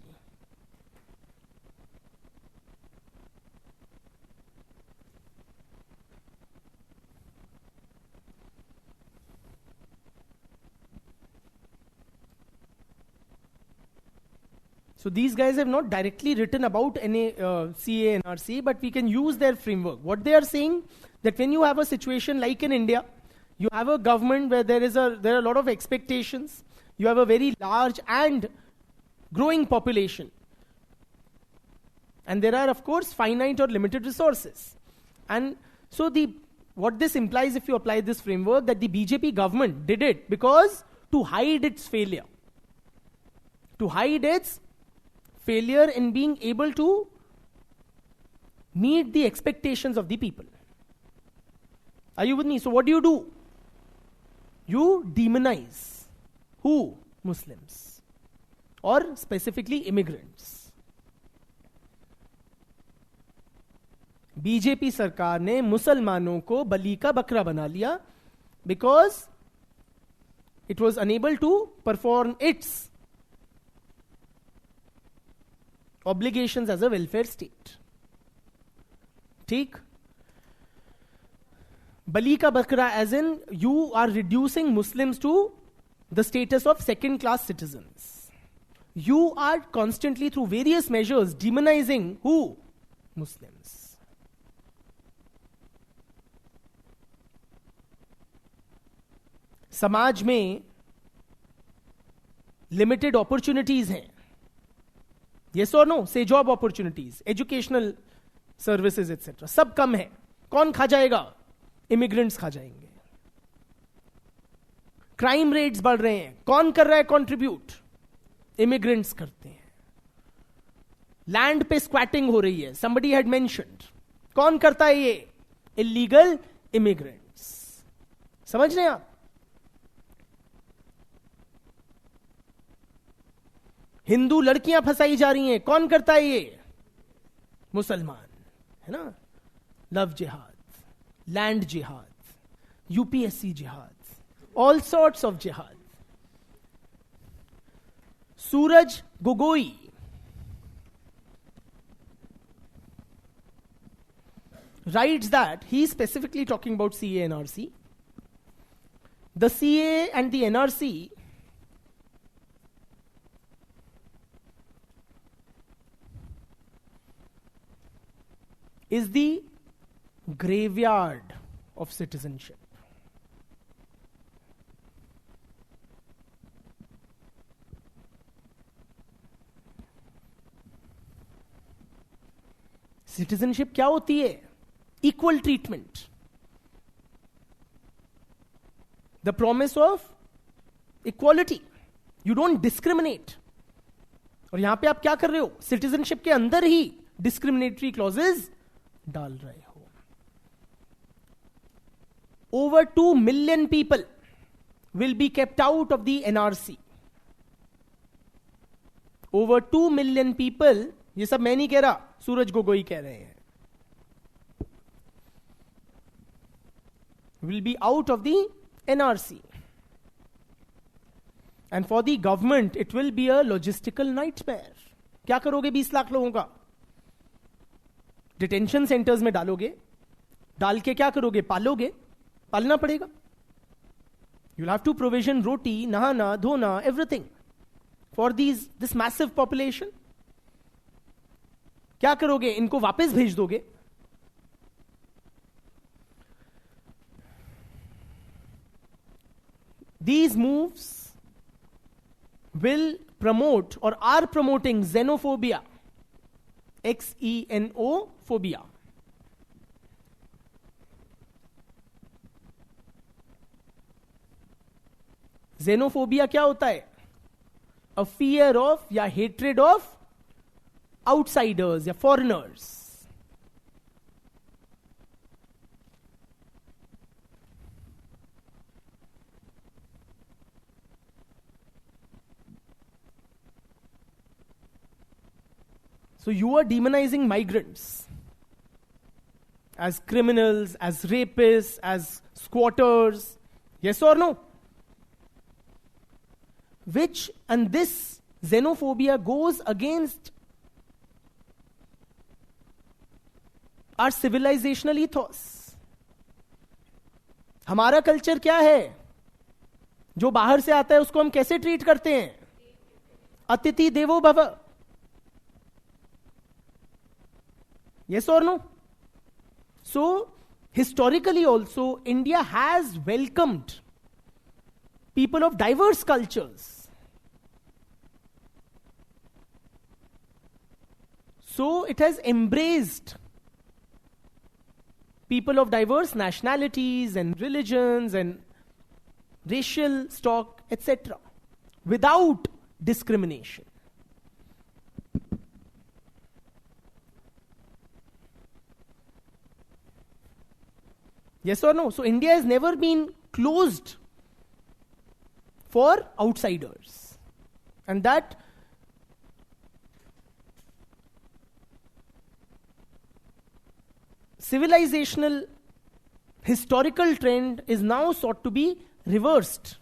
So these guys have not directly written about any CA and RC, but we can use their framework. What they are saying, that when you have a situation like in India, you have a government where there are a lot of expectations, you have a very large and growing population, and there are of course finite or limited resources. And so what this implies, if you apply this framework, that the BJP government did it because to hide its failure, to hide its failure in being able to meet the expectations of the people. Are you with me? So what do? You demonize. Who? Muslims. Or specifically immigrants. BJP सरकार ने मुसलमानों को बलि का बकरा बना लिया because it was unable to perform its obligations as a welfare state. ठीक? बलि का बकरा as in you are reducing Muslims to the status of second-class citizens. You are constantly through various measures demonizing who? Muslims. समाज में limited opportunities हैं. Yes or no? Say job opportunities, educational services, etc. सब कम है. कौन खा जाएगा? Immigrants खा जाएंगे. क्राइम रेट्स बढ़ रहे हैं. कौन कर रहा है कंट्रीब्यूट? इमिग्रेंट्स करते हैं. लैंड पे स्क्वैटिंग हो रही है. somebody had mentioned. कौन करता है ये? Illegal immigrants. समझ रहे हैं आप? हिंदू लड़कियां फंसाई जा रही हैं. कौन करता है ये? मुसलमान. है ना? लव जिहाद, लैंड जिहाद, यूपीएससी जिहाद, all sorts of jihad. Suraj Gogoi writes that, he is specifically talking about CA and RC. The CA and the NRC is the graveyard of citizenship. Citizenship क्या होती है? Equal treatment, the promise of equality, you don't discriminate. और यहां पे आप क्या कर रहे हो? सिटीजनशिप के अंदर ही डिस्क्रिमिनेटरी क्लॉजेज डाल रहे हो. Over 2 million people will be kept out of the NRC. Over 2 million people, ये सब मैं नहीं कह रहा, सूरज गोगोई कह रहे हैं, will be out of the NRC. And for the government, it will be a logistical nightmare. क्या करोगे 20 लाख लोगों का? डिटेंशन सेंटर्स में डालोगे, डाल के क्या करोगे? पालोगे, पालना पड़ेगा. You'll have to provision रोटी, नहाना, धोना, everything for this massive population. क्या करोगे? इनको वापस भेज दोगे. These moves will promote or are promoting xenophobia. XENO phobia. Xenophobia क्या होता है? A fear of या hatred of outsiders या foreigners. So you are demonizing migrants as criminals, as rapists, as squatters. Yes or no? And this xenophobia goes against our civilizational ethos. हमारा culture क्या है? जो बाहर से आता है उसको हम कैसे ट्रीट करते हैं? अतिथि देवो भव. Yes or no? So, historically also, India has welcomed people of diverse cultures. So it has embraced people of diverse nationalities and religions and racial stock, etc., without discrimination. Yes or no? So India has never been closed for outsiders. And that civilizational historical trend is now sought to be reversed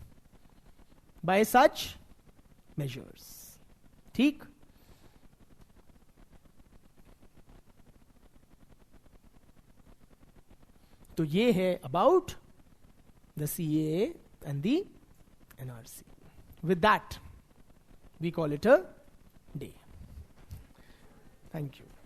by such measures. ठीक? तो ये है about the CAA and the NRC. With that, we call it a day. Thank you.